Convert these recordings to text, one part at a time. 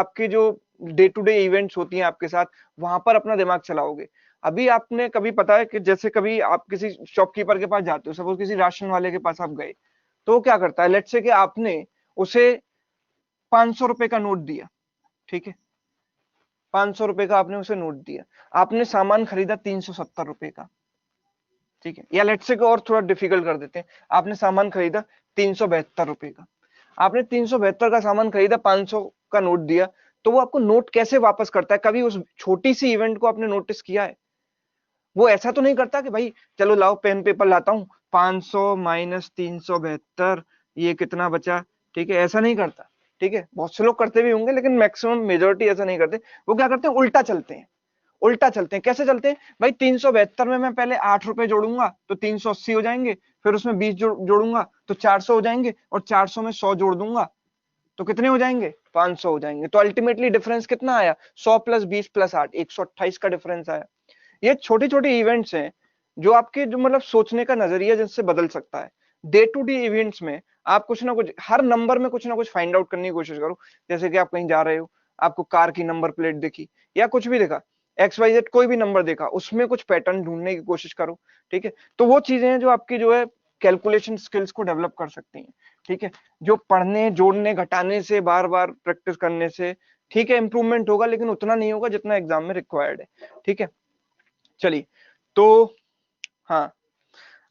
आपके जो day to day events होती हैं आपके साथ, वहां पर अपना दिमाग चलाओगे। अभी आपने कभी पता है कि जैसे कभी आप किसी शॉपकीपर के पास जाते हो, सपोज किसी राशन वाले के पास आप गए, तो वो क्या करता है, लेट्स से कि आपने उसे 500 रुपए का नोट दिया, ठीक है, 500 रुपए का आपने उसे नोट दिया, आपने सामान खरीदा 370 रुपए का, ठीक है, या लेट्स से कि और थोड़ा डिफिकल्ट कर देते हैं, आपने सामान खरीदा 372 रुपए का, आपने 372 का सामान खरीदा, 500 का नोट दिया, तो वो आपको नोट कैसे वापस करता है? कभी उस छोटी सी इवेंट को आपने नोटिस किया है? वो ऐसा तो नहीं करता कि भाई चलो लाओ पेन पेपर लाता हूँ, 500 माइनस 372, ये कितना बचा, ठीक है, ऐसा नहीं करता, ठीक है, बहुत से लोग करते भी होंगे लेकिन मैक्सिमम मेजोरिटी ऐसा नहीं करते। वो क्या करते हैं, उल्टा चलते हैं, उल्टा चलते हैं। कैसे चलते हैं भाई, 372 में मैं पहले 8 रुपए जोड़ूंगा तो 380 हो जाएंगे, फिर उसमें 20 जोड़ूंगा तो 400 हो जाएंगे, और 400 में 100 जोड़ दूंगा तो कितने हो जाएंगे, 500 हो जाएंगे। तो अल्टीमेटली डिफरेंस कितना आया, 100 प्लस 20 प्लस 8, 128 का डिफरेंस आया। ये छोटी छोटी इवेंट्स हैं जो आपके जो मतलब सोचने का नजरिया जिनसे बदल सकता है। डे टू डे इवेंट्स में आप कुछ ना कुछ, हर नंबर में कुछ ना कुछ फाइंड आउट करने की कोशिश करो। जैसे कि आप कहीं जा रहे हो, आपको कार की नंबर प्लेट दिखी या कुछ भी देखा, XYZ कोई भी नंबर देखा, उसमें कुछ पैटर्न ढूंढने की कोशिश करो, ठीक है। तो वो चीजें हैं जो आपकी जो है कैलकुलेशन स्किल्स को डेवलप कर सकती हैं, ठीक है। जो पढ़ने जोड़ने घटाने से बार बार प्रैक्टिस करने से, ठीक है, इंप्रूवमेंट होगा लेकिन उतना नहीं होगा जितना एग्जाम में रिक्वायर्ड है, ठीक है। चलिए, तो हाँ,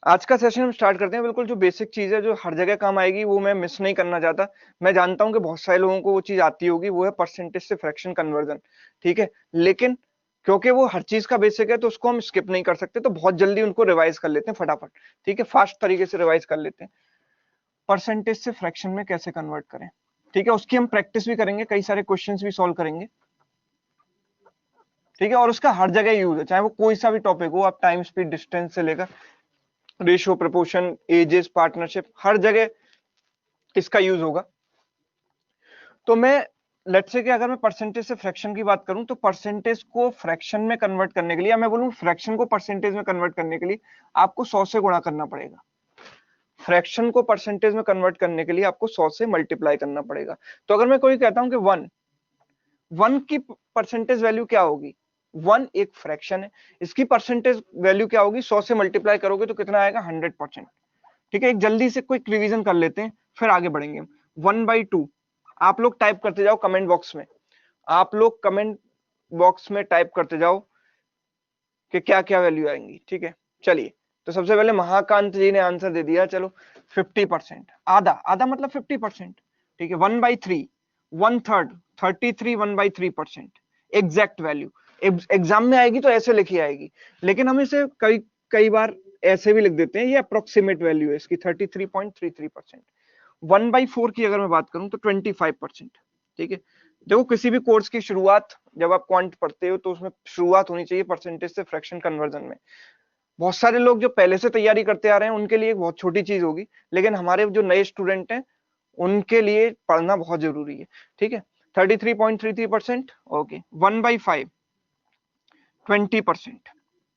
आज का सेशन हम स्टार्ट करते हैं। बिल्कुल जो बेसिक चीज है जो हर जगह काम आएगी वो मैं मिस नहीं करना चाहता। मैं जानता हूं कि बहुत सारे लोगों को वो चीज आती होगी, वो है परसेंटेज से फ्रैक्शन कन्वर्जन, ठीक है। लेकिन क्योंकि वो हर चीज का बेसिक है तो उसको हम स्किप नहीं कर सकते, तो बहुत जल्दी उनको रिवाइज कर लेते हैं फटाफट, ठीक है, फास्ट तरीके से रिवाइज कर लेते हैं। परसेंटेज से फ्रैक्शन में कैसे कन्वर्ट करें, ठीक है, उसकी हम प्रैक्टिस भी करेंगे, कई सारे क्वेश्चंस भी सॉल्व करेंगे, ठीक है। और उसका हर जगह यूज है, चाहे वो कोई सा भी टॉपिक हो, आप टाइम स्पीड डिस्टेंस से लेकर रेशियो प्रपोर्शन एजेस पार्टनरशिप, हर जगह इसका यूज होगा। तो मैं लेट्स से कि अगर मैं परसेंटेज से फ्रैक्शन की बात करूं, तो परसेंटेज को फ्रैक्शन में कन्वर्ट करने के लिए, या मैं बोलूं फ्रैक्शन को परसेंटेज में कन्वर्ट करने के लिए, आपको 100 से गुणा करना पड़ेगा। फ्रैक्शन को परसेंटेज में कन्वर्ट करने के लिए आपको 100 से मल्टीप्लाई करना पड़ेगा। तो अगर मैं कोई कहता हूं कि वन की परसेंटेज वैल्यू क्या होगी, वन एक फ्रैक्शन है, इसकी परसेंटेज वैल्यू क्या होगी, 100 से मल्टीप्लाई करोगे तो कितना आएगा, 100%, ठीक है। एक जल्दी से क्विक रिवीजन कर लेते हैं फिर आगे बढ़ेंगे। 1/2, आप लोग टाइप करते जाओ कमेंट बॉक्स में, आप लोग कमेंट बॉक्स में टाइप करते जाओ कि क्या क्या वैल्यू आएंगी, ठीक है। चलिए, तो सबसे पहले महाकांत जी ने आंसर दे दिया, चलो 50%, आधा आधा मतलब 50%, ठीक है। 1/3, 1/3, 33, 1/3%, एग्जैक्ट वैल्यू। एग्जाम में आएगी तो ऐसे लिखी आएगी, लेकिन हम इसे कई कई बार ऐसे भी लिख देते हैं, ये अप्रोक्सीमेट वैल्यू है इसकी, 33.33%। 1/4 की अगर मैं बात करूं तो 25%, ठीक है। देखो, किसी भी कोर्स की शुरुआत जब आप क्वांट पढ़ते हो तो उसमें शुरुआत होनी चाहिए परसेंटेज से फ्रैक्शन कन्वर्जन में। बहुत सारे लोग जो पहले से तैयारी करते आ रहे हैं उनके लिए एक बहुत छोटी चीज होगी, लेकिन हमारे जो नए स्टूडेंट हैं उनके लिए पढ़ना बहुत जरूरी है, ठीक है। 33.33%, ओके। 1/5, 20%,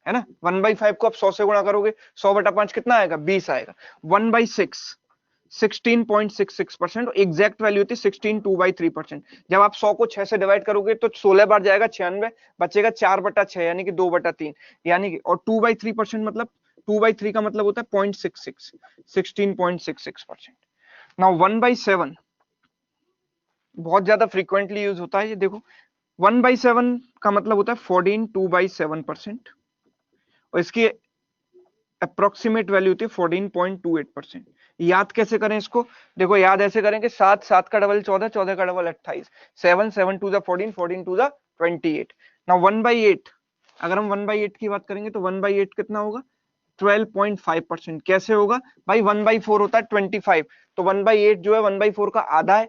है ना। 1/5 को आप 100 से गुणा करोगे, 100/5 कितना आएगा, 20 आएगा। 1/6, 16.66%, एग्जैक्ट वैल्यू होती है 16, 2/3%। जब आप 100 को 6 से डिवाइड करोगे तो 16 बार जाएगा, 96 बचेगा, 4/6 यानी कि 2/3, यानी कि, और 2/3% मतलब 2/3 का मतलब होता है 0.66, 16.66%। नाउ 1/7 बहुत ज्यादा फ्रीक्वेंटली यूज होता है, ये देखो, 1/7 का मतलब होता है 14, 2/7%, और इसकी अप्रोक्सीमेट वैल्यू होती है 14.28%। याद कैसे करें इसको, देखो याद ऐसे करें कि 7, 7 का डबल 14, 14 का double 28, 7, 7 to the 14, 14 to the 28। Now 1/8, अगर हम 1/8 की बात करेंगे तो 1/8 कितना होगा, 12.5%। कैसे होगा भाई, 1/4 होता है 25, तो 1/8 जो है 1/4 का आधा है,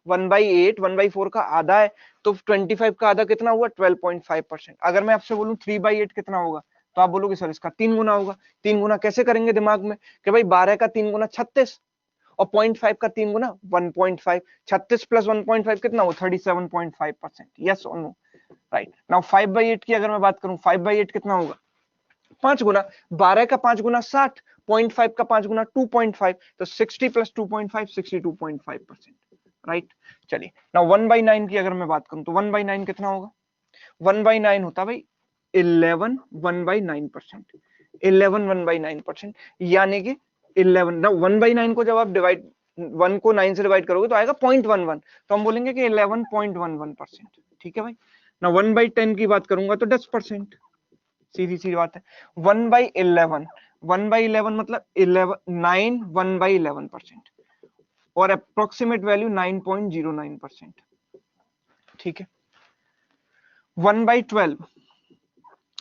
1/8 1/4 का आधा है, तो 25 का आधा कितना हुआ, 12.5%। अगर मैं आपसे बोलूं 3/8 कितना होगा, तो आप बोलोगे सर इसका 3 गुना होगा। 3 गुना कैसे करेंगे दिमाग में, कि भाई 12 का 3 गुना 36, और 0.5 का 3 गुना 1.5, 36 प्लस 1.5 कितना हो, 37.5%। यस और नो, राइट। नाउ 5/8 की अगर मैं बात करूं, 5/8 कितना होगा, 5 गुना, 12 का 5 गुना 60, 0.5 का 5 गुना 2.5, तो 60 प्लस 2.5, 62.5%। राइट। चलिए ना 1/9 की अगर मैं बात करूं तो 1/9 कितना होगा? 1/9 होता है भाई 11 1/9%। 11 1/9%, यानी कि 11 ना 1/9 को जब आप डिवाइड 1 को 9 से डिवाइड करोगे तो आएगा 0.11, तो हम बोलेंगे कि 11.11%। ठीक है भाई ना 1/10 की बात करूंगा तो 10%, सीधी सी बात है। 1/11 1/11 मतलब 11 9 1/11%, और अप्रोक्सीमेट वैल्यू 9.09%। ठीक है। 1/12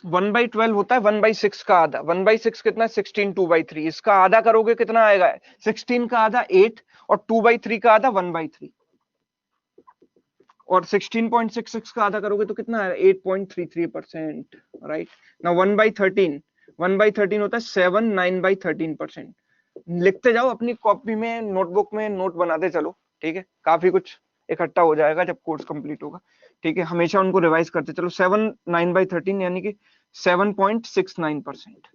1/12 होता है 1/6 का आधा। 1/6 कितना है? 16 2/3। इसका आधा करोगे कितना आएगा? 16 का आधा 8, और 2/3 का आधा 1/3, और 16.66 का आधा करोगे तो कितना है? 8.33%। राइट ना 1/13 1/13 होता है 7 9/13%। लिखते जाओ अपनी कॉपी में, नोटबुक में नोट बनाते चलो। ठीक है, काफी कुछ इकट्ठा हो जाएगा जब कोर्स कंप्लीट होगा। ठीक है, हमेशा उनको रिवाइज करते चलो। 7 9/13 यानी कि 7.69%।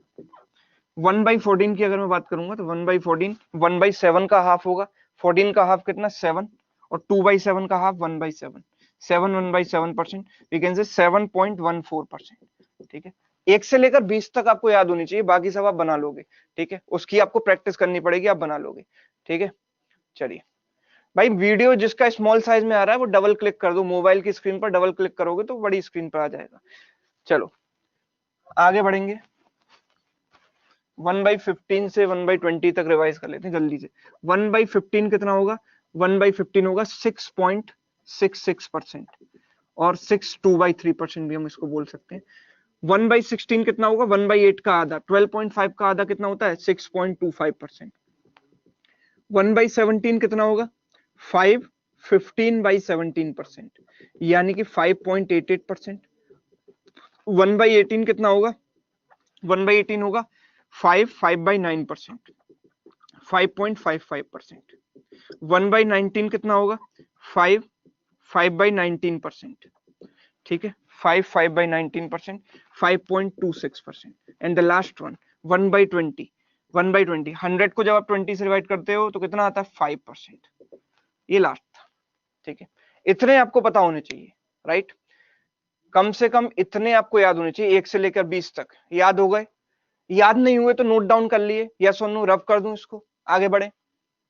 1/14 की अगर मैं बात करूंगा तो 1/14 1/7 का हाफ होगा। 14 का हाफ कितना? 7, और 2/7 का हाफ 1/7। 7 1/7%, we can say 7.14%। ठीक है, 1 से लेकर 20 तक आपको याद होनी चाहिए, बाकी सब आप बना लोगे। ठीक है, उसकी आपको प्रैक्टिस करनी पड़ेगी, आप बना लोगे। ठीक है, चलिए भाई, वीडियो जिसका स्मॉल साइज में आ रहा है वो डबल क्लिक कर दो, मोबाइल की स्क्रीन पर डबल क्लिक करोगे तो बड़ी स्क्रीन पर आ जाएगा। चलो आगे बढ़ेंगे। 1/15 से 1/20 तक रिवाइज कर लेते हैं जल्दी से। 1/15 कितना होगा? 1/15 होगा 6.66%, और 6 2/3% भी हम इसको बोल सकते हैं। 1/16 कितना होगा? 1/8 का आधा। 12.5 का आधा कितना होता है? 6.25%। 1/17 कितना होगा? 5 15/17%, यानी कि 5.88%। 1/18 कितना होगा? 1/18 होगा 5 5/9%, 5.55%। 1/19 कितना होगा? 5 5/19%। ठीक है, 5 5/19%, 5.26%। एंड द लास्ट वन 1/20 1/20 100 को जब आप 20 से डिवाइड करते हो तो कितना आता है? 5%। ये लास्ट था। ठीक है, इतने आपको पता होने चाहिए। राइट, कम से कम इतने आपको याद होने चाहिए, 1 से लेकर 20 तक। याद हो गए? याद नहीं हुए तो नोट डाउन कर लिए, या सोनू रब कर दूं इसको, आगे बढ़े।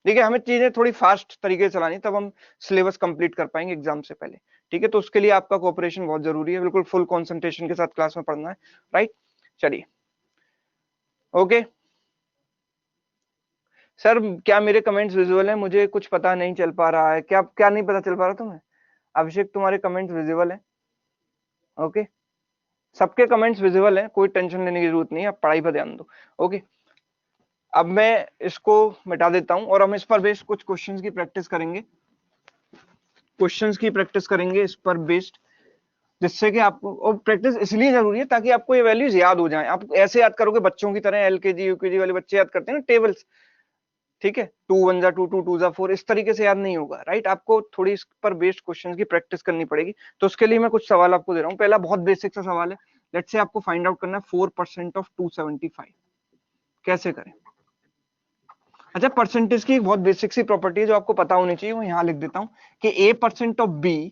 देखिए, हमें चीजें थोड़ी फास्ट तरीके से चलानी, तब हम सिलेबस कंप्लीट कर पाएंगे एग्जाम से पहले। ठीक है, तो उसके लिए आपका कोऑपरेशन बहुत जरूरी है, बिल्कुल फुल कंसंट्रेशन के साथ क्लास में पढ़ना है। राइट, चलिए ओके। सर क्या मेरे कमेंट्स विजुअल है? मुझे कुछ पता नहीं चल पा रहा है। क्या क्या नहीं पता चल पा रहा तुम्हें? अभिषेक, तुम्हारे कमेंट्स विजिबल है? ओके, सबके कमेंट्स विजिबल है, कोई टेंशन लेने की जरूरत नहीं है, आप पढ़ाई पर ध्यान दो। ओके, अब मैं इसको मिटा देता हूं, और हम इस पर बेस्ड कुछ क्वेश्चंस की प्रैक्टिस करेंगे। इस पर बेस्ड, जिससे कि आपको, और प्रैक्टिस इसलिए जरूरी है ताकि आपको ये वैल्यूज याद हो जाएं। आप ऐसे याद करोगे बच्चों की तरह, एलकेजी यूकेजी वाले बच्चे याद करते हैं ना टेबल्स। ठीक है, 2 1 जा 2 2 2 जा 4, इस तरीके से याद नहीं होगा। राइट, आपको थोड़ी इस पर बेस्ड क्वेश्चंस की प्रैक्टिस करनी पड़ेगी। तो उसके लिए मैं कुछ सवाल आपको दे रहा हूँ। पहला बहुत बेसिक सा सवाल है। लेट्स से आपको फाइंड आउट करना है 4% ऑफ 275। कैसे करें? अच्छा, परसेंटेज की एक बहुत बेसिक सी प्रॉपर्टी है जो आपको पता होनी चाहिए, वो यहाँ लिख देता हूँ कि a% of b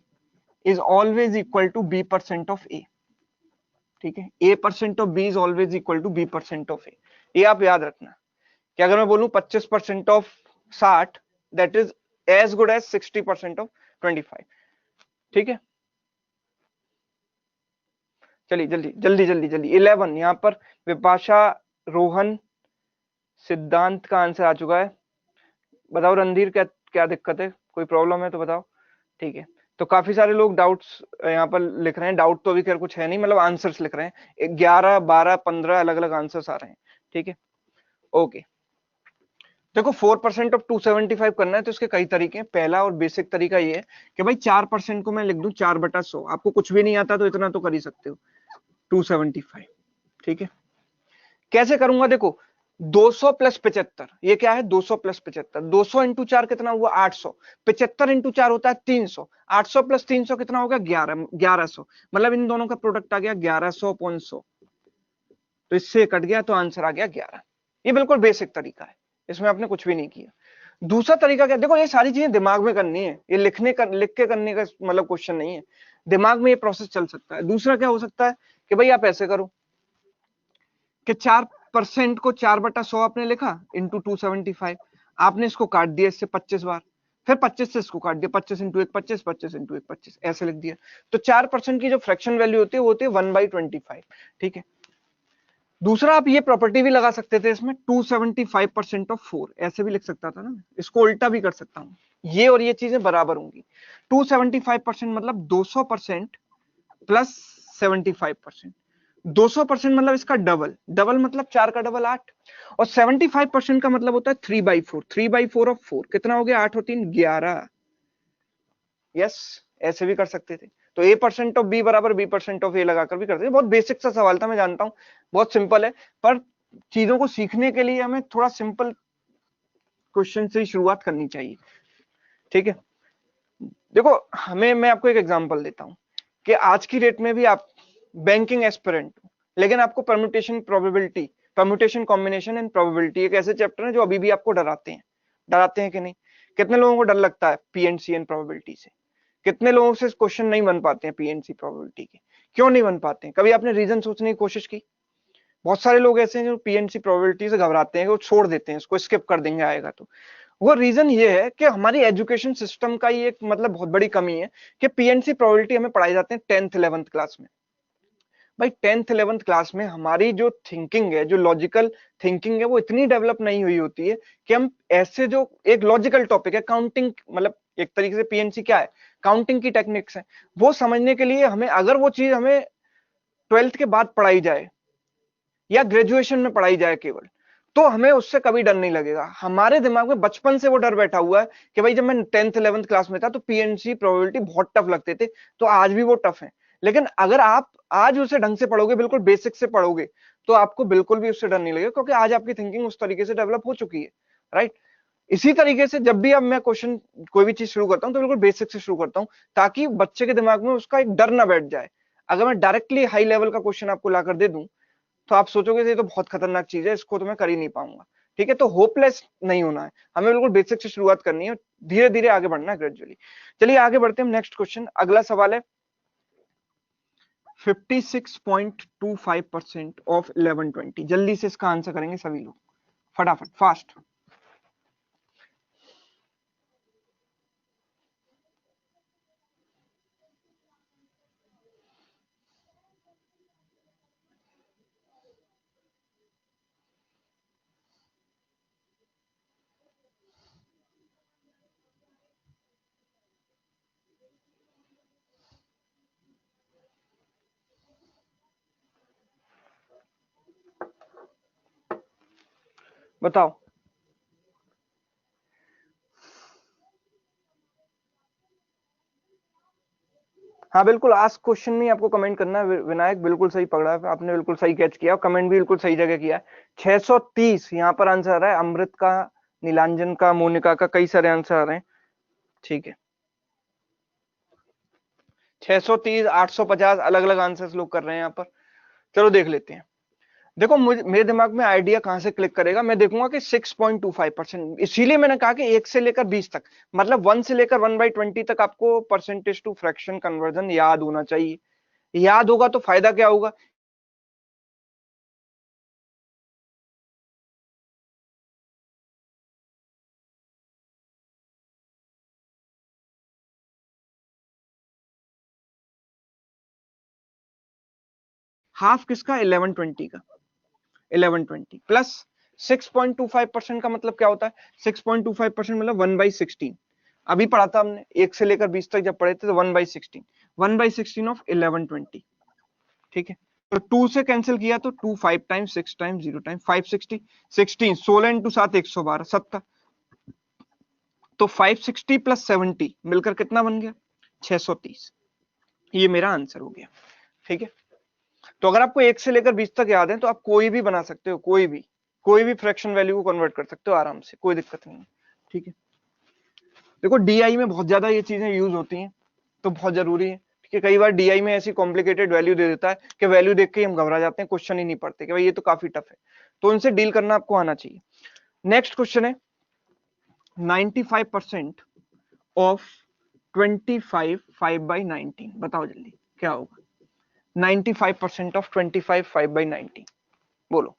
is always equal to b% of a। ठीक है, a% of b is always equal to b% of a। ये आप याद रखना कि अगर मैं बोलूं 25% of 60, that is as good as 60% of 25। ठीक है, चलिए जल्दी जल्दी जल्दी जल्दी। 11 यहाँ पर विपाशा, रोहन, सिद्धांत का आंसर आ चुका है। बताओ रणधीर, क्या क्या दिक्कत है? कोई प्रॉब्लम है तो बताओ। ठीक है, तो काफी सारे लोग डाउट्स यहाँ पर लिख रहे हैं। डाउट तो अभी खैर कुछ है नहीं, मतलब आंसर्स लिख रहे हैं। 11 12 15 अलग अलग आंसर्स आ रहे हैं। ठीक है, ओके। देखो 4% ऑफ 275 करना है तो इसके कई तरीके हैं। पहला और बेसिक तरीका ये है कि भाई 4% को मैं लिख दूं 4/100। आपको कुछ भी नहीं आता तो इतना तो कर ही सकते हो, 275। ठीक है, कैसे करूंगा? देखो 200 प्लस 75, ये क्या है? 200 प्लस 75। 200 इंटू 4 कितना हुआ? 800। 75 इंटू 4 होता है 300। 800 प्लस 300 कितना होगा? 1100। मतलब इन दोनों का प्रोडक्ट आ गया 1100.100। तो इससे कट गया तो आंसर आ गया 11। ये बिल्कुल बेसिक तरीका है, इसमें आपने कुछ भी नहीं किया। दूसरा तरीका क्या, देखो ये सारी चीजें दिमाग में करनी है, ये लिख के करने का मतलब क्वेश्चन नहीं है, दिमाग में ये प्रोसेस चल सकता है। दूसरा क्या हो सकता है कि भाई आप ऐसे करो कि 4% को 4/100 आपने लिखा इंटू 275, आपने इसको काट दिया इससे 25 बार, फिर 25 से इसको काट दिया, 25 इंटू 1 25, 25 इंटू 1 25, ऐसे लिख दिया। तो 4% की जो फ्रैक्शन वैल्यू होती है वो होती है 1/25। ठीक है, दूसरा आप ये प्रॉपर्टी भी लगा सकते थे इसमें, 275% ऑफ 4, ऐसे भी लिख सकता था ना, इसको उल्टा भी कर सकता हूं, ये और ये चीजें बराबर होंगी। 275% मतलब 200% प्लस 75%, 200% मतलब इसका डबल, डबल मतलब 4 का डबल 8, और 75% का मतलब होता है 3/4, 3/4 ऑफ 4 कितना हो गया, 8 और 3 11। यस, ऐसे भी कर सकते थे। तो ए परसेंट ऑफ बी बराबर बी परसेंट ऑफ ए लगाकर भी करते थे। बहुत बेसिक सा सवाल था, मैं जानता हूं बहुत सिंपल है, पर चीजों को सीखने के लिए हमें थोड़ा सिंपल क्वेश्चन से ही शुरुआत करनी चाहिए। ठीक है, देखो हमें, मैं आपको एक एग्जांपल देता हूं कि आज की डेट में भी आप बैंकिंग एस्पिरेंट हो, लेकिन आपको permutation probability, permutation combination and probability एक ऐसे चैप्टर है जो अभी भी आपको डराते हैं कि नहीं? कितने लोगों को डर लगता है पीएनसी एंड प्रोबेबिलिटी से? कितने लोगों से क्वेश्चन नहीं बन पाते हैं पीएनसी प्रोबेबिलिटी के? क्यों नहीं बन पाते हैं? कभी आपने रीजन सोचने की कोशिश की? बहुत सारे लोग ऐसे हैं जो पीएनसी प्रोबेबिलिटी से घबराते हैं, वो छोड़ देते हैं, इसको स्किप कर देंगे आएगा तो। वो रीजन ये है कि हमारी एजुकेशन सिस्टम का ये एक मतलब बहुत बड़ी कमी है कि पीएनसी प्रोबेबिलिटी हमें पढ़ाई जाते हैं 10th 11th क्लास में। भाई 10th 11th क्लास में हमारी जो थिंकिंग है, जो लॉजिकल थिंकिंग है, वो इतनी डेवलप नहीं हुई होती है कि हम ऐसे जो एक लॉजिकल टॉपिक है काउंटिंग, मतलब एक तरीके से पीएनसी क्या है, काउंटिंग की टेक्निक्स है, वो समझने के लिए हमें, अगर वो चीज हमें 12th के बाद पढ़ाई जाए या ग्रेजुएशन में पढ़ाई जाए केवल, तो हमें उससे कभी डर नहीं लगेगा। हमारे दिमाग में बचपन से वो डर बैठा हुआ है कि भाई जब मैं 10th 11th क्लास में था तो पीएनसी प्रोबेबिलिटी बहुत टफ लगते थे, तो आज भी वो टफ है। लेकिन अगर आप आज उसे ढंग से पढ़ोगे, बिल्कुल बेसिक से पढ़ोगे, तो आपको बिल्कुल भी उससे डर नहीं लगेगा, क्योंकि आज आपकी थिंकिंग उस तरीके से डेवलप हो चुकी है। राइट, इसी तरीके से जब भी अब मैं क्वेश्चन कोई भी चीज शुरू करता हूं तो बिल्कुल बेसिक से शुरू करता हूं, ताकि बच्चे के दिमाग में उसका एक डर ना बैठ जाए। अगर मैं डायरेक्टली हाई लेवल का क्वेश्चन आपको लाकर दे दूं तो आप सोचोगे ये तो बहुत खतरनाक चीज है, इसको तो मैं कर ही नहीं पाऊंगा। ठीक है, तो होपलेस नहीं होना है, हमें बिल्कुल बेसिक से शुरुआत करनी है, धीरे धीरे आगे बढ़ना है, ग्रेजुअली। चलिए आगे बढ़ते हैं, नेक्स्ट क्वेश्चन, अगला सवाल है 56.25% ऑफ 1120। जल्दी से इसका आंसर करेंगे सभी लोग, फटाफट, फास्ट। बताओ। हाँ बिल्कुल, आस्क क्वेश्चन में आपको कमेंट करना है। विनायक बिल्कुल सही पकड़ा है आपने, बिल्कुल सही कैच किया, कमेंट भी बिल्कुल सही जगह किया है। 630 यहाँ पर आंसर आ रहा है, अमृत का, नीलांजन का, मोनिका का, कई सारे आंसर आ रहे हैं। ठीक है, 630, 850 अलग अलग आंसर्स लोग कर रहे हैं यहाँ पर। चलो देख लेते हैं। देखो मुझे, मेरे दिमाग में आइडिया कहां से क्लिक करेगा, मैं देखूंगा कि 6.25%, इसीलिए मैंने कहा कि 1 से लेकर 20 तक, मतलब 1 से लेकर 1/20 तक आपको परसेंटेज टू फ्रैक्शन कन्वर्जन याद होना चाहिए। याद होगा तो फायदा क्या होगा, हाफ किसका, 1120 का, 1120 प्लस 6.25% का मतलब क्या होता है, 6.25% मतलब 1/16। अभी पढ़ा था हमने, 1 से लेकर 20 तक जब पढ़े थे तो 1/16, 1/16 ऑफ 1120। ठीक है, तो 2 से कैंसिल किया तो 2 5 टाइम्स, 6 टाइम्स, 0 टाइम 560, 16, 16 इंटू 7 112, 70। तो 560 प्लस 70 मिलकर कितना बन गया, 630। ये मेरा आंसर हो गया। ठीक है, तो अगर आपको 1 से लेकर 20 तक याद है तो आप कोई भी बना सकते हो, कोई भी फ्रैक्शन वैल्यू को कन्वर्ट कर सकते हो आराम से, कोई दिक्कत नहीं है। ठीक है, देखो डीआई में बहुत ज्यादा ये चीजें यूज होती हैं, तो बहुत जरूरी है। ठीक है, कई बार डीआई में ऐसी कॉम्प्लिकेटेड वैल्यू दे देता है कि वैल्यू देख के हम घबरा जाते हैं, क्वेश्चन ही नहीं पढ़ते कि भाई ये तो काफी टफ है, तो उनसे डील करना आपको आना चाहिए। नेक्स्ट क्वेश्चन है 95% ऑफ 25 5/19, बताओ जल्दी क्या होगा? 95% ऑफ 25 5/19, बोलो।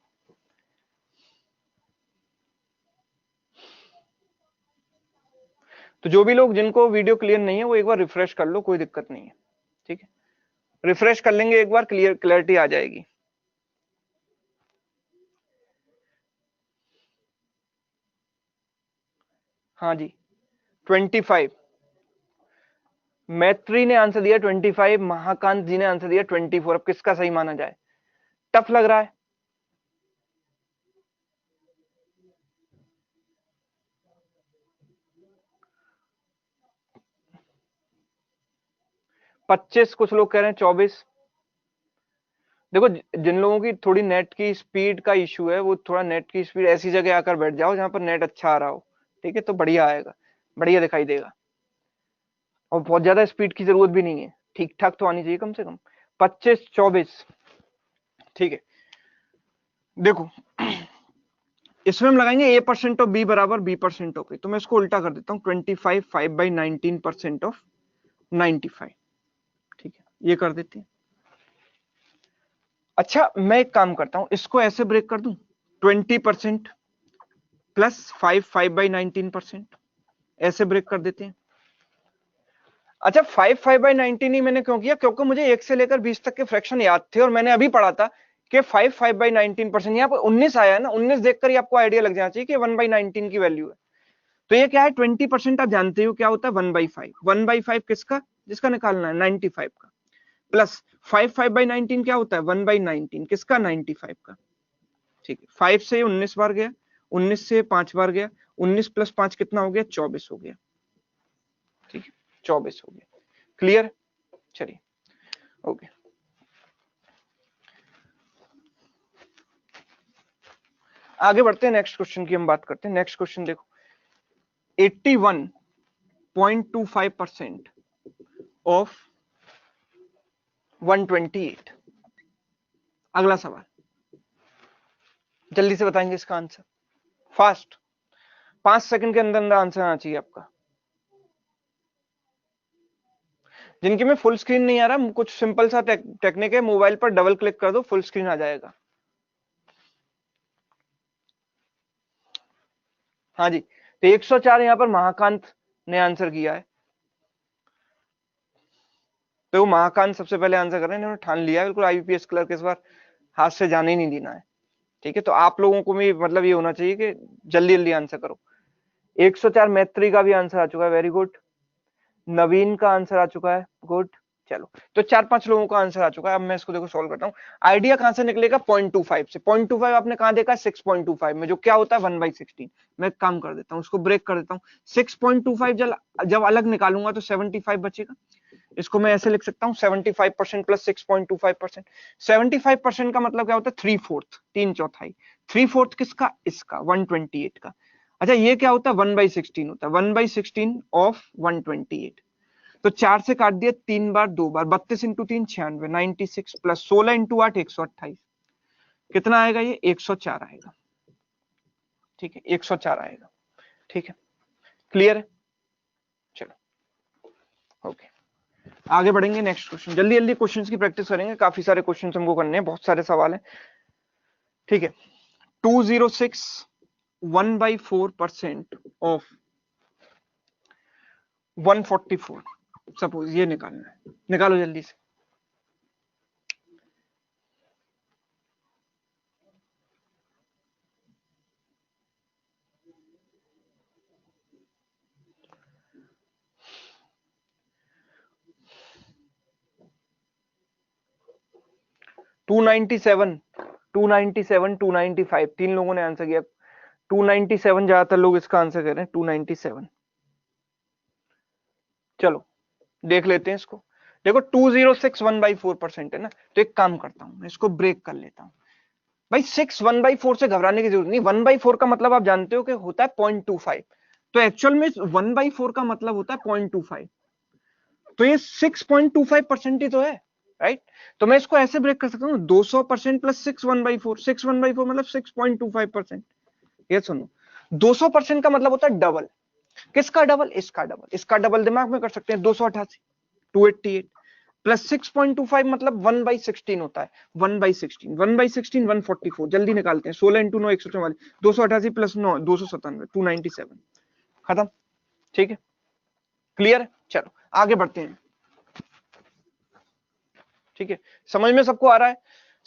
तो जो भी लोग जिनको वीडियो क्लियर नहीं है वो एक बार रिफ्रेश कर लो, कोई दिक्कत नहीं है, ठीक है। रिफ्रेश कर लेंगे एक बार, क्लियरिटी आ जाएगी। हाँ जी 25, मैत्री ने आंसर दिया 25, महाकांत जी ने आंसर दिया 24। अब किसका सही माना जाए? टफ लग रहा है। पच्चीस, कुछ लोग कह रहे हैं 24। देखो जिन लोगों की थोड़ी नेट की स्पीड का इशू है, वो थोड़ा नेट की स्पीड ऐसी जगह आकर बैठ जाओ जहां पर नेट अच्छा आ रहा हो, ठीक है, तो बढ़िया आएगा, बढ़िया दिखाई देगा। और बहुत ज्यादा स्पीड की जरूरत भी नहीं है, ठीक ठाक तो आनी चाहिए कम से कम। 25 24, ठीक है। देखो इसमें हम लगाएंगे a% ऑफ b बराबर b% ऑफ a, तो मैं इसको उल्टा कर देता हूँ, 25 5/19% ऑफ 95, ठीक है, ये कर देते हैं। अच्छा मैं एक काम करता हूं, इसको ऐसे ब्रेक कर दूं, 20% प्लस 5/19%, ऐसे ब्रेक कर देते हैं। अच्छा 5/19 ही मैंने क्यों किया? क्योंकि मुझे 1 से लेकर 20 तक के फ्रैक्शन याद थे, और मैंने अभी पढ़ा था कि 5/19%, यहाँ पर 19 आया है ना, 19 देखकर ही आपको आइडिया लग जाना चाहिए कि 1/19 की वैल्यू है। तो ये क्या है? 20% आप जानते हो क्या होता है? 1/5। 1/5 किसका? जिसका निकालना है 95 का, प्लस 5/19 क्या होता है? 1/19 किसका? 95 का, ठीक है। 5 से 19 बार गया, 19 से 5 बार गया, 19 प्लस 5 कितना हो गया? 24 हो गया, ठीक है, 24 हो गया। क्लियर? चलिए ओके। आगे बढ़ते हैं, नेक्स्ट क्वेश्चन की हम बात करते हैं। नेक्स्ट क्वेश्चन देखो, 81.25% ऑफ 128। अगला सवाल, जल्दी से बताएंगे इसका आंसर, फास्ट, 5 सेकंड के अंदर अंदर आंसर आना चाहिए आपका। जिनके में फुल स्क्रीन नहीं आ रहा, कुछ सिंपल सा टेक्निक है, मोबाइल पर डबल क्लिक कर दो, फुल स्क्रीन आ जाएगा। हाँ जी, तो 104 यहां पर महाकांत ने आंसर किया है। तो महाकांत सबसे पहले आंसर कर रहे हैं, इन्होंने ठान लिया है बिल्कुल आईपीएस क्लर्क इस बार हाथ से जाने ही नहीं देना है, ठीक है। तो आप लोगों को भी मतलब ये होना चाहिए कि जल्दी जल्दी आंसर करो। 104 मैत्री का भी आंसर आ चुका है, वेरी गुड। नवीन का आंसर आ चुका है, गुड। चलो तो 4-5 लोगों का आंसर आ चुका है। अब मैं इसको देखो सॉल्व करता हूँ। आइडिया कहां से निकलेगा? 0.25 से। 0.25 आपने कहां देखा? 6.25 में, जो क्या होता है 1/16। मैं एक काम कर देता हूँ, उसको ब्रेक कर देता हूँ। 6.25 जब अलग निकालूंगा तो 75 बचेगा। इसको मैं ऐसे लिख सकता हूँ, 75% प्लस 6.25%। 75% का मतलब क्या होता है? 3/4, 3/4। 3/4 किसका? इसका, 128 का। अच्छा ये क्या होता है? 1/16 होता है, 1/16 ऑफ 128। तो 4 से काट दिया 3 बार, 2 बार, 32 इंटू 3 96, 96 प्लस 16 इंटू 8 128। कितना आएगा ये? 104 आएगा, ठीक है, 104 आएगा, ठीक है। क्लियर है? चलो ओके, आगे बढ़ेंगे। नेक्स्ट क्वेश्चन, जल्दी जल्दी क्वेश्चंस की प्रैक्टिस करेंगे, काफी सारे क्वेश्चंस हमको करने हैं, बहुत सारे सवाल हैं, ठीक है। 206 1/4% ऑफ 144, सपोज ये निकालना है, निकालो जल्दी से। टू 297 295, तीन लोगों ने आंसर किया। 297 ज्यादातर लोग इसका आंसर कर रहे हैं, 297। चलो देख लेते हैं इसको। देखो 206 1/4% है ना, तो एक काम करता हूं, मैं इसको ब्रेक कर लेता हूं। भाई 6 1/4 से घबराने की जरूरत नहीं। 1/4 का मतलब आप जानते हो कि होता है 0.25, तो एक्चुअल में 1/4 का मतलब होता है 0.25। तो ये 6.25% ही तो है, राइट। तो मैं इसको ऐसे ब्रेक कर सकता हूँ, 200% प्लस 6 1/4, 6 1/4 मतलब 6.25%। ये सुनो, 200% का मतलब होता है डबल, किसका डबल? इसका डबल। इसका डबल दिमाग में कर सकते हैं, 288, 288 प्लस 6.25 मतलब 1/16 होता है। 1/16, 1/16 144, जल्दी निकालते हैं। 16 इंटू 9 144, 288 प्लस 9 297, 297। खत्म। ठीक है, क्लियर है? चलो आगे बढ़ते हैं। ठीक है, समझ में सबको आ रहा है?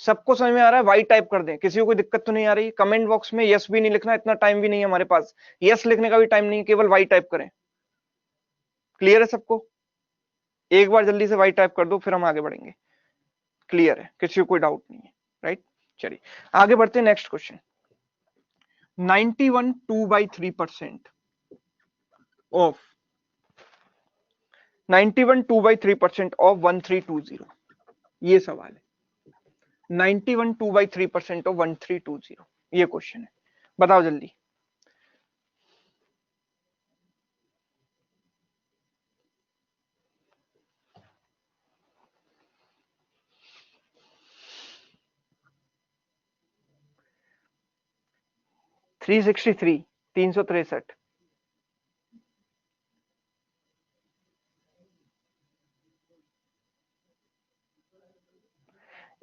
सबको समझ में आ रहा है? वाई टाइप कर दें, किसी को कोई दिक्कत तो नहीं आ रही? कमेंट बॉक्स में यस भी नहीं लिखना, इतना टाइम भी नहीं है हमारे पास, यस लिखने का भी टाइम नहीं, केवल वाई टाइप करें। क्लियर है सबको? एक बार जल्दी से वाई टाइप कर दो, फिर हम आगे बढ़ेंगे। क्लियर है, किसी को कोई डाउट नहीं है? राइट, चलिए आगे बढ़ते हैं। नेक्स्ट क्वेश्चन, 91 2/3% ऑफ 91 2/3% ऑफ 1320, ये सवाल है। 91 2/3% ऑफ 1320, ये क्वेश्चन है, बताओ जल्दी। थ्री 363।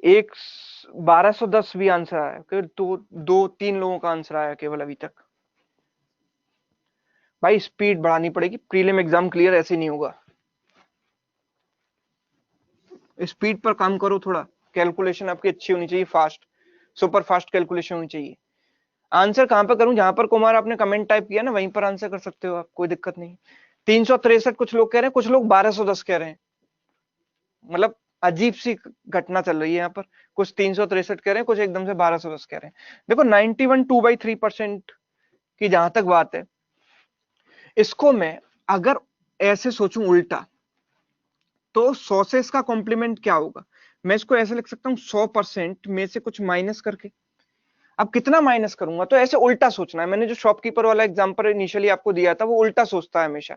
एक 1210 भी आंसर आया, तो दो तीन लोगों का आंसर आया केवल अभी तक। भाई स्पीड बढ़ानी पड़ेगी, प्रीलिम एग्जाम क्लियर ऐसे नहीं होगा। स्पीड पर काम करो थोड़ा, कैलकुलेशन आपकी अच्छी होनी चाहिए, फास्ट, सुपर फास्ट कैलकुलेशन होनी चाहिए। आंसर कहां पर करूं? जहां पर कुमार आपने कमेंट टाइप किया ना, वहीं पर आंसर कर सकते हो आप, कोई दिक्कत नहीं। 363 कुछ लोग कह रहे हैं, कुछ लोग 1210 कह रहे हैं, मतलब अजीब सी घटना चल रही है यहाँ पर। कुछ 363 कह रहे हैं, कुछ एकदम से 1210 कह रहे हैं। देखो 91 2/3% की जहां तक बात है, इसको मैं अगर ऐसे सोचूं उल्टा, तो 100 से इसका कॉम्प्लीमेंट क्या होगा? मैं इसको ऐसे लिख सकता हूँ, 100% में से कुछ माइनस करके। अब कितना माइनस करूंगा? तो ऐसे उल्टा सोचना है। मैंने जो शॉपकीपर वाला एग्जांपल इनिशियली आपको दिया था, वो उल्टा सोचता है हमेशा।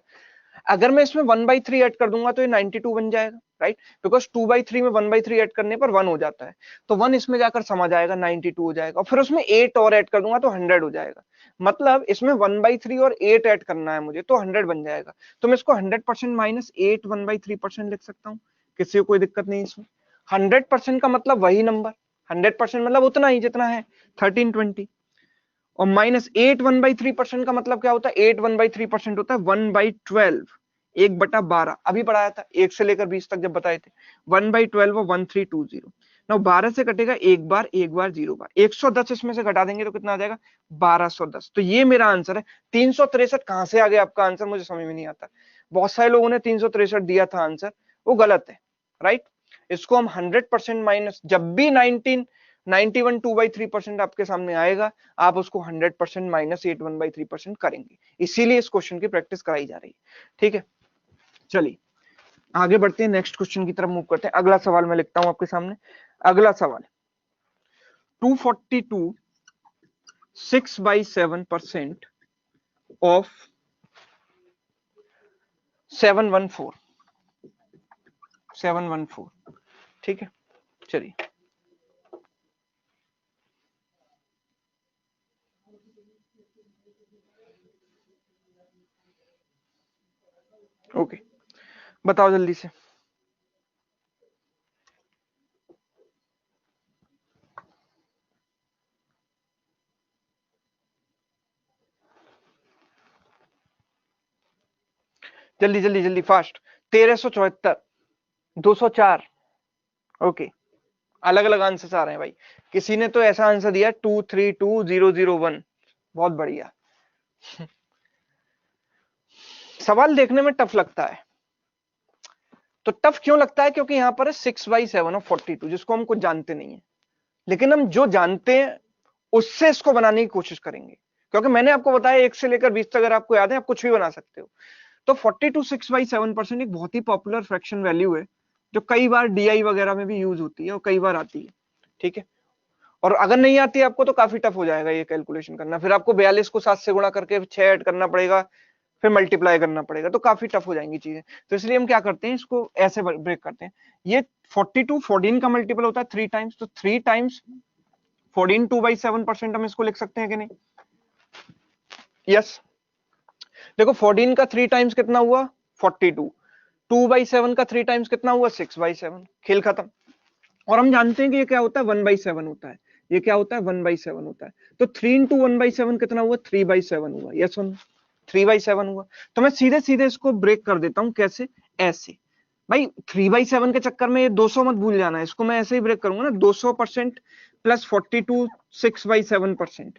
अगर मैं इसमें 1/3 ऐड कर दूंगा तो ये 92 बन जाएगा, राइट? बिकॉज 2/3 में 1/3 ऐड करने पर 1 हो जाता है, तो 1 इसमें जाकर समा जाएगा, 92 हो जाएगा, और फिर उसमें 8 और ऐड कर दूंगा तो 100 हो जाएगा। मतलब इसमें 1/3 और 8 ऐड करना है मुझे, तो 100 बन जाएगा। तो मैं इसको 100% माइनस 8 1/3% लिख सकता हूँ, किसी को कोई दिक्कत नहीं इसमें। 100% का मतलब वही नंबर, 100% मतलब उतना ही जितना है, 1320। और माइनस 8 1/3% का मतलब क्या होता है? 8 1/3% होता है 1/12, 1/12। अभी पढ़ाया था 1 से लेकर 20 तक जब बताए थे, 1/12 और 1320। ना 12 से कटेगा एक बार 0 बार, 110 इसमें से घटा देंगे तो कितना आ जाएगा? 1210। तो ये मेरा आंसर है। 363 कहां से आ गया आपका आंसर, मुझे समझ में नहीं आता। बहुत सारे लोगों ने 363 दिया था आंसर, वो गलत है, राइट? इसको हम 100% माइनस, जब भी 91 2/3% आपके सामने आएगा, आप उसको 100% माइनस 8 1/3% करेंगे। इसीलिए इस क्वेश्चन की प्रैक्टिस कराई जा रही है। ठीक है, चलिए आगे बढ़ते हैं, नेक्स्ट क्वेश्चन की तरफ मूव करते हैं। अगला सवाल मैं लिखता हूं आपके सामने। अगला सवाल, 242 6/7% ऑफ 714। ठीक है, चलिए ओके, बताओ जल्दी से। जल्दी जल्दी जल्दी, फास्ट। 1374, 204। ओके, अलग अलग आंसर आ रहे हैं भाई। किसी ने तो ऐसा आंसर दिया 232001, बहुत बढ़िया। सवाल देखने में टफ लगता है, तो टफ क्यों लगता है? क्योंकि यहां पर है 6/7 और 42, जिसको हम कुछ जानते नहीं है, लेकिन हम जो जानते हैं उससे इसको बनाने की कोशिश करेंगे। क्योंकि मैंने आपको बताया 1 से लेकर 20 तक अगर आपको याद है, आप कुछ भी बना सकते हो। तो 42 6/7% एक बहुत ही पॉपुलर फ्रैक्शन वैल्यू है, जो कई बार डीआई वगैरह में भी यूज होती है और कई बार आती है। ठीक है, और अगर नहीं आती आपको तो काफी टफ हो जाएगा ये कैलकुलेशन करना। फिर आपको 42 को 7 से गुणा करके 6 ऐड करना पड़ेगा, फिर मल्टीप्लाई करना पड़ेगा, तो काफी टफ हो जाएंगी चीजें। तो इसलिए हम क्या करते हैं, इसको ऐसे ब्रेक करते हैं। ये 42 14 का मल्टीपल होता है 3 टाइम्स, तो 3 टाइम्स 14 2/7% हम इसको लिख सकते हैं कि नहीं? यस। देखो 14 का 3 टाइम्स कितना हुआ 42, 2/7 का 3 टाइम्स कितना हुआ 6/7, खेल खत्म। और हम जानते हैं कि ये क्या होता है 1/7 होता है, ये क्या होता है 1/7 होता है। तो 3 इंटू 1/7 कितना हुआ 3/7 हुआ, यस और नो, 3/7 हुआ। तो मैं सीधे सीधे इसको ब्रेक कर देता हूं, कैसे, ऐसे। भाई 3/7 के चक्कर में ये 200 मत भूल जाना, इसको मैं ऐसे ही ब्रेक करूंगा ना, 200% प्लस 42 6/7%,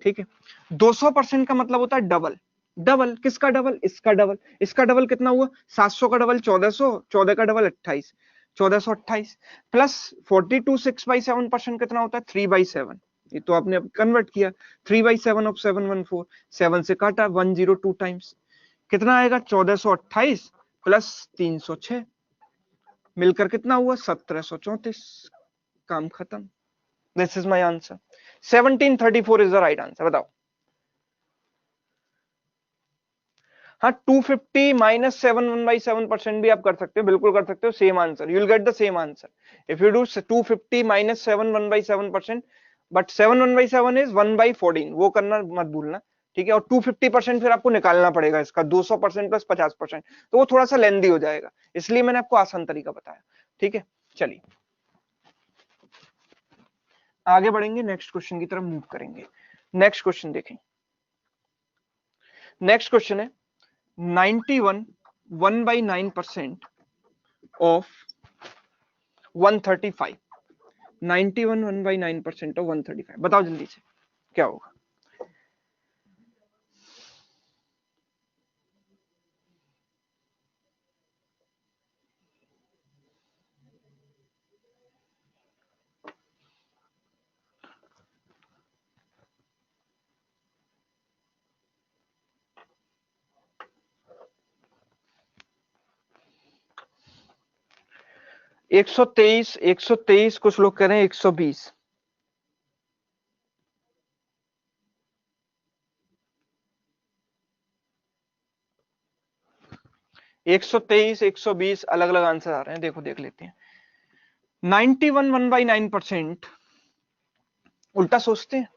ठीक है। 200% का मतलब होता है डबल, डबल किसका डबल, इसका डबल। इसका डबल कितना हुआ 700 का डबल 1400, 14 का डबल 28, 1428 प्लस 42 6/7% कितना होता है 3/7, ये तो आपने अब कन्वर्ट किया। 3/7 ऑफ 714, 7 से काटा 102 टाइम्स, कितना आएगा 1428 प्लस 306, मिलकर कितना हुआ 1734, काम खत्म। This is my answer, 1734 is the right answer. बताओ। हाँ 250 माइनस 7 1/7% भी आप कर सकते हो, बिल्कुल कर सकते हो, same answer, you will get the same answer if you do 250 minus 7 1/7%, but 7 1/7 is 1/14, वो करना मत भूलना, ठीक है। और 250% फिर आपको निकालना पड़ेगा इसका, 200% प्लस 50%, तो वो थोड़ा सा लेंदी हो जाएगा, इसलिए मैंने आपको आसान तरीका बताया, ठीक है। चलिए आगे बढ़ेंगे, नेक्स्ट क्वेश्चन की तरफ मूव करेंगे। नेक्स्ट क्वेश्चन देखें। नेक्स्ट क्वेश्चन है 91 1/9% of 135, 91 1/9% of 135, बताओ जल्दी से क्या होगा। एक सौ तेईस, कुछ लोग कह रहे हैं 120, 123 120 अलग अलग आंसर आ रहे हैं, देखो देख लेते हैं। 91 1/9%, उल्टा सोचते हैं,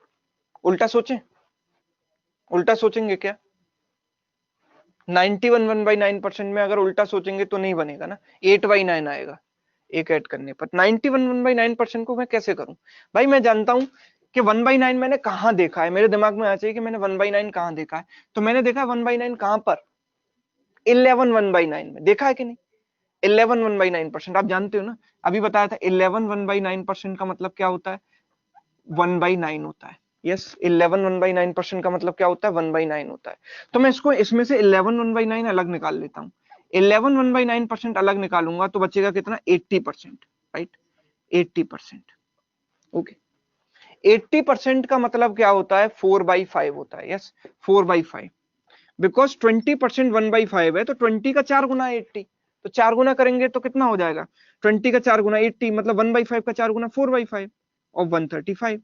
उल्टा सोचें, उल्टा सोचेंगे क्या। 91 1/9% में अगर उल्टा सोचेंगे तो नहीं बनेगा ना, 8/9 आएगा एक ऐड करने पर। 91 1/9% को मैं कैसे करूं, भाई मैं जानता हूं कि 1/9 मैंने कहां देखा है, मेरे दिमाग में आ चाहिए कि मैंने 1/9 कहां देखा है। तो मैंने देखा 1/9 कहां पर, 11 1/9 में देखा है कि नहीं। 11 1/9%, आप जानते हो ना, अभी बताया था 11 1/9% का मतलब क्या होता है 1/9 होता है। यस 11 1/9% का मतलब क्या होता है 1/9 होता है। तो मैं इसको इसमें से 11 1/9 अलग निकाल लेता हूँ। 11 1/9% अलग निकालूंगा तो बचेगा कितना 80%, राइट, 80%, ओके। 80% का मतलब क्या होता है 4/5 होता है, यस 4/5, बिकॉज 20% 1/5 है, तो 20 का 4 गुना 80, तो 4 गुना करेंगे तो कितना हो जाएगा 20 का 4 गुना 80, मतलब 1/5 का 4 गुना 4/5 और 135,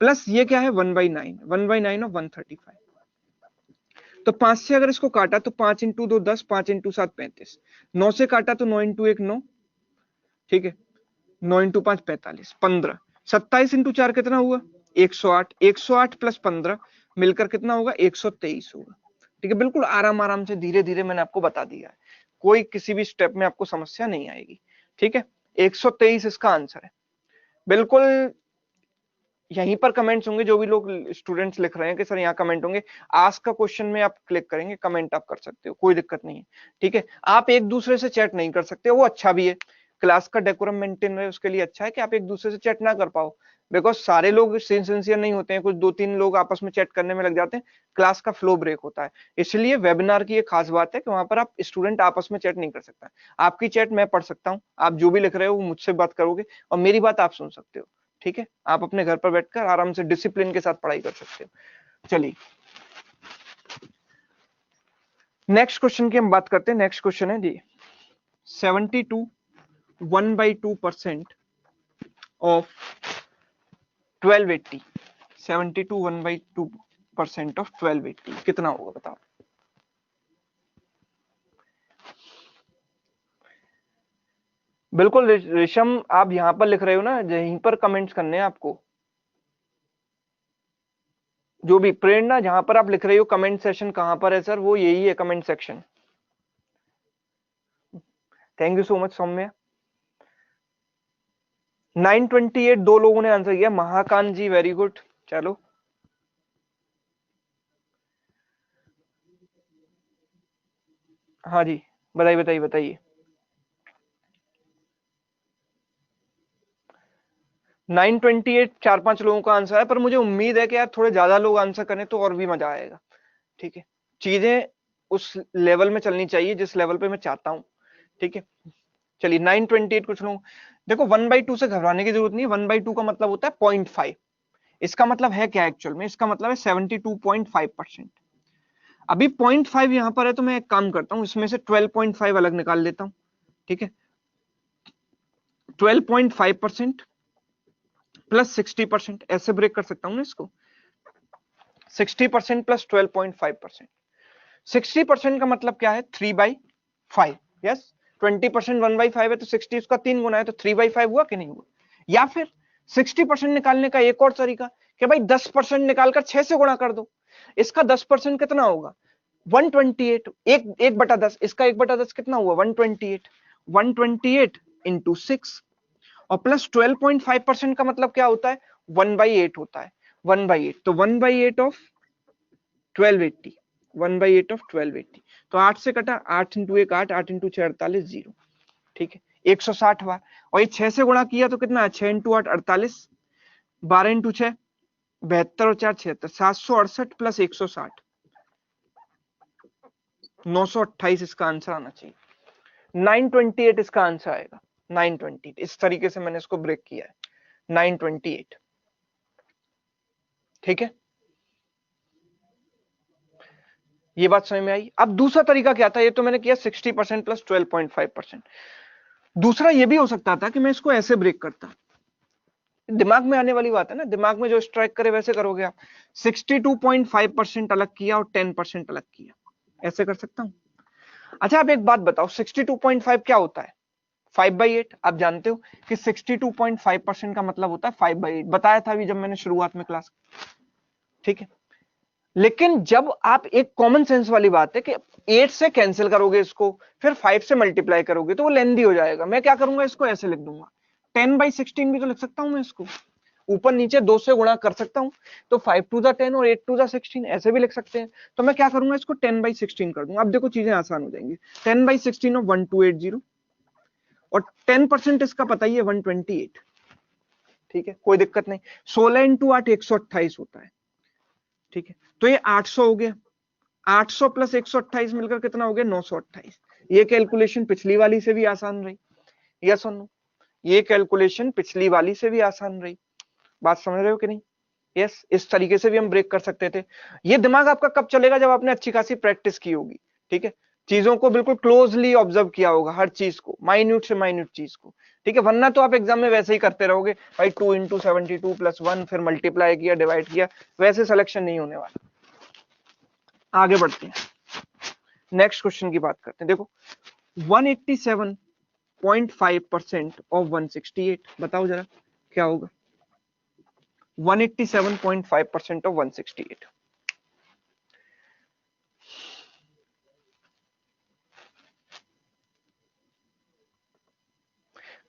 प्लस ये क्या है 1/9, 1/9 ऑफ 135। तो 5 से अगर इसको काटा तो 5 इंटू 2 10, 5 इंटू 7 35, 9 से काटा तो 9 इंटू 1 9, ठीक है, 9 इंटू 5 45, 15, 27 इंटू 4 कितना हुआ 108, 108 प्लस 15 मिलकर कितना होगा 123 होगा, ठीक है। बिल्कुल आराम आराम से धीरे धीरे मैंने आपको बता दिया है, कोई किसी भी स्टेप में आपको समस्या नहीं आएगी, ठीक है। 123 इसका आंसर है, बिल्कुल। यहीं पर कमेंट्स होंगे, जो भी लोग स्टूडेंट्स लिख रहे हैं कि सर यहाँ कमेंट होंगे, आस्क का क्वेश्चन में आप क्लिक करेंगे, कमेंट आप कर सकते हो, कोई दिक्कत नहीं है, ठीक है। आप एक दूसरे से चैट नहीं कर सकते, वो अच्छा भी है, क्लास का डेकोरम मेंटेन रहे उसके लिए अच्छा है कि आप एक दूसरे से चैट ना कर पाओ, बिकॉज सारे लोग सिंसियर नहीं होते हैं, कुछ 2 3 लोग आपस में चैट करने में लग जाते हैं, क्लास का फ्लो ब्रेक होता है। इसलिए वेबिनार की एक खास बात है कि वहां पर आप स्टूडेंट आपस में चैट नहीं कर सकता, आपकी चैट मैं पढ़ सकता हूँ, आप जो भी लिख रहे हो वो मुझसे बात करोगे और मेरी बात आप सुन सकते हो, ठीक है। आप अपने घर पर बैठकर आराम से डिसिप्लिन के साथ पढ़ाई कर सकते हो। चलिए नेक्स्ट क्वेश्चन की हम बात करते हैं। नेक्स्ट क्वेश्चन है जी 72 1/2% ऑफ 1280, 72 1/2% ऑफ 1280 कितना होगा बताओ। बिल्कुल रेशम, आप यहां पर लिख रहे हो ना, यहीं पर कमेंट्स करने हैं आपको, जो भी प्रेरणा, जहां पर आप लिख रही हो कमेंट सेशन कहां पर है सर, वो यही है comment section. Thank you so much Saumya. 928 दो लोगों ने आंसर किया, महाकांत जी वेरी गुड। चलो हाँ जी, बताइए बताइए बताइए। 928 चार पांच लोगों का आंसर है, पर मुझे उम्मीद है कि यार थोड़े ज्यादा लोग आंसर करें तो और भी मजा आएगा। ठीक है, चीजें उस लेवल में चलनी चाहिए जिस लेवल पे मैं चाहता हूं। ठीक है, चलिए 928 कुछ लोग। देखो 1/2 से घबराने की जरूरत नहीं है। 1/2 का मतलब होता है 0.5। इसका मतलब है क्या एक्चुअल में, इसका मतलब है 72.5%। अभी 0.5 यहां पर है, तो मैं एक काम करता हूं, इसमें से 12.5 अलग निकाल लेता हूं। ठीक है, 12.5% प्लस 60%, ऐसे ब्रेक कर सकता हूं ना इसको। 60% प्लस 12.5%। 60% का मतलब क्या है, 3/5। यस, 20% 1/5 है तो 60 उसका 3 गुना है, तो 3/5 हुआ कि नहीं हुआ। या फिर 60% निकालने का एक और तरीका कि भाई 10% निकालकर 6 से गुणा कर दो। इसका 10% कितना होगा, 128। एक बटा 10, इसका 1/10 कितना हुआ, 128। 128 इंटू 6, और प्लस 12.5% का मतलब क्या होता है, 1/8 होता है। 1/8, तो 1/8 ऑफ 1280। 1/8 ऑफ 1280, तो 8 से कटा, 8 इंटू 1 8, 8 इंटू 6 48, 0। ठीक है, 160 बार। और ये 6 से गुणा किया तो कितना है, 6 इंटू 8 48, 12 इंटू 6 72 और 4 76, 768 प्लस 160, 928 इसका आंसर आना चाहिए। 928 इसका आंसर आएगा। 928, इस तरीके से मैंने इसको ब्रेक किया है। 928। ठीक है, ये बात समझ में आई। अब दूसरा तरीका क्या था, ये तो मैंने किया 60% प्लस 12.5%। दूसरा ये भी हो सकता था कि मैं इसको ऐसे ब्रेक करता। दिमाग में आने वाली बात है ना, दिमाग में जो स्ट्राइक करे वैसे करोगे आप। 62.5% अलग किया और 10% अलग किया, ऐसे कर सकता हूं। अच्छा आप एक बात बताओ, 62.5 क्या होता है, 5/8। आप जानते हो कि 62.5% का मतलब होता है 5/8, बताया था अभी जब मैंने शुरुआत में क्लास। ठीक है, लेकिन जब आप, एक कॉमन सेंस वाली बात है कि 8 से कैंसिल करोगे इसको, फिर 5 से मल्टीप्लाई करोगे तो वो लेंदी हो जाएगा। मैं क्या करूंगा, इसको ऐसे लिख दूंगा। 10/16 भी तो लिख सकता हूं मैं इसको, ऊपर नीचे 2 से गुणा कर सकता हूं। तो 5 टू द 10 और 8 टू द 16 ऐसे भी लिख सकते हैं। तो मैं क्या करूंगा, इसको 10/16 कर दूंगा। अब देखो चीजें आसान हो जाएंगी। 10/16 ऑफ 1280, और 10% इसका पता ही है 128। ठीक है, कोई दिक्कत नहीं। 16 इंटू 8 128 होता है। ठीक है, तो ये 800 हो गया। 800 प्लस 128 मिलकर कितना हो गया, 928। ये कैलकुलेशन पिछली वाली से भी आसान रही। यस और नो, ये कैलकुलेशन पिछली वाली से भी आसान रही। बात समझ रहे हो कि नहीं। यस, इस तरीके से भी हम ब्रेक कर सकते थे। ये दिमाग आपका कब चलेगा, जब आपने अच्छी खासी प्रैक्टिस की होगी। ठीक है, चीजों को बिल्कुल क्लोजली ऑब्जर्व किया होगा, हर चीज को, माइन्यूट से माइन्यूट चीज को। ठीक है, वरना तो आप एग्जाम में वैसे ही करते रहोगे भाई, 2 इंटू 72 प्लस 1, फिर मल्टीप्लाई किया, डिवाइड किया, वैसे सिलेक्शन नहीं होने वाला। आगे बढ़ते हैं, नेक्स्ट क्वेश्चन की बात करते हैं। देखो 187.5% ऑफ 168, बताओ जरा क्या होगा। 187.5% ऑफ 168।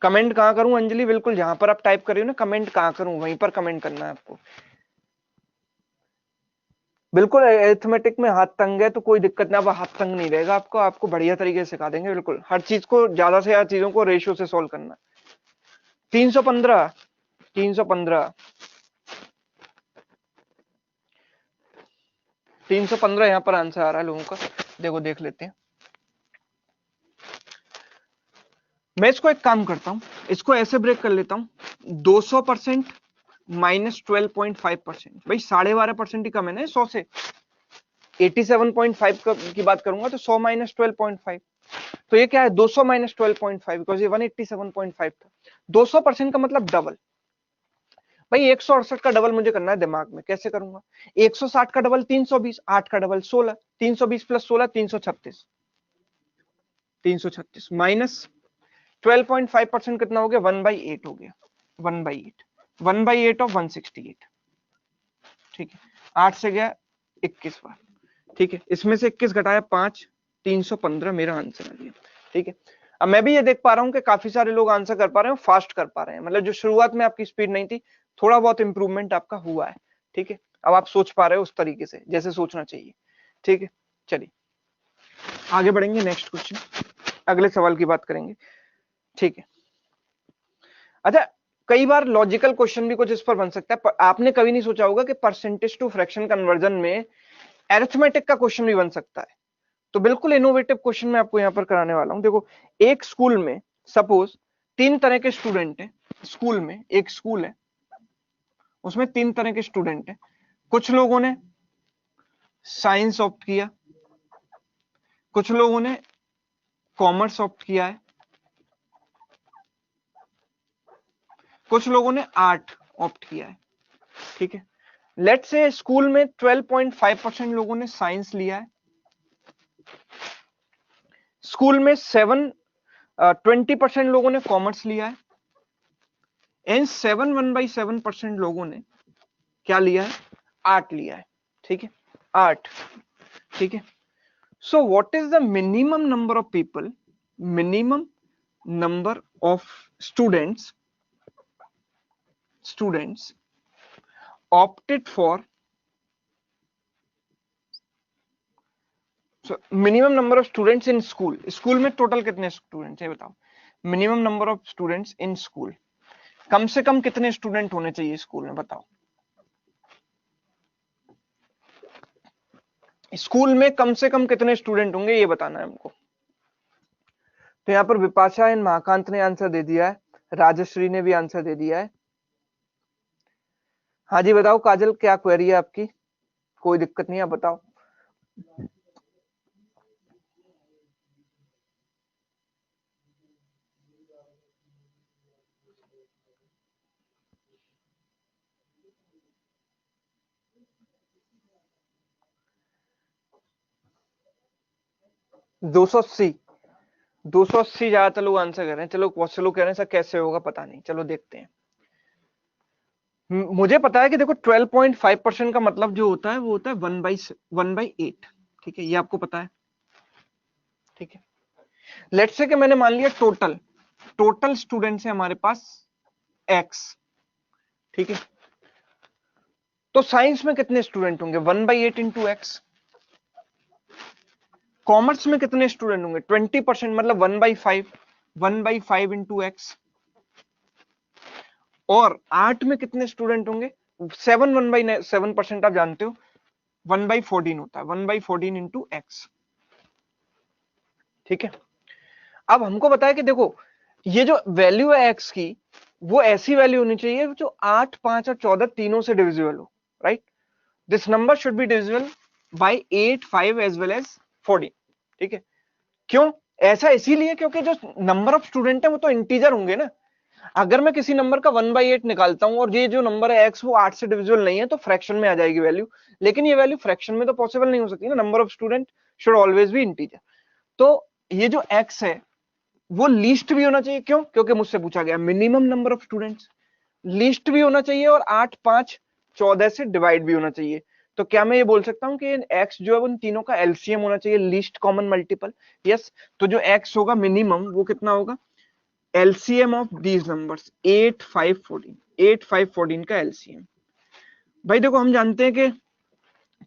कमेंट कहां करूं अंजलि, बिल्कुल जहां पर आप टाइप कर रहे हो ना, कमेंट कहां करूं, वहीं पर कमेंट करना है आपको। बिल्कुल, अरिथमेटिक में हाथ तंग है तो कोई दिक्कत नहीं, अब हाथ तंग नहीं रहेगा आपको, आपको बढ़िया तरीके से सिखा देंगे। बिल्कुल हर चीज को, ज्यादा से ज्यादा चीजों को रेशियो से सोल्व करना। 315, 315, 315 यहाँ पर आंसर आ रहा है लोगों का। देखो देख लेते हैं। मैं इसको एक काम करता हूं, इसको ऐसे ब्रेक कर लेता हूं। 200% माइनस 12.5%, भाई 12.5% ही कम है ना 100 से। 87.5 की बात करूंगा तो 100 माइनस 12.5, तो ये क्या है, 200 माइनस 12.5, बिकॉज ये 187.5 था। 200% का मतलब डबल। भाई 168 का डबल मुझे करना है दिमाग में, कैसे करूंगा। 160 का डबल 320, 8 का डबल 16, 320 प्लस 16 336, 336 माइनस 12.5% कितना हो गया, 1/8 हो गया। 1/8, 1/8 ऑफ 168। ठीक है, 8 से गया 21 बार, ठीक है। इसमें से 21 घटाया 5, 315 मेरा आंसर आ गया, ठीक है। अब मैं भी ये देख पा रहा हूं कि काफी सारे लोग आंसर कर पा रहे हैं, फास्ट कर पा रहे हैं, मतलब जो शुरुआत में आपकी स्पीड नहीं थी, थोड़ा बहुत इंप्रूवमेंट आपका हुआ है, ठीक है। अब आप सोच पा रहे हो उस तरीके से जैसे सोचना चाहिए, ठीक है। चलिए आगे बढ़ेंगे, नेक्स्ट क्वेश्चन, अगले सवाल की बात करेंगे, ठीक है। अच्छा, कई बार लॉजिकल क्वेश्चन भी कुछ इस पर बन सकता है, पर आपने कभी नहीं सोचा होगा कि परसेंटेज टू फ्रैक्शन कन्वर्जन में अरिथमेटिक का क्वेश्चन भी बन सकता है। तो बिल्कुल इनोवेटिव क्वेश्चन मैं आपको यहां पर कराने वाला हूं। देखो, एक स्कूल में सपोज 3 तरह के स्टूडेंट हैं, स्कूल में एक स्कूल है, उसमें 3 तरह के स्टूडेंट हैं। कुछ लोगों ने साइंस ऑप्ट किया, कुछ लोगों ने कॉमर्स ऑप्ट किया है, कुछ लोगों ने आर्ट ऑप्ट किया है, ठीक है। लेट्स से स्कूल में 12.5% लोगों ने साइंस लिया है, स्कूल में 20% लोगों ने कॉमर्स लिया है, एंड 1/7% लोगों ने क्या लिया है, आर्ट लिया है, ठीक है, आर्ट, ठीक है। So what is the minimum number of people, minimum number of students opted for, minimum number of students in school, school में टोटल कितने स्टूडेंट्स है बताओ, minimum number of students in school, कम से कम कितने स्टूडेंट होने चाहिए स्कूल में, बताओ। स्कूल में कम से कम कितने स्टूडेंट होंगे ये बताना है हमको। तो यहां पर विपाशा एंड महाकांत ने आंसर दे दिया है, राजश्री ने भी आंसर दे दिया है। हाँ जी बताओ काजल, क्या क्वेरी है आपकी, कोई दिक्कत नहीं, आप बताओ। दो सौ अस्सी, 280 ज्यादातर लोग आंसर कर रहे हैं। चलो बहुत से लोग कह रहे हैं सर कैसे होगा पता नहीं, चलो देखते हैं। मुझे पता है कि देखो 12.5% का मतलब जो होता है वो होता है 1/8, ठीक है, ये आपको पता है, ठीक है। लेट्स से कि मैंने मान लिया टोटल स्टूडेंट्स है हमारे पास x, ठीक है। तो साइंस में कितने स्टूडेंट होंगे, 1/8 इंटू एक्स। कॉमर्स में कितने स्टूडेंट होंगे, 20% मतलब 1/5 इंटू एक्स। और आर्ट में कितने स्टूडेंट होंगे, 1/7% आप जानते हो 1/14 होता है, 1/14 इंटू एक्स, ठीक है। अब हमको बताया कि देखो ये जो वैल्यू है एक्स की, वो ऐसी वैल्यू होनी चाहिए जो 8, 5 और 14 तीनों से डिविजिबल हो, right. This number should be divisible by 8, 5 as well as 14, ठीक है। क्यों ऐसा, इसीलिए क्योंकि जो नंबर ऑफ स्टूडेंट है वो तो इंटीजर होंगे ना। अगर मैं किसी नंबर का 1/8 निकालता हूं और ये जो नंबर है एक्स वो 8 से डिविजिबल नहीं है तो फ्रैक्शन में आ जाएगी वैल्यू, लेकिन ये वैल्यू फ्रैक्शन में तो पॉसिबल नहीं हो सकती ना, number of student should always be integer. तो ये जो एक्स है वो लीस्ट भी होना चाहिए, क्यों, क्योंकि मुझसे पूछा गया minimum number of students, least भी होना चाहिए और 8, 5, 14 से डिवाइड भी होना चाहिए। तो क्या मैं ये बोल सकता हूं कि x जो है उन तीनों का एलसीएम होना चाहिए, लीस्ट कॉमन मल्टीपल, यस। तो जो x होगा मिनिमम वो कितना होगा, एलसीएम ऑफ दीज नंबर्स 8, 5, 14, 8, 5, 14 का एलसीएम। भाई देखो हम जानते हैं कि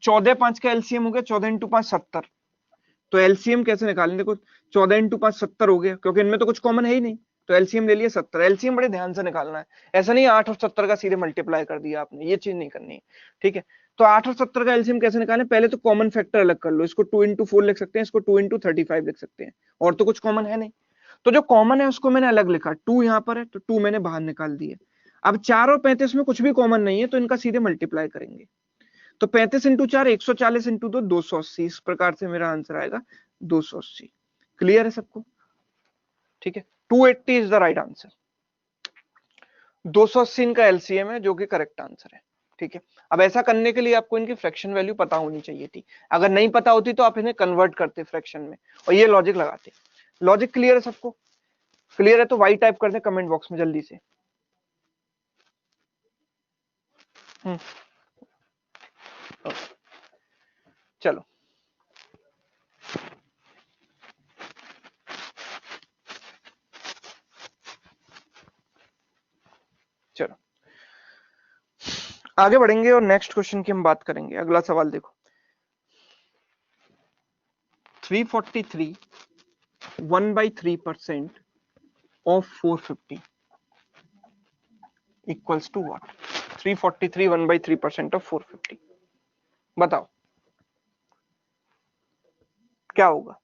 14, 5 का एलसीएम हो गया 14 इंटू 5 70, तो एलसीएम कैसे निकालें, देखो 14 इंटू 5 70 हो गया, क्योंकि इनमें तो कुछ कॉमन है ही नहीं, तो एलसीएम ले लिया 70। एलसीएम बड़े ध्यान से निकालना है, ऐसा नहीं 8 और 70 का सीधे मल्टीप्लाई कर दिया आपने, ये चीज नहीं करनी है, ठीक है। तो 8 और 70 का एलसीएम कैसे निकालें, पहले तो कॉमन फैक्टर अलग कर लो, इसको 2 इंटू 4 लिख सकते हैं, इसको 2 इंटू 35 लिख सकते हैं, और तो कुछ कॉमन है नहीं। तो जो कॉमन है उसको मैंने अलग लिखा, 2 यहाँ पर है तो 2 मैंने बाहर निकाल दिया। अब 4 और 35 में कुछ भी कॉमन नहीं है तो इनका सीधे मल्टीप्लाई करेंगे, तो 35 इंटू 4 140 इंटू 2 280, इस प्रकार से मेरा आंसर आएगा 280। क्लियर है सबको, ठीक है। 280 इज द राइट आंसर, 280 इनका एलसीएम है जो कि करेक्ट आंसर है, ठीक है। अब ऐसा करने के लिए आपको इनकी फ्रैक्शन वैल्यू पता होनी चाहिए थी, अगर नहीं पता होती तो आप इन्हें कन्वर्ट करते फ्रैक्शन में और ये लॉजिक लगाते। लॉजिक क्लियर है सबको, क्लियर है तो वाई टाइप कर दे कमेंट बॉक्स में जल्दी से। चलो चलो आगे बढ़ेंगे और नेक्स्ट क्वेश्चन की हम बात करेंगे। अगला सवाल देखो, 343 1/3% of 450 equals to what? 343 1/3% of 450, बताओ क्या होगा?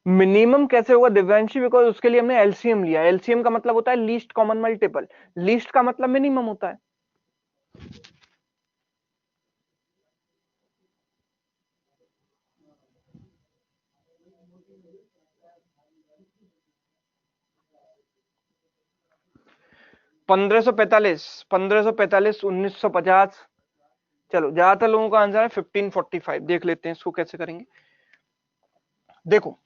मिनिमम कैसे होगा दिव्यांशी? बिकॉज उसके लिए हमने एलसीएम लिया। एलसीएम का मतलब होता है लीस्ट कॉमन मल्टीपल, लीस्ट का मतलब मिनिमम होता है। पंद्रह सौ पैंतालीस 1950। चलो ज्यादातर लोगों का आंसर है 1545। देख लेते हैं इसको कैसे करेंगे। देखो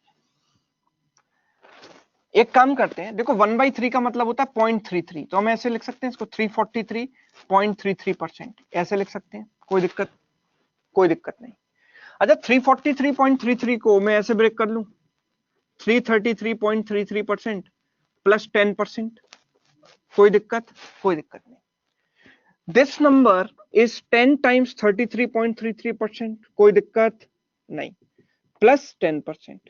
एक काम करते हैं, देखो 1/3 का मतलब होता है 0.33, तो हम ऐसे लिख सकते हैं इसको 343.33%, ऐसे लिख सकते हैं। कोई दिक्कत? कोई दिक्कत नहीं। अच्छा 343.33 को मैं ऐसे ब्रेक कर लूं, 333.33% प्लस 10%। कोई दिक्कत? कोई दिक्कत नहीं। This number is 10 times 33.33%। कोई दिक्कत नहीं, प्लस 10%।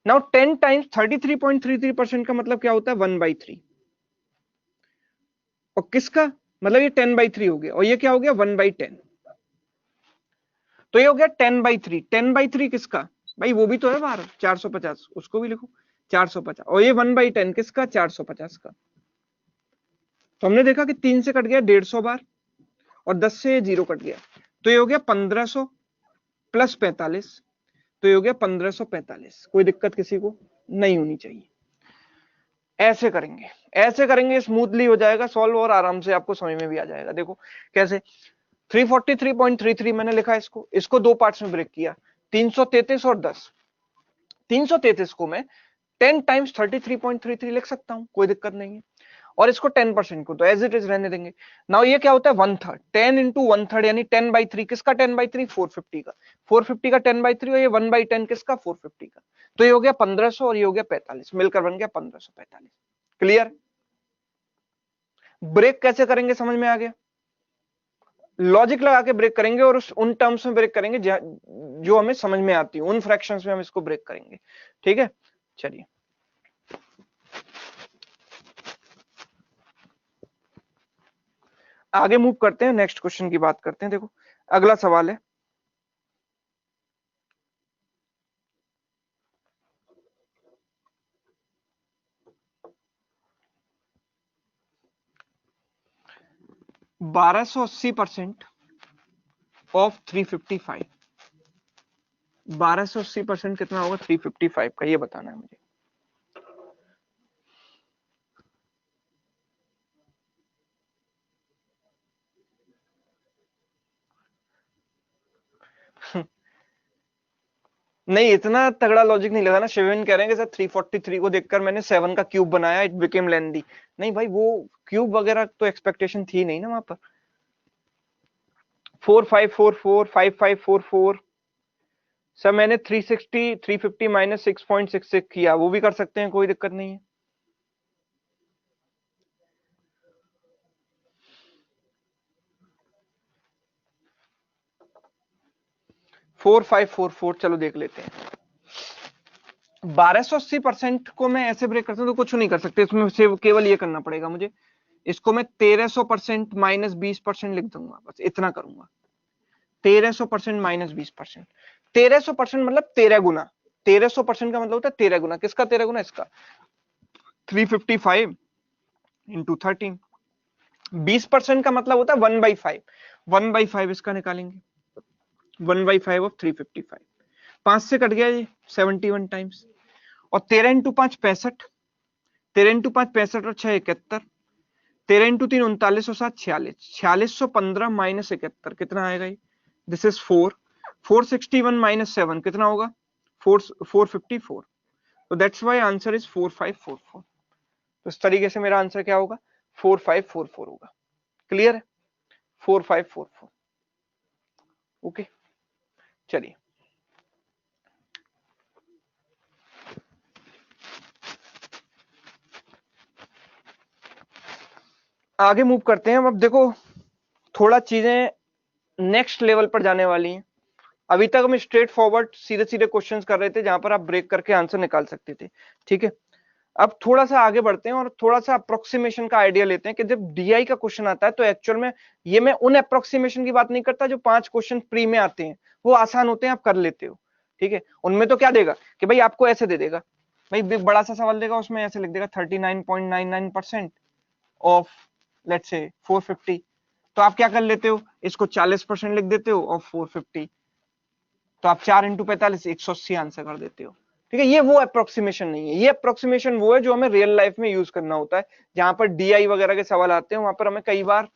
नाउ 10 टाइम्स 33.33% का मतलब क्या होता है? 1/3। और किसका मतलब? ये 10/3 हो गया, और ये क्या हो गया? 1/10। तो ये हो गया 10/3। 10/3 किसका भाई? वो भी तो है बाहर 450, उसको भी लिखो 450। और ये 1/10 किसका? 450 का। तो हमने देखा कि 3 से कट गया 150 बार, और 10 से 0 कट गया, तो ये हो गया 1500 प्लस 45। तो ये हो गया 1545। कोई दिक्कत किसी को नहीं होनी चाहिए। ऐसे करेंगे, ऐसे करेंगे, स्मूथली हो जाएगा सॉल्व, और आराम से आपको समझ में भी आ जाएगा। देखो कैसे, 343.33 मैंने लिखा, इसको दो पार्ट्स में ब्रेक किया, 333 और 10। 333 को मैं 10 टाइम्स 33.33 लिख सकता हूं, कोई दिक्कत नहीं है। और इसको 10% को तो एज इट इज रहने देंगे। नाउ ये क्या होता है? 1/3। 10 इंटू 1/3 यानी 10/3। किसका 10/3? 450 का। 450 का 10/3, और ये 1/10 किसका? 450 का। तो ये हो गया 1500 और ये हो गया 45, मिलकर बन गया 1545। क्लियर? ब्रेक कैसे करेंगे समझ में आ गया? लॉजिक लगा के ब्रेक करेंगे, और उन टर्म्स में ब्रेक करेंगे जो हमें समझ में आती है, उन फ्रैक्शंस में हम इसको ब्रेक करेंगे। ठीक है, चलिए आगे मूव करते हैं, नेक्स्ट क्वेश्चन की बात करते हैं। देखो अगला सवाल है, %1280 ऑफ 355। 1280% कितना होगा 355 का? ये बताना है मुझे। नहीं, इतना तगड़ा लॉजिक नहीं लगाना। शिवेन कह रहे हैं कि सर 343 को देखकर मैंने 7 का क्यूब बनाया, इट बिकेम लेंदी। नहीं भाई, वो क्यूब वगैरह तो एक्सपेक्टेशन थी नहीं ना वहां पर। 4544 5544। सर मैंने 360 350 माइनस 6.66 किया, वो भी कर सकते हैं, कोई दिक्कत नहीं है। 4544, चलो देख लेते हैं। 1280% को मैं ऐसे ब्रेक करता हूं तो कुछ नहीं कर सकते इसमें, से केवल ये करना पड़ेगा मुझे, इसको मैं 1300% माइनस 20% लिख दूंगा, बस इतना करूंगा। 1300% माइनस 20%। 1300% मतलब 13 गुना। 1300% का मतलब होता है 13 गुना। किसका 13 गुना? इसका। 355 इंटू 13। 20% का मतलब होता है 1/5। 1/5 इसका निकालेंगे, 1/5 ऑफ 355। 5 से कट गया ये 71 टाइम्स, और 13 इंटू 5 65। 13 इंटू 5 65 और 6 71। 13 इंटू 3 39 और 7 46। 4615 माइनस 71 कितना आएगा ये? This is 4। 461 माइनस 7 कितना होगा? 454, तो दैट्स व्हाई आंसर इज 4544। तो इस तरीके से मेरा आंसर क्या होगा, 4544 होगा। क्लियर है, 4544। ओके, चलिए आगे मूव करते हैं। अब देखो थोड़ा चीजें नेक्स्ट लेवल पर जाने वाली हैं। अभी तक हम स्ट्रेट फॉरवर्ड सीधे सीधे क्वेश्चंस कर रहे थे जहां पर आप ब्रेक करके आंसर निकाल सकते थे, ठीक है। अब थोड़ा सा आगे बढ़ते हैं और थोड़ा सा अप्रोक्सीमेशन का आइडिया लेते हैं कि जब डीआई का क्वेश्चन आता है तो एक्चुअल में ये मैं उन अप्रोक्सीमेशन की बात नहीं करता जो 5 क्वेश्चन प्री में आते हैं, वो आसान होते हैं, आप कर लेते हो, ठीक है। उनमें तो क्या देगा कि भाई आपको ऐसे दे देगा, भाई बड़ा सा सवाल देगा, उसमें ऐसे लिख देगा 39.99% ऑफ लेट्स से 450, तो आप क्या कर लेते हो, इसको 40% लिख देते हो ऑफ 450, तो आप 4 इंटू 45 180 आंसर कर देते हो, ठीक है। ये वो अप्रोक्सीमेशन नहीं है, ये अप्रोक्सीमेशन वो है जो हमें रियल लाइफ में यूज करना होता है, जहां पर डीआई वगैरह के सवाल आते हैं वहां पर हमें कई बार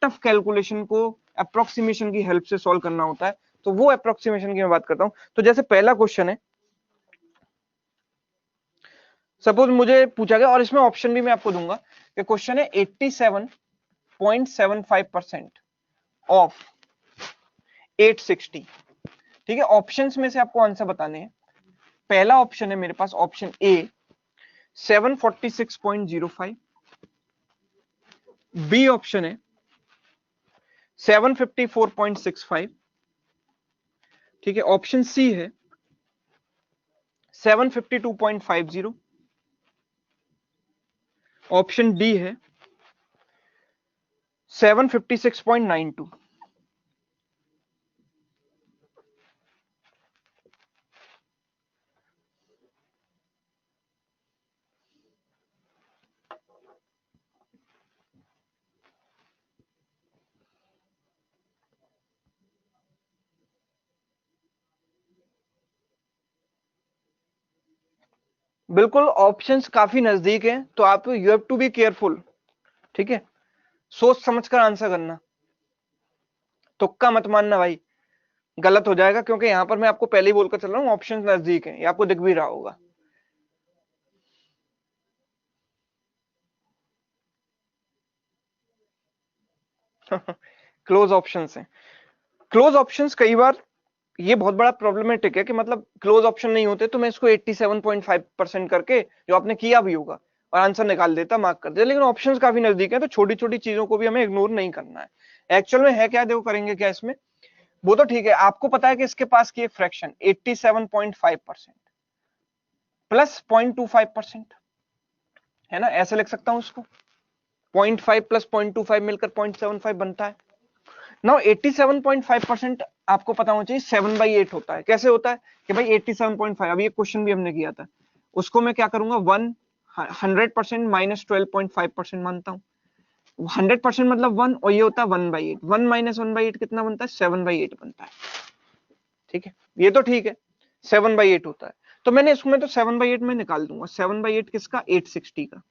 टफ कैलकुलेशन को अप्रोक्सीमेशन की हेल्प से सॉल्व करना होता है। तो वो अप्रोक्सीमेशन की मैं बात करता हूं। तो जैसे पहला क्वेश्चन है, सपोज मुझे पूछा गया, और इसमें ऑप्शन भी मैं आपको दूंगा कि क्वेश्चन है 87.75% ऑफ 860, ठीक है। ऑप्शंस में से आपको आंसर बताने हैं। पहला ऑप्शन है मेरे पास ऑप्शन ए 746.05, बी ऑप्शन है 754.65, ठीक है। ऑप्शन सी है 752.50, ऑप्शन डी है 756.92। बिल्कुल ऑप्शंस काफी नजदीक हैं, तो आप you have to be careful, ठीक है। सोच समझकर आंसर करना, तुक्का मत मानना भाई, गलत हो जाएगा, क्योंकि यहां पर मैं आपको पहले ही बोलकर चल रहा हूं ऑप्शंस नजदीक हैं, ये आपको दिख भी रहा होगा। क्लोज ऑप्शंस हैं। क्लोज ऑप्शंस कई बार ये बहुत बड़ा प्रॉब्लमेटिक है कि मतलब क्लोज ऑप्शन नहीं होते तो मैं इसको 87.5% करके जो आपने किया भी होगा और आंसर निकाल देता, मार्क कर देता, लेकिन ऑप्शंस काफी नजदीक है, तो छोटी छोटी चीजों को भी हमें इग्नोर नहीं करना है। एक्चुअल में है क्या, देखो करेंगे क्या इसमें, वो तो ठीक है, आपको पता है कि इसके पास की एक फ्रैक्शन 87.5% प्लस 0.25% है ना, ऐसे लिख सकता हूं उसको, 0.5 प्लस 0.25 मिलकर 0.75 बनता है। नाउ 87.5% आपको पता होना चाहिए 7/8 होता है। कैसे होता है कि भाई 87.5, अभी एक क्वेश्चन भी हमने किया था, उसको मैं क्या करूंगा 100% माइनस 12.5% मानता हूँ। 100% मतलब 1, और ये होता है 1/8, 1 माइनस 1/8 कितना बनता है, 7/8 बनता है, ठीक है। ये तो ठीक है, 7/8 होता है, तो मैंने इसमें तो 7/8 में निकाल दूंगा, 7/8 किसका, 860 का।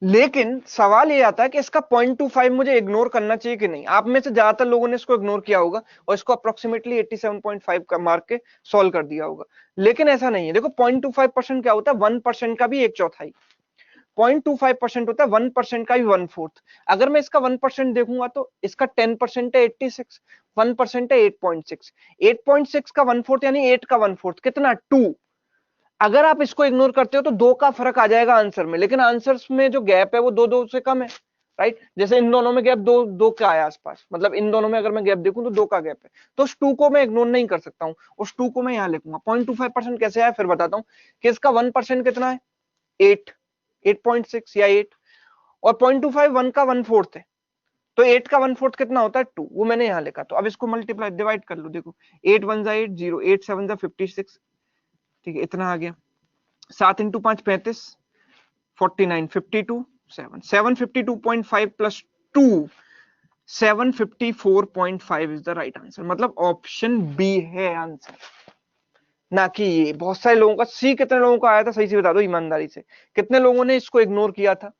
लेकिन सवाल ये आता है कि इसका 0.25 मुझे इग्नोर करना चाहिए कि नहीं। आप में से ज्यादातर लोगों ने इसको इग्नोर किया होगा और इसको अप्रोक्सीमेटली 87.5 का मार्क के सॉल्व कर दिया होगा, लेकिन ऐसा नहीं है। देखो 0.25% क्या होता है, 1% का भी एक चौथाई, 0.25% होता है 1% का भी 1/4। अगर मैं इसका 1% देखूंगा तो इसका 10% है 86, 1% है 8.6, 8.6 का 1/4 यानी 8 का 1/4 कितना, 2। अगर आप इसको इग्नोर करते हो तो 2 का फर्क आ जाएगा आंसर में, लेकिन आंसर्स में जो गैप है वो 2 से कम है, राइट। जैसे इन दोनों में गैप 2 का है आसपास, मतलब इन दोनों में अगर मैं गैप देखूं तो 2 का गैप है, तो उस 2 को मैं इग्नोर नहीं कर सकता हूं, उस 2 को मैं यहां लिखूंगा। 0.25% कैसे आया फिर बताता हूं कि इसका 1% कितना है, 8, 8.6 या 8, और 0.25 1 का 1/4 है, तो 8 का 1/4 कितना होता है, 2, वो मैंने यहां लिखा। तो अब इसको मल्टीप्लाई डिवाइड कर लो, देखो 8 1 8 0, 8 7 56, ठीक है, इतना आ गया। 7 into 5 35, 49, 52, 7, 752.5 plus 2, 754.5 is the right answer. मतलब ऑप्शन बी है आंसर, ना कि ये। बहुत सारे लोगों का सी, कितने लोगों का आया था सही से बता दो ईमानदारी से, कितने लोगों ने इसको इग्नोर किया था।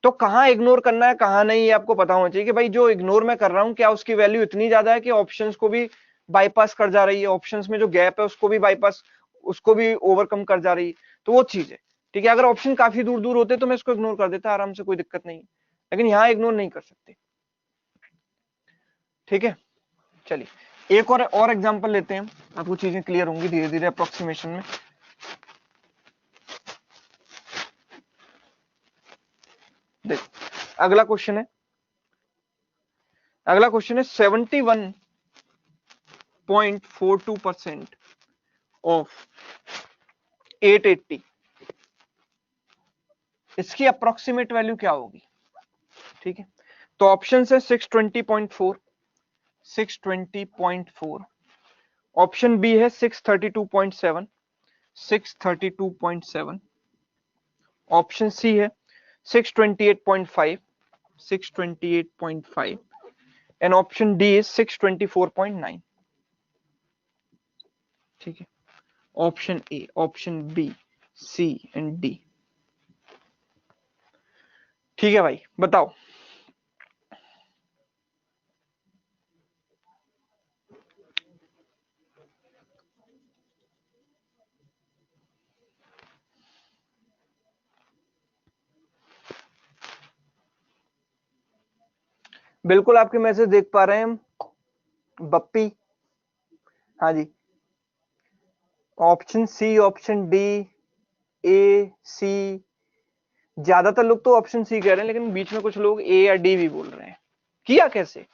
तो कहां इग्नोर करना है कहां नहीं, ये आपको पता होना चाहिए कि भाई जो इग्नोर मैं कर रहा हूं क्या उसकी वैल्यू इतनी ज्यादा है कि ऑप्शंस को भी बाईपास कर जा रही है, ऑप्शंस में जो गैप है उसको भी बाईपास, उसको भी ओवरकम कर जा रही है, तो वो चीज है। ठीक है, अगर ऑप्शन काफी दूर दूर होते तो मैं इसको इग्नोर कर देता आराम से, कोई दिक्कत नहीं है, लेकिन यहाँ इग्नोर नहीं कर सकते। ठीक है, चलिए एक और एग्जांपल लेते हैं, आपको चीजें क्लियर होंगी धीरे धीरे अप्रोक्सीमेशन में। देख, अगला क्वेश्चन है 71.42% ऑफ 880, इसकी अप्रोक्सीमेट वैल्यू क्या होगी? ठीक है, तो ऑप्शन है 620.4, 620.4, ऑप्शन बी है 632.7, 632.7, ऑप्शन सी है 628.5, 628.5, एंड ऑप्शन डी इज 624.9। ठीक है, option A, option B, C and D. ठीक है भाई, बताओ। बिल्कुल आपके मैसेज देख पा रहे हैं हम, बप्पी। हाँ जी, option C, option D, A, सी, ज्यादातर लोग तो ऑप्शन सी कह रहे हैं, लेकिन बीच में कुछ लोग ए या डी भी बोल रहे हैं। किया कैसे?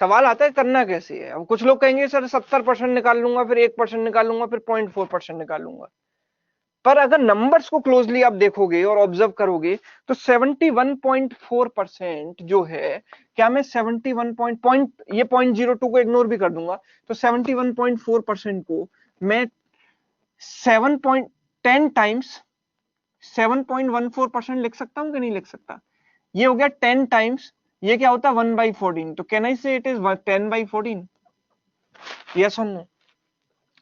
सवाल आता है करना कैसे है। अब कुछ लोग कहेंगे सर 70% निकाल लूंगा, फिर 1% निकाल लूंगा, फिर 0.4% निकाल लूंगा। पर अगर नंबर्स को क्लोजली आप देखोगे और ऑब्जर्व करोगे तो 71.4% जो है, क्या मैं 71 ये 0.02 को इग्नोर भी कर दूंगा, तो 71.4% को मैं 7.10 टाइम्स 7.14% लिख सकता हूं कि नहीं लिख सकता? ये हो गया 10 टाइम्स, ये क्या होता है 1/14, तो कैन आई से इट इज 10/14? यस और नो?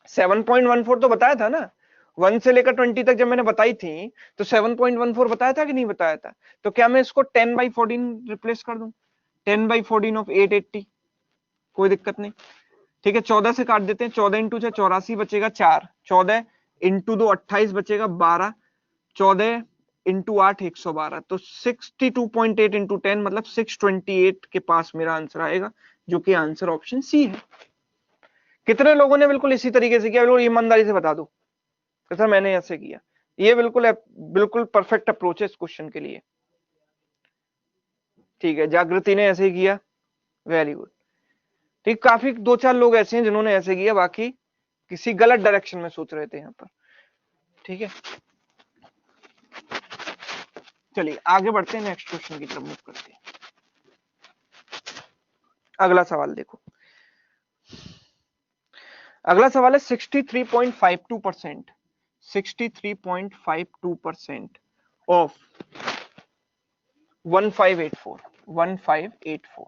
7.14 तो बताया था ना, 1 से लेकर 20 तक जब मैंने बताई थी तो 7.14 बताया था कि नहीं बताया था? तो क्या मैं इसको 10/14 रिप्लेस कर दूं? 10/14 ऑफ 880, कोई दिक्कत नहीं। ठीक है, 14 से काट देते हैं, 14 इंटू 6 84 बचेगा 4, 14 इंटू 2 28 बचेगा 12, 14 इंटू 8 112, तो 62.8 इंटू 10 मतलब 628 के पास मेरा आंसर आएगा, जो कि आंसर ऑप्शन सी है। कितने लोगों ने बिल्कुल इसी तरीके से किया? बिल्कुल ईमानदारी से बता दो तो सर मैंने ऐसे किया। ये बिल्कुल परफेक्ट अप्रोच है इस क्वेश्चन के लिए। ठीक है, जागृति ने ऐसे किया, वेरी गुड। ठीक, काफी 2-4 लोग ऐसे हैं जिन्होंने ऐसे किया, बाकी किसी गलत डायरेक्शन में सोच रहे थे यहाँ पर। ठीक है, चलिए आगे बढ़ते हैं, नेक्स्ट क्वेश्चन की तरफ मूव करते हैं। अगला सवाल देखो, अगला सवाल है 63.52%, 63.52% ऑफ 1584, 1584,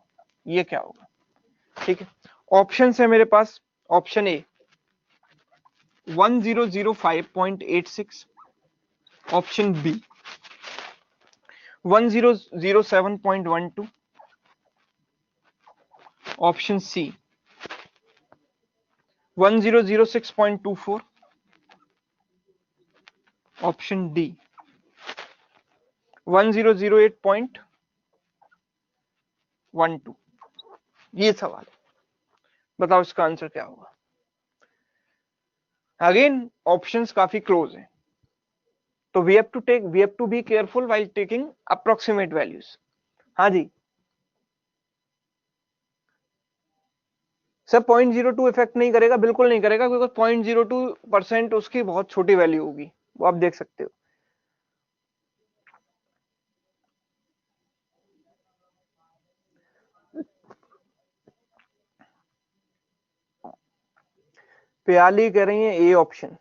ये क्या होगा? ठीक है, ऑप्शन है मेरे पास, option A 1005.86, option B 1007.12, option C 1006.24, option D 1008.12। ये सवाल है, बताओ इसका आंसर क्या होगा? अगेन ऑप्शंस काफी क्लोज हैं, तो we have to be careful while taking approximate values. हाँ जी सर, 0.02 इफेक्ट नहीं करेगा, बिल्कुल नहीं करेगा, क्योंकि 0.02% उसकी बहुत छोटी वैल्यू होगी, वो आप देख सकते हो। प्याली कह रही है ए ऑप्शन।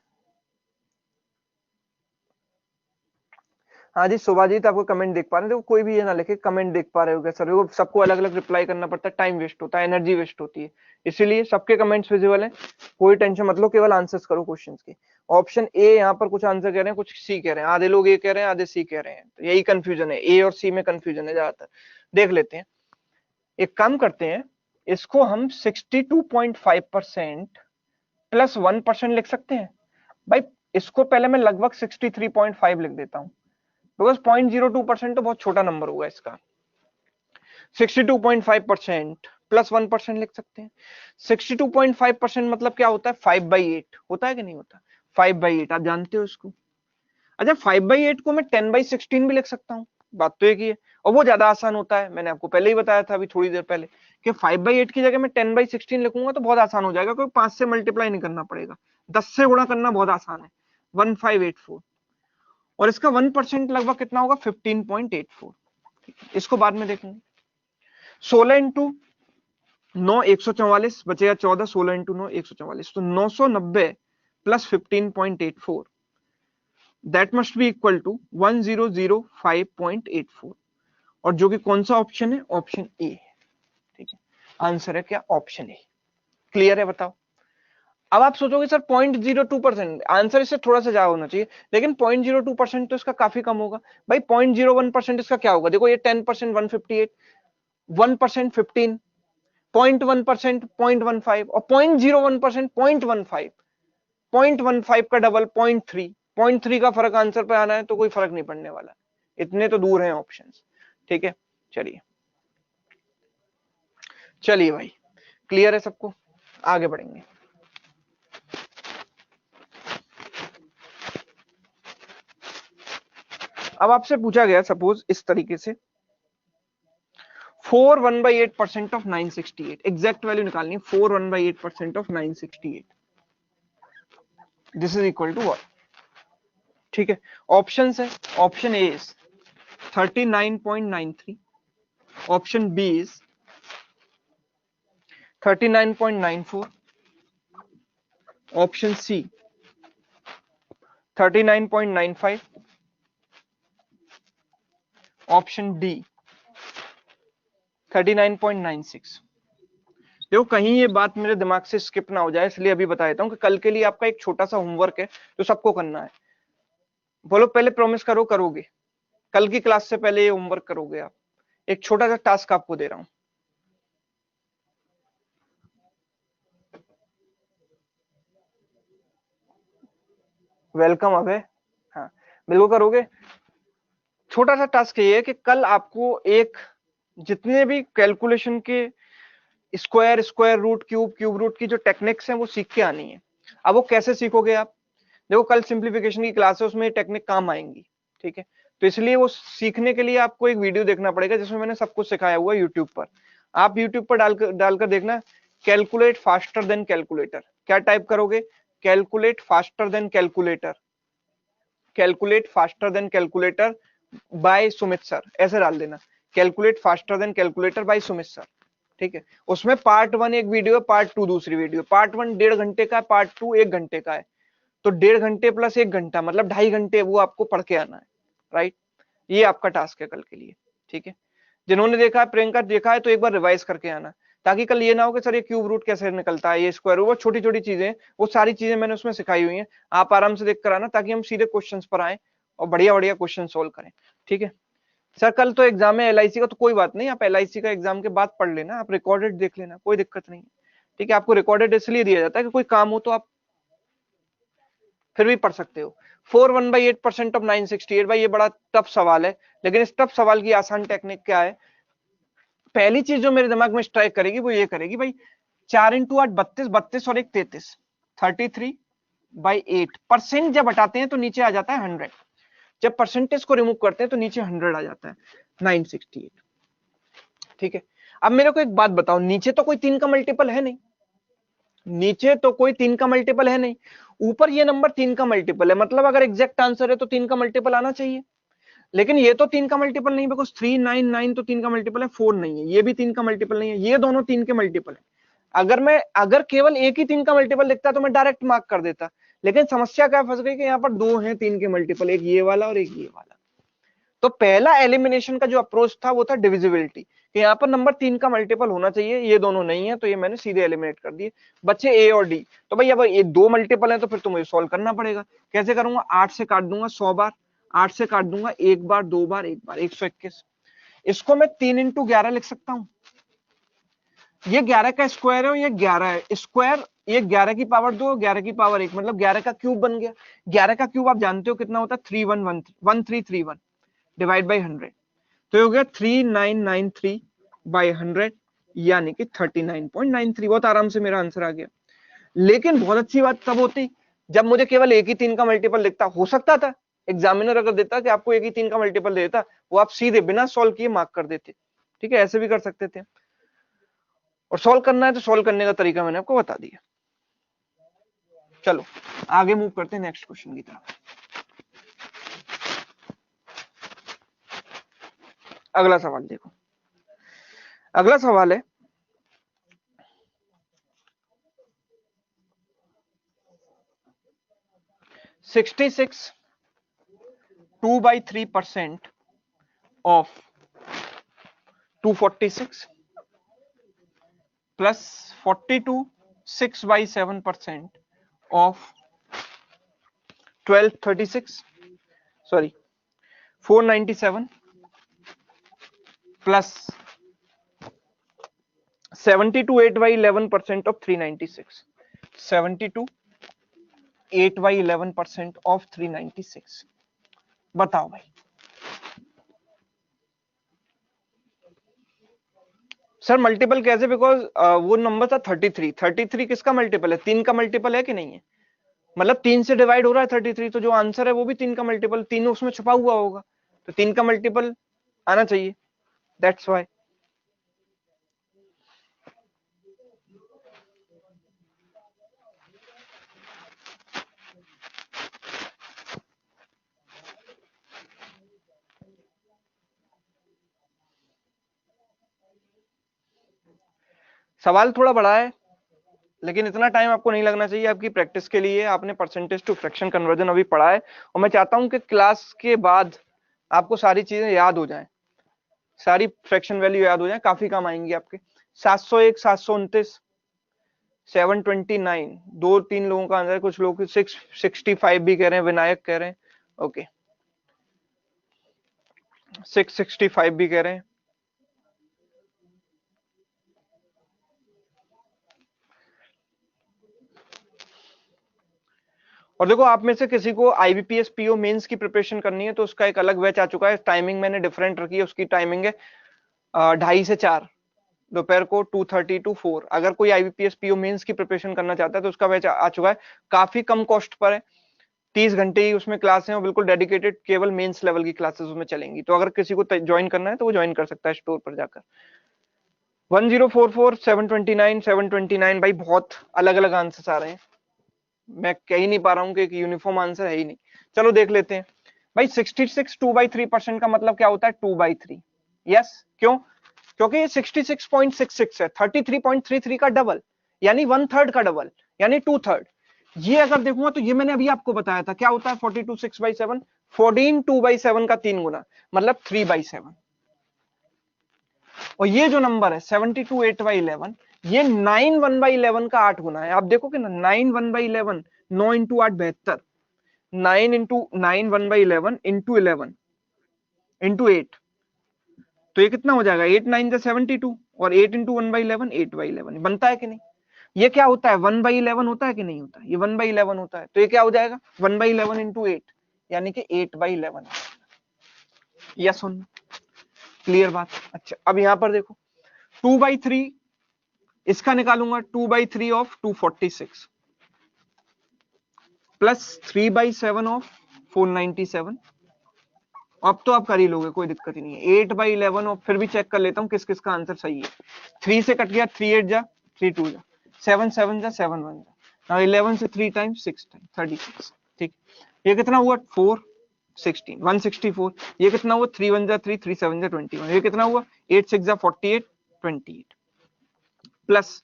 हाँ जी शोभाजीत, आपको कमेंट देख पा रहे हैं, देखो कोई भी ये ना लिखे कमेंट देख पा रहे हो क्या सर, वो सबको अलग अलग रिप्लाई करना पड़ता है, टाइम वेस्ट होता है, एनर्जी वेस्ट होती है, इसीलिए सबके कमेंट्स विजिबल है, कोई टेंशन मत लो, केवल आंसर्स करो क्वेश्चंस के। ऑप्शन ए, यहाँ पर कुछ आंसर कह रहे हैं, कुछ सी कह रहे हैं, आधे लोग ए कह रहे हैं, आधे सी कह रहे हैं, तो यही कंफ्यूजन है, ए और सी में कंफ्यूजन है ज्यादातर। देख लेते हैं, एक काम करते हैं, इसको हम 62.5% प्लस 1% लिख सकते हैं भाई। इसको पहले मैं लगभग 63.5 लिख देता हूं, बिकॉज 0.02% तो बहुत छोटा नंबर होगा इसका। 62.5% प्लस 1% लिख सकते हैं। 62.5% मतलब क्या होता है, 5/8 होता है कि नहीं होता, 5/8 आप जानते हो इसको। अच्छा 5/8 को मैं 10/16 भी लिख सकता हूँ, बात तो एक ही है, और वो ज्यादा आसान होता है। मैंने आपको पहले ही बताया था अभी थोड़ी देर पहले कि 5/8 की जगह मैं 10/16 लिखूंगा तो बहुत आसान हो जाएगा, क्योंकि 5 से मल्टीप्लाई नहीं करना पड़ेगा, 10 से गुणा करना बहुत आसान है, 1584। और इसका 1% लगभग कितना होगा, 15.84। इसको बाद में देखेंगे। 16 इंटू 9 144 बचेगा 14, 16 इंटू 9 144, तो 990 plus 15.84 that must be equal to 1005.84, और जो कि कौन सा ऑप्शन है, ऑप्शन ए। ठीक है, आंसर है क्या, ऑप्शन ए। क्लियर है, बताओ। अब आप सोचोगे सर 0.02%, आंसर इससे थोड़ा सा ज्यादा होना चाहिए, लेकिन 0.02% तो इसका काफी कम होगा भाई। 0.01% इसका क्या होगा, देखो ये 10% 158, 1% 15, 0.1% 0.15, और 0.01% 0.15, 0.15 का डबल 0.3, 0.3 का फर्क आंसर पे आना है तो कोई फर्क नहीं पड़ने वाला, इतने तो दूर हैं ऑप्शंस। ठीक है, चलिए चलिए भाई, क्लियर है सबको, आगे बढ़ेंगे। अब आपसे पूछा गया सपोज इस तरीके से, 4 1/8% ऑफ 968, एग्जैक्ट वैल्यू निकालनी है, 4 1/8% of 968, this is equal to what. ठीक है, ऑप्शन है, option A is 39.93, option B is 39.94, option C 39.95, option D 39.96। देखो कहीं ये बात मेरे दिमाग से स्किप ना हो जाए, इसलिए अभी बता देता हूँ कि कल के लिए आपका एक छोटा सा होमवर्क है जो सबको करना है। बोलो पहले प्रॉमिस करो करोगे, कल की क्लास से पहले ये होमवर्क करोगे आप। एक छोटा सा टास्क आपको दे रहा हूं, वेलकम अभय। हाँ बिल्कुल करोगे। छोटा सा टास्क ये है कि कल आपको एक जितने भी कैलकुलेशन के square, square root, cube, cube root की जो टेक्निक्स हैं वो सीख के आनी है। अब वो कैसे सीखोगे आप, देखो कल सिंप्लीफिकेशन की क्लास है, उसमें टेक्निक काम आएंगी। ठीक है, तो इसलिए वो सीखने के लिए आपको एक वीडियो देखना पड़ेगा जिसमें मैंने सब कुछ सिखाया हुआ है यूट्यूब पर। आप यूट्यूब पर डालकर देखना, कैलकुलेट फास्टर देन कैलकुलेटर। क्या टाइप करोगे, calculate faster than calculator, calculate faster than calculator by Sumit sir, ऐसे डाल देना, calculate faster than calculator by Sumit sir. ठीक है, उसमें पार्ट 1 एक वीडियो है, पार्ट 2 दूसरी वीडियो। पार्ट 1 1.5 घंटे का है, पार्ट 2 1 घंटे का है, तो 1.5 घंटे प्लस 1 घंटा मतलब 2.5 घंटे वो आपको पढ़ के आना है। राइट, ये आपका टास्क है कल के लिए। ठीक है, जिन्होंने देखा है, प्रियंका देखा है तो एक बार रिवाइज करके आना, ताकि कल ये ना हो कि सर ये क्यूब रूट कैसे निकलता है, ये स्क्वायर रूट, वो छोटी छोटी चीजें, वो सारी चीजें मैंने उसमें सिखाई हुई हैं। आप आराम से देख कर आना ताकि हम सीधे क्वेश्चंस पर आए और बढ़िया बढ़िया क्वेश्चन सोल्व करें। ठीक है सर, कल तो एग्जाम है LIC का, तो कोई बात नहीं, आप LIC का एग्जाम के बाद पढ़ लेना, आप रिकॉर्डेड देख लेना, कोई दिक्कत नहीं। ठीक है, आपको रिकॉर्डेड इसलिए दिया जाता है कि कोई काम हो तो आप फिर भी पढ़ सकते हो। 4 1/8% ऑफ 968, भाई ये बड़ा टफ सवाल है, लेकिन इस टफ सवाल की आसान टेक्निक क्या है, पहली चीज जो मेरे दिमाग में स्ट्राइक करेगी वो ये करेगी भाई, 4 इंटू 8 32, 32 और 1 33, 33/8। % जब हटाते हैं तो नीचे आ जाता है 100, जब परसेंटेज को रिमूव करते हैं तो नीचे 100 आ जाता है, 968। ठीक है, अब मेरे को एक बात बताओ, नीचे तो कोई 3 का मल्टीपल है नहीं, नीचे तो कोई 3 का मल्टीपल है नहीं, ऊपर ये नंबर 3 का मल्टीपल है, मतलब अगर एग्जैक्ट आंसर है तो 3 का मल्टीपल आना चाहिए। लेकिन ये तो 3 का मल्टीपल नहीं, बिकॉज 399 तो 3 का मल्टीपल है, 4 नहीं है, ये भी 3 का मल्टीपल नहीं है, ये दोनों 3 के मल्टीपल है। अगर केवल एक ही 3 का मल्टीपल दिखता तो मैं डायरेक्ट मार्क कर देता, लेकिन समस्या क्या फंस गई कि यहाँ पर दो हैं 3 के मल्टीपल, एक ये वाला और एक ये वाला। तो पहला एलिमिनेशन का जो अप्रोच था वो था डिविजिबिलिटी, कि यहाँ पर नंबर 3 का मल्टीपल होना चाहिए, ये दोनों नहीं है, तो ये मैंने सीधे एलिमिनेट कर दिए, बच्चे ए और डी। तो भाई अब ये दो मल्टीपल है तो फिर तो मुझे सॉल्व करना पड़ेगा। कैसे करूंगा, 8 से काट दूंगा 100 बार, 8 से काट दूंगा एक बार, दो बार, एक बार, 121। इसको मैं 3 इंटू 11 लिख सकता हूं, ये 11 का स्क्वायर है और ये 11 है स्क्वायर, ये 11 की पावर 2 और 11 की पावर 1, मतलब 11 का क्यूब बन गया। 11 का क्यूब आप जानते हो कितना होता है, 1331 डिवाइड बाई 100, तो ये हो गया 3993 बाई 100, यानी कि 39.93। बहुत आराम से मेरा आंसर आ गया। लेकिन बहुत अच्छी बात तब होती जब मुझे केवल एक ही 3 का मल्टीपल दिखता। हो सकता था एग्जामिनर अगर देता कि आपको एक ही 3 का मल्टीपल देता, वो आप सीधे बिना सॉल्व किए मार्क कर देते। ठीक है, ऐसे भी कर सकते थे। और सॉल्व करना है तो सॉल्व करने का तरीका मैंने आपको बता दिया। चलो आगे मूव करते हैं नेक्स्ट क्वेश्चन की तरफ। अगला सवाल देखो, अगला सवाल है 66 2/3% of 246 plus 42 6/7% of 1236, sorry 497 plus 72 8/11% of 396, 72 8/11% of 396। बताओ भाई। सर मल्टीपल कैसे, बिकॉज वो नंबर था 33। 33 किसका मल्टीपल है, 3 का मल्टीपल है कि नहीं है, मतलब 3 से डिवाइड हो रहा है 33, तो जो आंसर है वो भी 3 का मल्टीपल, 3 उसमें छुपा हुआ होगा, तो 3 का मल्टीपल आना चाहिए, दैट्स व्हाई। सवाल थोड़ा बड़ा है, लेकिन इतना टाइम आपको नहीं लगना चाहिए, आपकी प्रैक्टिस के लिए। आपने परसेंटेज टू फ्रैक्शन कन्वर्जन अभी पढ़ा है, और मैं चाहता हूं कि क्लास के बाद आपको सारी चीजें याद हो जाएं, सारी फ्रैक्शन वैल्यू याद हो जाए, काफी काम आएंगी आपके। 701 729 729, 2-3 लोगों का आंसर है, कुछ लोग 665 भी कह रहे हैं, विनायक कह रहे हैं, ओके 665 भी कह रहे हैं। और देखो आप में से किसी को आईबीपीएस पीओ मेंस की प्रिपरेशन करनी है तो उसका एक अलग बैच आ चुका है, टाइमिंग मैंने डिफरेंट रखी है, उसकी टाइमिंग है 2:30 से 4 दोपहर को, 2:30 to 4। अगर कोई आईबीपीएस पीओ मेंस की प्रिपरेशन करना चाहता है तो उसका बैच आ चुका है, काफी कम कॉस्ट पर है, 30 घंटे ही उसमें क्लास है और बिल्कुल डेडिकेटेड, केवल मेंस लेवल की क्लासेस उसमें चलेंगी। तो अगर किसी को ज्वाइन करना है तो वो ज्वाइन कर सकता है स्टोर पर जाकर। 1044 729 729 भाई, बहुत अलग अलग आंसर्स आ रहे हैं, मैं कह ही नहीं पा रहा हूँ कि एक यूनिफॉर्म आंसर है ही नहीं। चलो देख लेते हैं भाई। 66 2/3% का मतलब क्या होता है, 2/3। यस, क्यों, क्योंकि ये 66.66 है, 33.33 का डबल, यानी 1/3 का डबल, यानी 2/3। ये अगर देखूंगा तो ये मैंने अभी आपको बताया था क्या होता है, 42 6/7, 14 2/7 का 3 गुना, मतलब 3/7। और ये जो नंबर है 72 8/11, ये 9 1/11 का 8 गुना है। आप देखोगे ना, 9 1/11, 9 इंटू 8 72, 9 इंटू 9 1/11 इंटू 11 इंटू 8, तो ये कितना हो जाएगा, 8 9 जा 72, और 8 इंटू 1/11 8/11 बनता है कि नहीं। ये क्या होता है, 1/11 होता है कि नहीं होता, ये 1/11 होता है, तो ये क्या हो जाएगा 1/11 इंटू 8, यानी कि 8/11। यस, क्लियर बात। अच्छा अब यहां पर देखो 2/3, इसका निकालूंगा 2/3 ऑफ 246 प्लस 3/7 ऑफ 497। अब तो आप कर ही लोगे, कोई दिक्कत ही नहीं है। 8/11 और फिर भी चेक कर लेता हूँ किस किस का आंसर सही है। 3 से कट गया, 3 8 जा, 3 2 जा, 7 7 जा, 7 1 जा, 11 से 3 टाइम्स 6 टाइम्स 36। ठीक, ये कितना हुआ 4 16 164। ये कितना हुआ 3 1 जा 3, 3 7 जा 21। ये कितना हुआ 8 6 जा 48 28 प्लस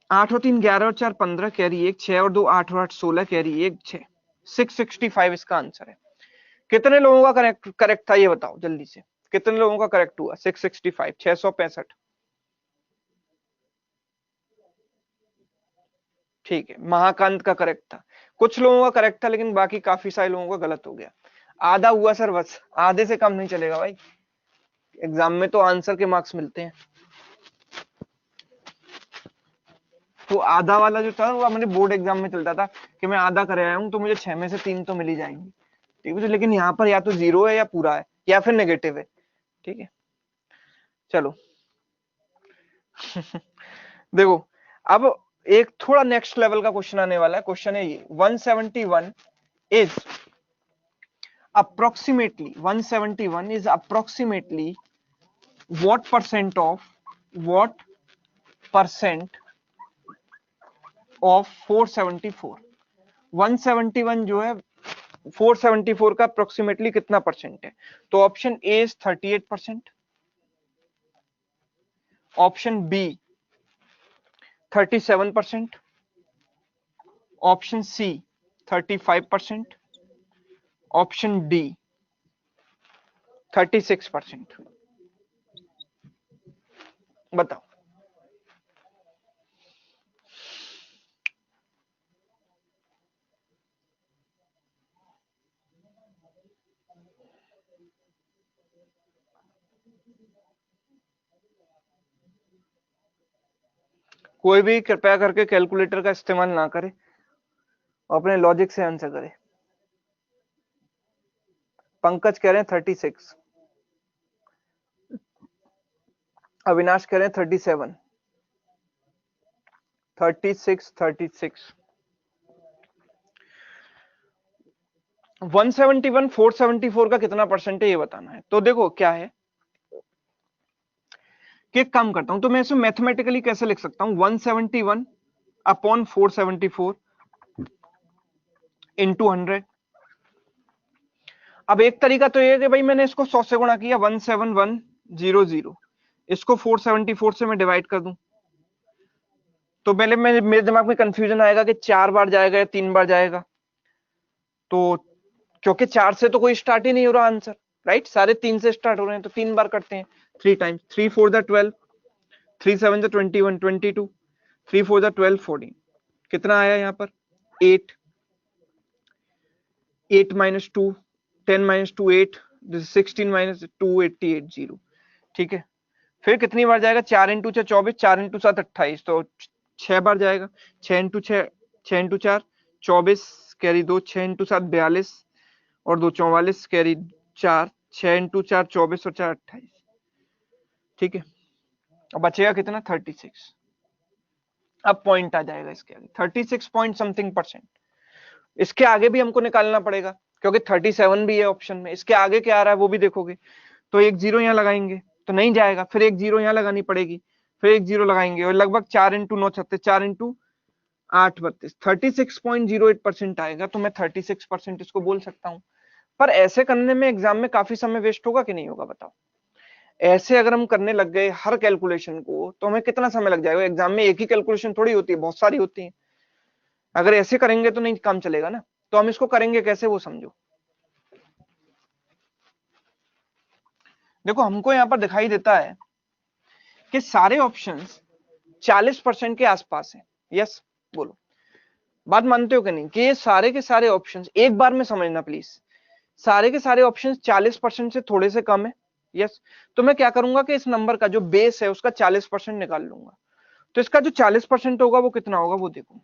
8 और 3 11 और 4 15 कैरी 1, 6 और 2 8 और 8 16 कैरी 1 6, 665 इसका आंसर है। कितने लोगों का करेक्ट था ये बताओ जल्दी से, कितने लोगों का करेक्ट हुआ 665, 665। ठीक है, महाकांत का करेक्ट था, कुछ लोगों का करेक्ट था, लेकिन बाकी काफी सारे लोगों का गलत हो गया। आधा हुआ सर, बस आधे से कम नहीं चलेगा भाई, एग्जाम में तो आंसर के मार्क्स मिलते हैं। तो आधा वाला जो था वो हमारे बोर्ड एग्जाम में चलता था कि मैं आधा कर आया हूँ तो मुझे 6 में से 3 तो मिल ही जाएंगी, ठीक है। लेकिन यहाँ पर या तो 0 है या पूरा है या फिर नेगेटिव है, ठीक है। चलो देखो अब एक थोड़ा नेक्स्ट लेवल का क्वेश्चन आने वाला है। क्वेश्चन है ये 171 is approximately 171 is approximately what percent of 474? 171 जो है 474 का अप्रोक्सीमेटली कितना परसेंट है? तो option A is 38%, option B 37%, option C 35%, option D 36%। बताओ। कोई भी कृपया करके कैलकुलेटर का इस्तेमाल ना करे, अपने लॉजिक से आंसर करे। पंकज कह रहे हैं 36, अविनाश कह रहे हैं 37, 36 171 474 का कितना परसेंट है ये बताना है। तो देखो क्या है कि एक काम करता हूं, तो मैं इसे मैथमेटिकली कैसे लिख सकता हूं, 171 अपॉन 474 इंटू 100। अब एक तरीका तो ये है कि भाई मैंने इसको 100 से गुणा किया 17100, इसको 474 से मैं डिवाइड कर दूं तो पहले मेरे दिमाग में कंफ्यूजन आएगा कि 4 बार जाएगा या 3 बार जाएगा। तो क्योंकि 4 से तो कोई स्टार्ट ही नहीं हो रहा आंसर, राइट, सारे 3 से स्टार्ट हो रहे हैं, तो 3 बार करते हैं 3 टाइम्स, 3 4 द 12, 3 7 द 21 22, 3 4 द 12 14, कितना आया यहाँ पर 8, 8 minus 2, 10 minus 2 8, 16 minus 2 88 ठीक है। फिर कितनी बार जाएगा, 4 इंटू 6 24, 4 इंटू 7 28, तो 6 बार जाएगा, 6 इंटू 6 6 इंटू 4 24 कैरी 2, 6 इंटू 7 42 और 2 44 कैरी 4, 6 इंटू 4 24 और 4 28, ठीक है। अब बचेगा कितना 36। अब पॉइंट आ जाएगा इसके आगे 36 पॉइंट समथिंग परसेंट। इसके आगे भी हमको निकालना पड़ेगा क्योंकि 37 भी है ऑप्शन में, इसके आगे क्या आ रहा है वो भी देखोगे। तो एक जीरो यहाँ लगाएंगे तो नहीं जाएगा, फिर एक जीरो यहाँ लगानी पड़ेगी, फिर एक जीरो लगाएंगे और लगभग 4 इंटू 9 36, 4 इंटू 8 32, 36.08% आएगा। तो मैं 36% इसको बोल सकता हूँ। पर ऐसे करने में एग्जाम में काफी समय वेस्ट होगा कि नहीं होगा बताओ। ऐसे अगर हम करने लग गए हर कैलकुलेशन को तो हमें कितना समय लग जाएगा। एग्जाम में एक ही कैलकुलेशन थोड़ी होती है, बहुत सारी होती है। अगर ऐसे करेंगे तो नहीं काम चलेगा ना। तो हम इसको करेंगे कैसे वो समझो। देखो हमको यहाँ पर दिखाई देता है कि सारे ऑप्शंस 40% के आसपास है। यस बोलो, बात मानते हो कि नहीं कि ये सारे के सारे ऑप्शंस, एक बार में समझना प्लीज, सारे के सारे ऑप्शंस 40% से थोड़े से कम है। यस, तो मैं क्या करूंगा कि इस नंबर का जो बेस है उसका 40% निकाल लूंगा। तो इसका जो 40% होगा वो कितना होगा वो देखो।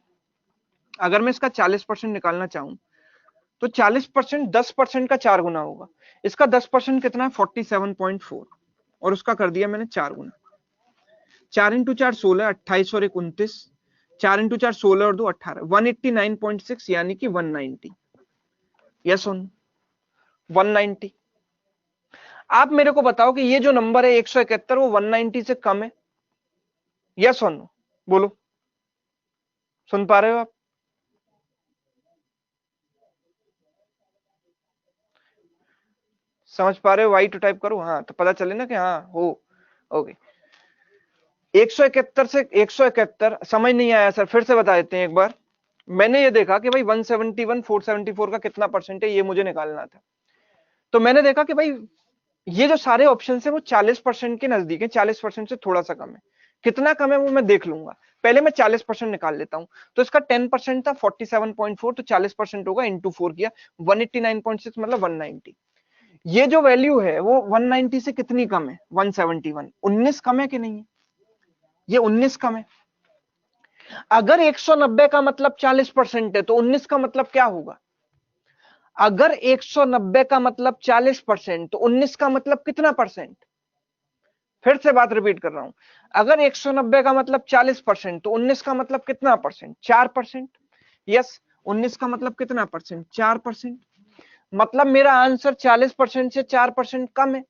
अगर मैं इसका 40% निकालना चाहूं तो 40% 10% का 4 गुना होगा। इसका 10% कितना है 47.4 और उसका कर दिया मैंने 4 गुना। 4 इंटू 4 16, 28 और 1 29, 4 इंटू 4 16 और 2 18, 189.6 यानी कि 190। Yes on 190। आप मेरे को बताओ कि ये जो नंबर है 171 वो 190 से कम है। यस ऑन बोलो, सुन पा रहे हो आप। समझ पा रहे हो, वाई टू टाइप करो हाँ तो पता चले ना कि हाँ हो। ओके 171 से 171 समझ नहीं आया सर, फिर से बता देते हैं एक बार। मैंने ये देखा कि भाई 171 474 का कितना परसेंट है ये मुझे निकालना था। तो मैंने देखा कि भाई ये जो सारे ऑप्शन है वो 40% के नजदीक है, 40% से थोड़ा सा कम है। कितना कम है वो मैं देख लूंगा, पहले मैं 40% निकाल लेता हूं। तो इसका 10% था 47.4, तो 40% होगा इंटू 4 किया 189.6 मतलब 190। ये जो वैल्यू है वो 190 से कितनी कम है 171, 19 कम है कि नहीं है, ये 19 कम है। अगर 190 का मतलब 40% है तो 19 का मतलब क्या होगा? अगर 190 का मतलब 40% तो 19 का मतलब कितना परसेंट? फिर से बात रिपीट कर रहा हूं, अगर 190 का मतलब 40% तो 19 का मतलब कितना परसेंट? 4%। यस, 19 का मतलब कितना परसेंट? 4%। मतलब मेरा आंसर 40% से 4% कम है।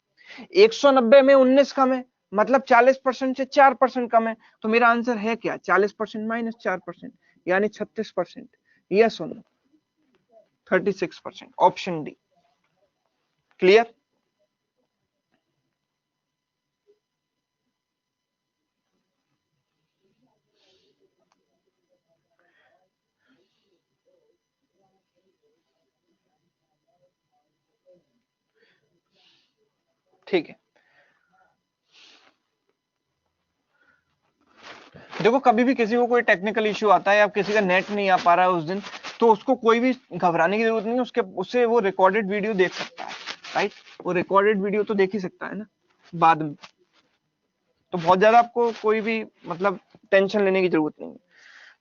190 में 19 कम है, मतलब 40% से 4% कम है। तो मेरा आंसर है क्या? 40% माइनस 4%, यानी 36%। यस और नो? 36%, option D. क्लियर? ठीक है। देखो, कभी भी किसी को कोई टेक्निकल इश्यू आता है या किसी का नेट नहीं आ पा रहा है उस दिन, तो उसको कोई भी घबराने की जरूरत नहीं है। उससे वो रिकॉर्डेड वीडियो देख सकता है, राइट? वो रिकॉर्डेड वीडियो तो देख ही सकता है ना बाद में। तो बहुत ज्यादा आपको कोई भी मतलब टेंशन लेने की जरूरत नहीं है।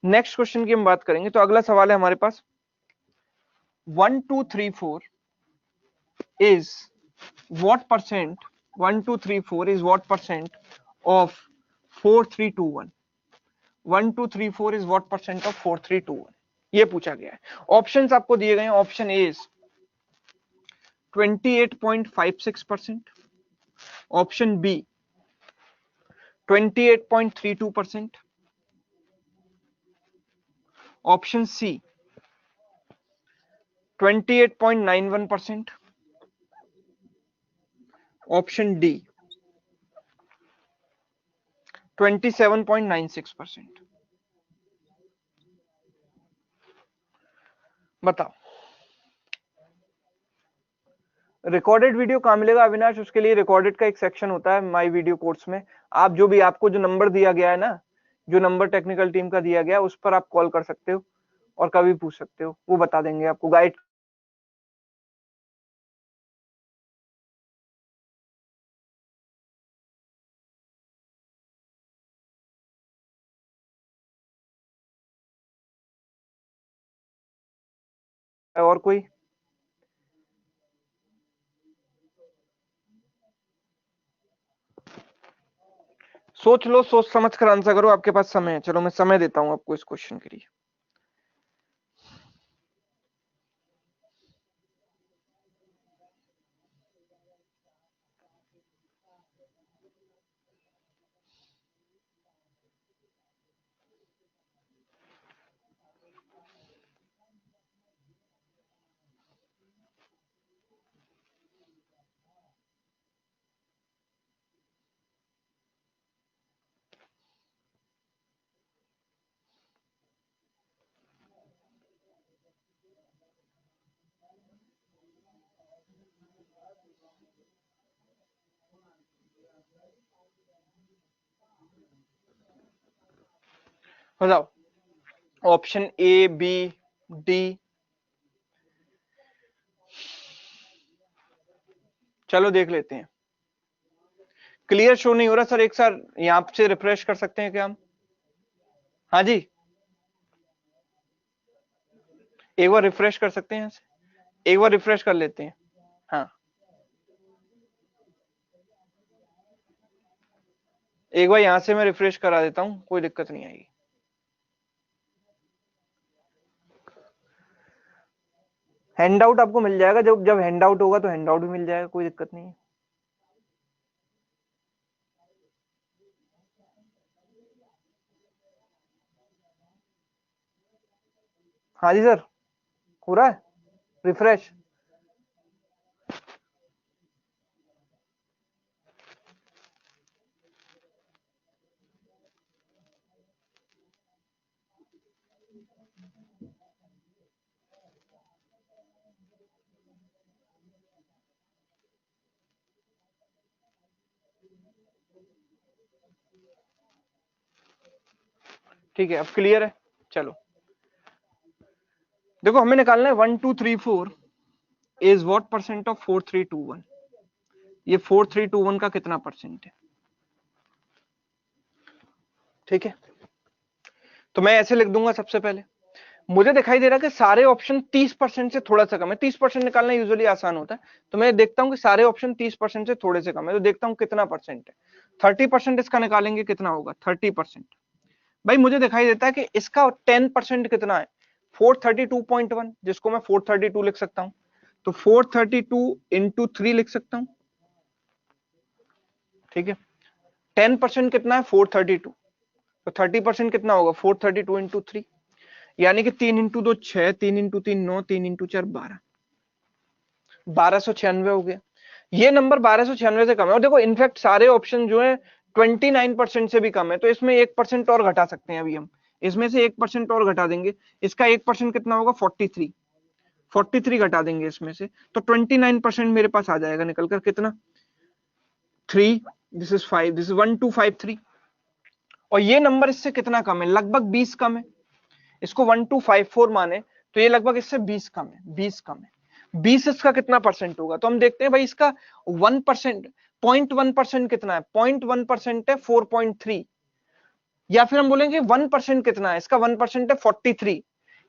नेक्स्ट क्वेश्चन की हम बात करेंगे। तो अगला सवाल है हमारे पास, 1234 is what percent? 1234 is what percent of 4321? 1234 is what percent of 4321? ये पूछा गया है। ऑप्शंस आपको दिए गए हैं। Option A is 28.56%, option B 28.32%, option C 28.91%, option D 27.96%। बताओ। रिकॉर्डेड वीडियो कहाँ मिलेगा अविनाश? उसके लिए रिकॉर्डेड का एक सेक्शन होता है माई वीडियो कोर्स में। आप जो भी, आपको जो नंबर दिया गया है ना, जो नंबर टेक्निकल टीम का दिया गया है, उस पर आप कॉल कर सकते हो और कभी पूछ सकते हो, वो बता देंगे आपको, गाइड। और कोई? सोच लो, सोच समझ कर आंसर करो, आपके पास समय है। चलो मैं समय देता हूं आपको इस क्वेश्चन के लिए। बताओ, ऑप्शन ए, बी, डी? चलो देख लेते हैं। क्लियर शो नहीं हो रहा सर, एक साथ यहाँ से रिफ्रेश कर सकते हैं क्या हम? हाँ जी, एक बार रिफ्रेश कर सकते हैं यहाँ से, एक बार रिफ्रेश कर लेते हैं। हाँ, एक बार यहाँ से मैं रिफ्रेश करा देता हूँ, कोई दिक्कत नहीं आएगी। हैंडआउट आपको मिल जाएगा, जब जब हैंडआउट होगा तो हैंडआउट भी मिल जाएगा, कोई दिक्कत नहीं है। हाँ जी सर, हो रहा है रिफ्रेश। ठीक है, अब क्लियर है। चलो देखो, हमें निकालना है 1234 इज व्हाट परसेंट ऑफ 4321। ये 4321 का कितना परसेंट है? ठीक है, तो मैं ऐसे लिख दूंगा, सबसे पहले मुझे दिखाई दे रहा है कि सारे ऑप्शन 30% से थोड़ा सा कम है। 30% निकालना यूजुअली आसान होता है, तो मैं देखता हूँ कि सारे ऑप्शन 30% से थोड़े से कम है, तो देखता हूँ कितना परसेंट है। 30% इसका निकालेंगे, कितना होगा 30%। भाई मुझे दिखाई देता है कि इसका 10% कितना है, 432.1, जिसको मैं 432 लिख सकता हूँ। तो 432 इंटू 3 लिख सकता हूँ, ठीक है। 10% कितना है 432, तो 30% कितना होगा 432 इंटू 3, यानी कि 3 इंटू 2 6, 3 इंटू 3 9, 3 इंटू 4 12, 1296 हो गया। ये नंबर 1296 से कम है। और देखो इनफैक्ट सारे ऑप्शन जो है 29% से भी कम है, तो इसमें 1% और घटा सकते हैं। अभी हम इसमें से 1% और घटा देंगे, इसका 1% कितना होगा 43, 43 घटा देंगे इसमें से, तो 29% मेरे पास आ जाएगा निकल कर, कितना 3, दिस इज 5, दिस इज 1253। और ये नंबर इससे कितना कम है, लगभग 20 कम है। इसको 1254 माने तो ये लगभग इससे 20 कम है, 20 कम है। 20 इसका कितना परसेंट होगा, तो हम देखते हैं भाई इसका 1%, 0.1% कितना है, 0.1% है 4.3, या फिर हम बोलेंगे 1% कितना है, इसका 1% है 43,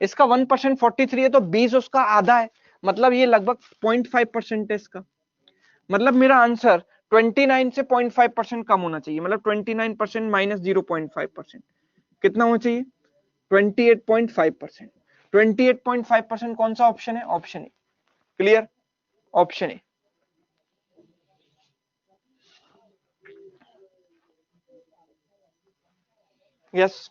इसका 1% 43 है, तो 20 उसका आधा है, मतलब ये लगभग 0.5% है इसका। मतलब मेरा आंसर 29 से 0.5% कम होना चाहिए, मतलब 29% माइनस 0.5%, कितना होना चाहिए 28.5%। 28.5% कौन सा ऑप्शन है, option A. Clear, option A. Yes,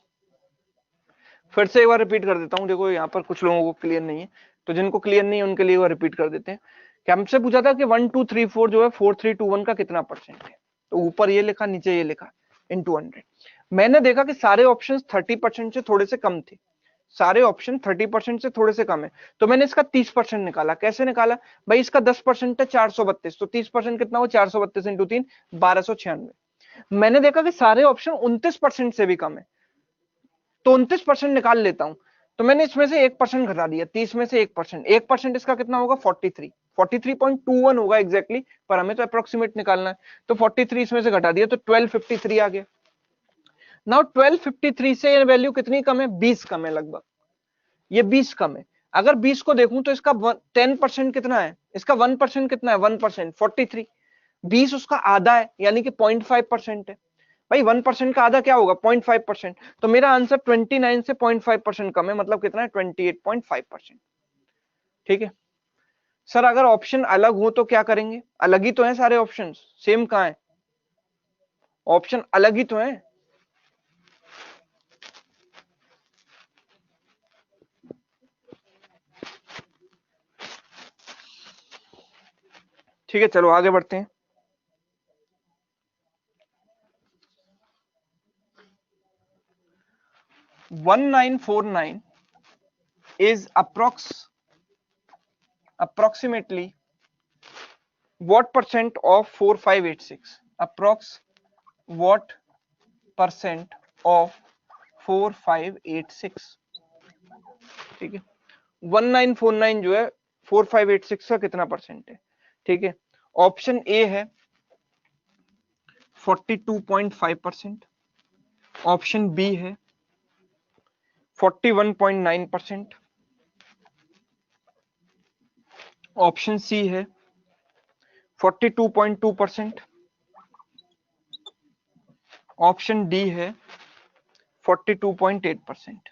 फिर से एक बार रिपीट कर देता हूं, देखो यहाँ पर कुछ लोगों को क्लियर नहीं है, तो जिनको क्लियर नहीं है उनके लिए एक बार रिपीट कर देते हैं कि हमसे पूछा था कि 1 2 3 4 जो है 4 3 2 1 का कितना परसेंट है, तो ऊपर ये लिखा नीचे ये लिखा इनटू 100। मैंने देखा कि सारे ऑप्शंस 30% से थोड़े से कम थे, सारे ऑप्शन 30% से थोड़े से कम है, तो मैंने इसका 30% निकाला। कैसे निकाला भाई, इसका 10% है 432, तो 30% कितना हो 432 इंटू 3, 1296। मैंने देखा कि सारे ऑप्शन 29% से भी कम है, तो 29% निकाल लेता हूं, तो मैंने इसमें से 1% घटा दिया, 30 में से 1%, 1% इसका कितना होगा 43, 43.21 होगा एग्जैक्टली, पर हमें तो अप्रोक्सीमेट निकालना है, तो 43 इसमें से घटा दिया तो 1253 आ गया। नाउ 1253 से ये वैल्यू कितनी कम है, 20 कम है लगभग, ये 20 कम है। अगर 20 को देखूं तो इसका 10% कितना है, इसका 1% कितना है 1%, 43, 20 उसका आधा है यानी कि 0.5% है। भाई 1% का आधा क्या होगा 0.5%, तो मेरा आंसर 29 से 0.5% कम है, मतलब कितना है 28.5%। ठीक है सर, अगर ऑप्शन अलग हो तो क्या करेंगे, अलग ही तो है सारे ऑप्शन, सेम कहां है, ऑप्शन अलग ही तो है। ठीक है चलो आगे बढ़ते हैं। 1949 is approximately what percent of 4586, approx what percent of 4586। ठीक है 1949 जो है 4586 का कितना परसेंट है। ठीक है, ऑप्शन ए है 42.5%, ऑप्शन बी है 41.9%, ऑप्शन सी है 42.2%, ऑप्शन डी है 42.8%।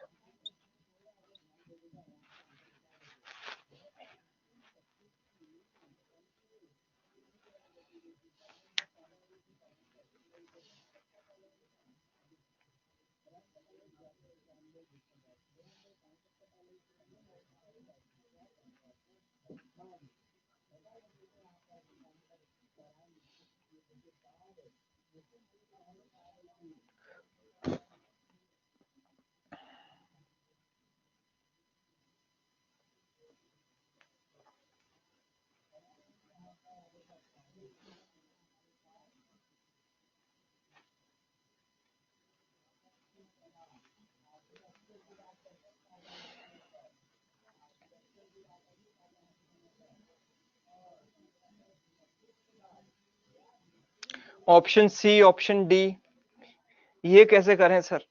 ऑप्शन सी, ऑप्शन डी, ये कैसे करें सर,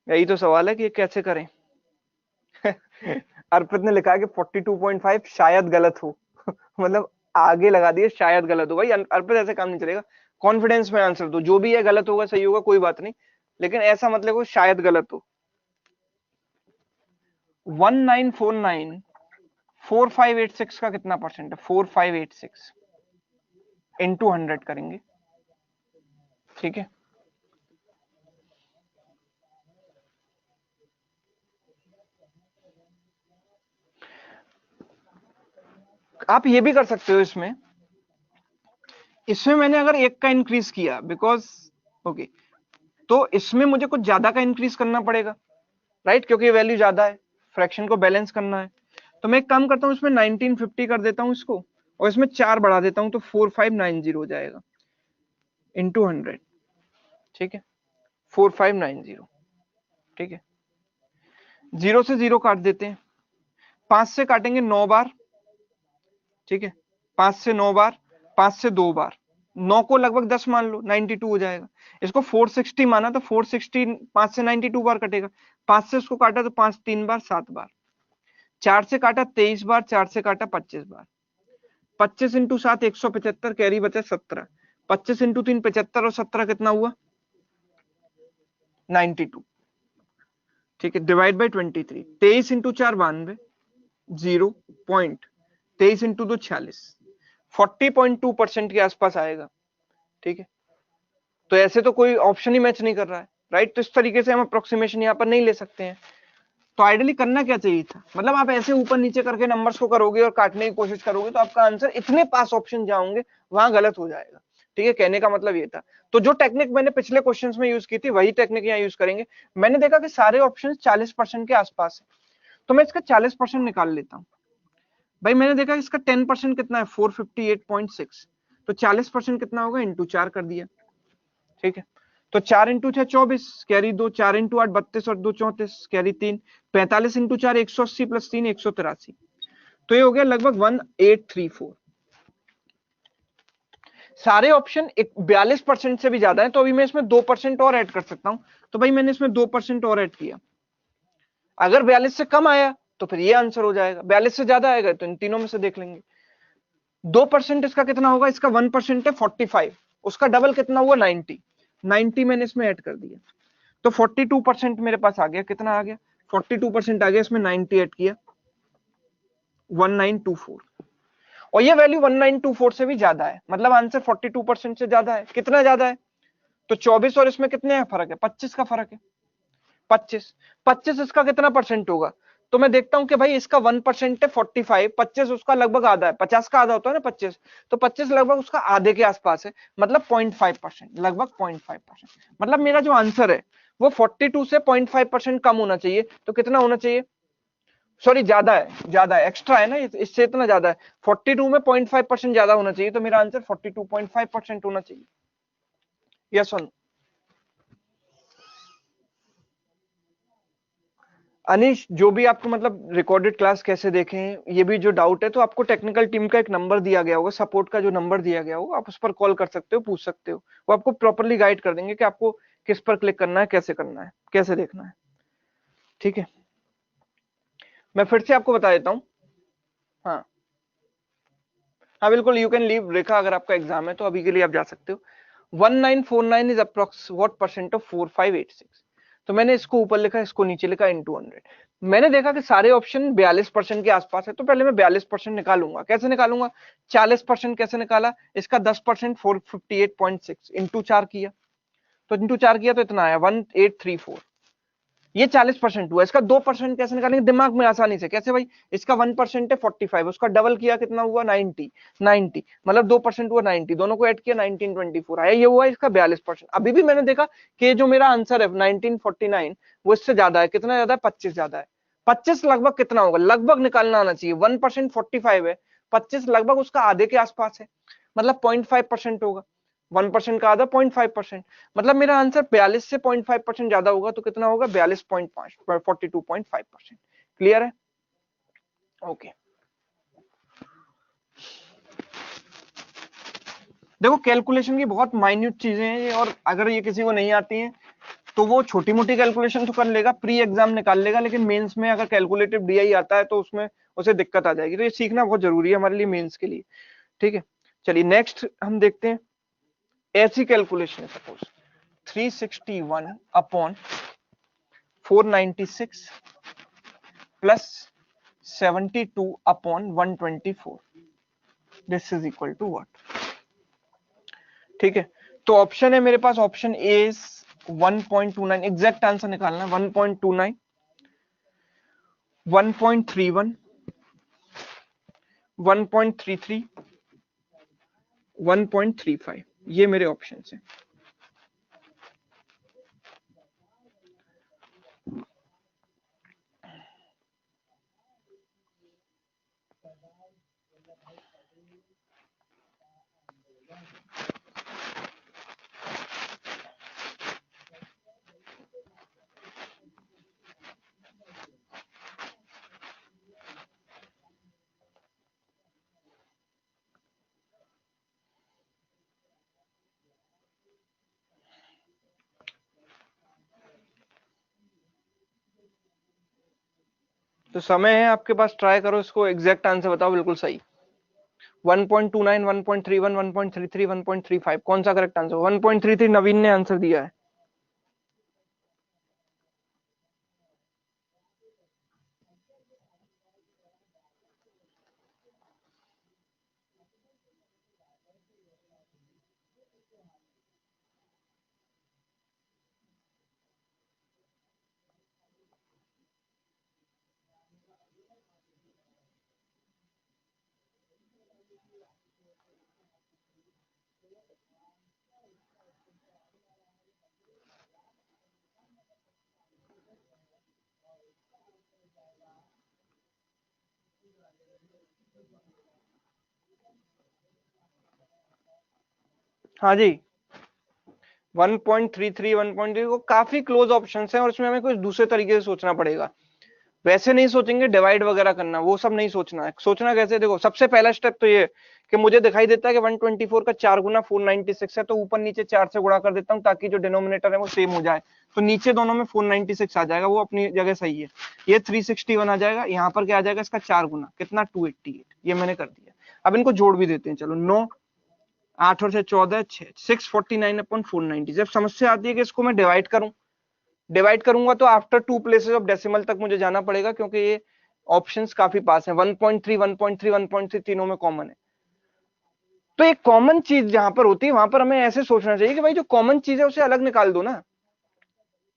यही तो सवाल है कि ये कैसे करें। अर्पित ने लिखा है कि 42.5 शायद गलत हो। मतलब आगे लगा दिए शायद गलत हो। भाई अर्पित ऐसे काम नहीं चलेगा। कॉन्फिडेंस में आंसर दो, जो भी है गलत होगा सही होगा कोई बात नहीं, लेकिन ऐसा मतलब वो शायद गलत हो। 1949 4586 का कितना परसेंट है? 4586 इंटू 100 करेंगे, ठीक है। आप ये भी कर सकते हो इसमें, मैंने अगर एक का इंक्रीज किया बिकॉज ओके, तो इसमें मुझे कुछ ज्यादा का इंक्रीज करना पड़ेगा, राइट, क्योंकि ये वैल्यू ज्यादा है, फ्रैक्शन को बैलेंस करना है। तो मैं एक काम करता हूं, इसमें 1950 कर देता हूं इसको, और इसमें 4 बढ़ा देता हूं, तो 4590 हो जाएगा इंटू 100, ठीक है। 4590, ठीक है। 0 से 0 काट देते हैं, 5 से काटेंगे 9 बार, ठीक है। 5 से 9 बार, 5 से 2 बार, 9 को लगभग 10 मान लो, 92 हो जाएगा। इसको 460 माना तो 460 5 से 92 बार कटेगा, 5 से उसको काटा तो 5 3 बार 7 बार, 4 से काटा 23 बार, 4 से काटा 25 बार, 25 इंटू 7 175, कैरी बचा 17, 25 इंटू 3 75 और 17 कितना हुआ? 92, ठीक है। डिवाइड बाई 23, 23 इंटू 4 92, 0.23 इंटू 2 46, 40.2% के आसपास आएगा, ठीक है। तो ऐसे तो कोई ऑप्शन ही मैच नहीं कर रहा है, राइट। तो इस तरीके से हम अप्रोक्सीमेशन यहाँ पर नहीं ले सकते हैं। तो आइडियली करना क्या चाहिए था, मतलब आप ऐसे ऊपर नीचे करके नंबर्स को करोगे और काटने की कोशिश करोगे तो आपका आंसर इतने पास ऑप्शन जाओगे वहां गलत हो जाएगा, ठीक है। कहने का मतलब ये था। तो जो टेक्निक मैंने पिछले क्वेश्चंस में यूज की थी वही टेक्निक यहाँ यूज करेंगे। मैंने देखा कि सारे ऑप्शन 40% के आसपास है, तो मैं इसका 40% निकाल लेता हूँ। भाई मैंने देखा इसका 10% कितना है, 458.6, तो 40% कितना होगा, इंटू 4 कर दिया, ठीक है। तो 4 इंटू 6 24, कैरी 2, 4 इंटू 8 32 और 2 34, कैरी 3, 45 इंटू 4 180 प्लस 3 183, तो ये हो गया लगभग 1834। सारे ऑप्शन 42% से भी ज्यादा है, तो अभी मैं इसमें 2% और ऐड कर सकता हूं। तो भाई मैंने इसमें 2% और ऐड किया, अगर 42 से कम आया तो फिर ये आंसर हो जाएगा, 42 से ज्यादा आएगा तो इन तीनों में से देख लेंगे। 2% इसका कितना होगा, इसका 1% है 45, उसका डबल कितना हुआ 90, 90 मैंने इसमें ऐड कर दिया, तो 42% मेरे पास आ गया। कितना आ गया, 42% आ गया, इसमें 90 ऐड किया, 1924। और ये वैल्यू 1924 से भी ज्यादा है, मतलब आंसर 42% से ज्यादा है। कितना ज्यादा है, तो 24 और इसमें कितने फर्क है, 25 का फर्क है, 25 25 इसका कितना परसेंट होगा, तो मैं देखता हूं कि भाई इसका 1% है 45, 25 उसका लगभग आधा है, 50 का आधा होता है ना 25, तो 25 लगभग उसका आधे के आसपास है, मतलब 0.5%, लगभग 0.5%। मतलब मेरा जो आंसर है वो 42 से 0.5% कम होना चाहिए, तो कितना होना चाहिए, सॉरी ज्यादा है, एक्स्ट्रा है ना, इससे इतना ज्यादा है, 42 में 0.5% ज्यादा होना चाहिए, तो मेरा आंसर 42.5% होना चाहिए। यस और नो? अनीश, जो भी आपको मतलब रिकॉर्डेड क्लास कैसे देखें, ये भी जो डाउट है, तो आपको टेक्निकल टीम का एक नंबर दिया गया होगा, सपोर्ट का जो नंबर दिया गया होगा, आप उस पर कॉल कर सकते हो, पूछ सकते हो, वो आपको प्रॉपरली गाइड कर देंगे कि आपको किस पर क्लिक करना है, कैसे करना है, कैसे देखना है, ठीक है। मैं फिर से आपको बता देता हूँ। हाँ हाँ बिल्कुल, यू कैन लीव रेखा, अगर आपका एग्जाम है तो अभी के लिए आप जा सकते हो। 1949 is approx what percent of 4586, तो मैंने इसको ऊपर लिखा, इसको नीचे लिखा, इंटू 100। मैंने देखा कि सारे ऑप्शन 42% के आसपास है, तो पहले मैं 42% निकालूंगा। कैसे निकालूंगा, 40% कैसे निकाला, इसका 10% 458.6 इंटू 4 किया, तो इंटू 4 किया तो इतना आया 1834, ये 40% हुआ। इसका 2% कैसे निकालेंगे, दिमाग में आसानी से, कैसे भाई, इसका 1% है 45, उसका डबल किया कितना हुआ 90, 90 मतलब 2% हुआ 90, दोनों को ऐड किया 1924 आया, ये हुआ इसका 42%। अभी भी मैंने देखा कि जो मेरा आंसर है 1949 वो इससे ज्यादा है, कितना ज्यादा है, 25 ज्यादा है। 25 लगभग कितना होगा, लगभग निकालना आना चाहिए, 1% 45 है, 25 लगभग उसका आधे के आसपास है, मतलब 0.5% होगा, 1% का आधा 0.5%, मतलब मेरा आंसर 42 से 0.5% ज्यादा होगा, तो कितना होगा 42.5, 42.5%। क्लियर है, ओके। देखो कैलकुलेशन की बहुत माइन्यूट चीजें हैं ये, और अगर ये किसी को नहीं आती हैं तो वो छोटी मोटी कैलकुलेशन तो कर लेगा, प्री एग्जाम निकाल लेगा, लेकिन मेंस में अगर कैलकुलेटिव डीआई आता है तो उसमें उसे दिक्कत आ जाएगी। तो ये सीखना बहुत जरूरी है हमारे लिए मेंस के लिए, ठीक है। चलिए नेक्स्ट हम देखते हैं, ऐसी कैलकुलेशन है suppose 361 upon 496 plus 72 upon 124, this is equal to what, ठीक है। तो ऑप्शन है मेरे पास, ऑप्शन ए 1.29, एग्जैक्ट आंसर निकालना है 1.29, 1.31, 1.33, 1.35, ये मेरे ऑप्शन है। तो समय है आपके पास, ट्राई करो इसको, एग्जैक्ट आंसर बताओ बिल्कुल सही। 1.29, 1.31, 1.33, 1.35, कौन सा करेक्ट आंसर? 1.33 नवीन ने आंसर दिया है। हाँ जी, 1.33, 1.3 वो काफी क्लोज ऑप्शंस हैं और इसमें हमें कुछ दूसरे तरीके से सोचना पड़ेगा। वैसे नहीं सोचेंगे डिवाइड वगैरह करना, वो सब नहीं सोचना है। सोचना कैसे, देखो सबसे पहला स्टेप तो ये कि मुझे दिखाई देता है कि 124 का 4 गुना 496 है, तो ऊपर नीचे 4 से गुणा कर देता हूँ ताकि जो डिनोमिनेटर है वो सेम हो जाए। तो नीचे दोनों में 496 आ जाएगा, वो अपनी जगह सही है। ये 361 आ जाएगा, यहाँ पर क्या आ जाएगा इसका 4 गुना, कितना 288, ये मैंने कर दिया। अब इनको जोड़ भी देते हैं, चलो 9, 8 और 14, 649 अपॉन 490। जब समस्या आती है कि इसको मैं डिवाइड करूंगा तो आफ्टर 2 प्लेसेस ऑफ डेसिमल तक मुझे जाना पड़ेगा, क्योंकि ये ऑप्शंस काफी पास हैं। 1.3, 1.3, 1.3 तीनों में कॉमन है। तो एक कॉमन चीज जहां पर होती है वहां पर हमें ऐसे सोचना चाहिए कि भाई जो कॉमन चीज है उसे अलग निकाल दो ना,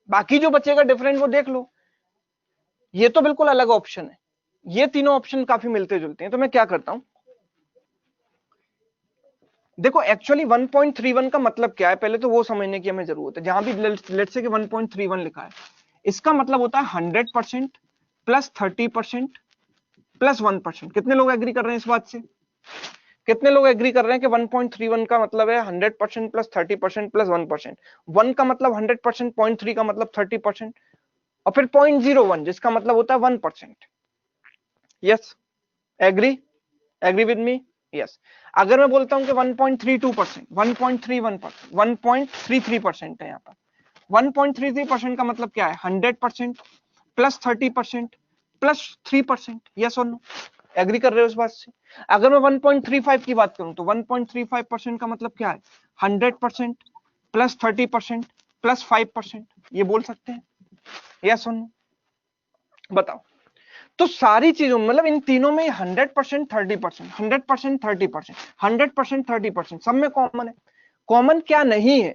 बाकी जो बचेगा डिफरेंट वो देख लो। ये तो बिल्कुल अलग ऑप्शन है, ये तीनों ऑप्शन काफी मिलते जुलते हैं। तो मैं क्या करता हूं, देखो एक्चुअली 1.31 का मतलब क्या है पहले तो वो समझने की हमें जरूरत है। जहां भी लेट्स से कि 1.31 लिखा है, इसका मतलब होता है 100% प्लस 30% प्लस 1%। कितने लोग एग्री कर रहे हैं इस बात से? कितने लोग एग्री कर रहे हैं कि 1.31 का मतलब है 100% प्लस 30% प्लस 1%? 1 का मतलब 100%, 0.3 का मतलब 30%, और फिर 0.01 जिसका मतलब होता है 1%। Yes, agree? Agree with me? Yes. अगर मैं बोलता हूं कि 1.32%, 1.31%, 1.33% है यहाँ पर, 1.33% का मतलब क्या है? 100% प्लस 30% प्लस 3%। यस और नो? एग्री कर रहे हो इस बात से? अगर मैं 1.35 की बात करूं तो 1.35% का मतलब क्या है? 100% प्लस 30% प्लस 5%। ये बोल सकते हैं? यस और नो? बताओ। तो सारी चीजों मतलब इन तीनों में 100% 30%, 100% 30%, 100% 30% सब में कॉमन है। कॉमन क्या नहीं है?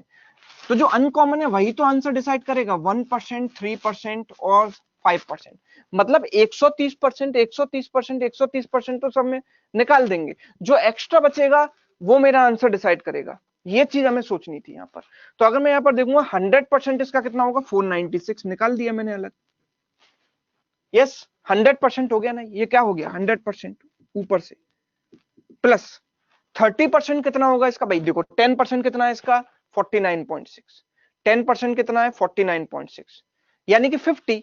तो जो अनकॉमन है वही तो आंसर डिसाइड करेगा। 1%, 3% और 5%, मतलब 130%, 130%, 130% तो सब में निकाल देंगे। जो एक्स्ट्रा बचेगा वो मेरा आंसर डिसाइड करेगा। ये चीज हमें सोचनी थी यहाँ पर। तो अगर मैं यहाँ पर देखूंगा 100% इसका कितना होगा? 496 निकाल दिया मैंने अलग। यस, 100% हो गया ना? ये क्या हो गया? 100% ऊपर से, प्लस 30% कितना होगा इसका? भाई देखो 10% कितना है इसका? 49.6। 10% कितना है? 49.6, यानी कि 50।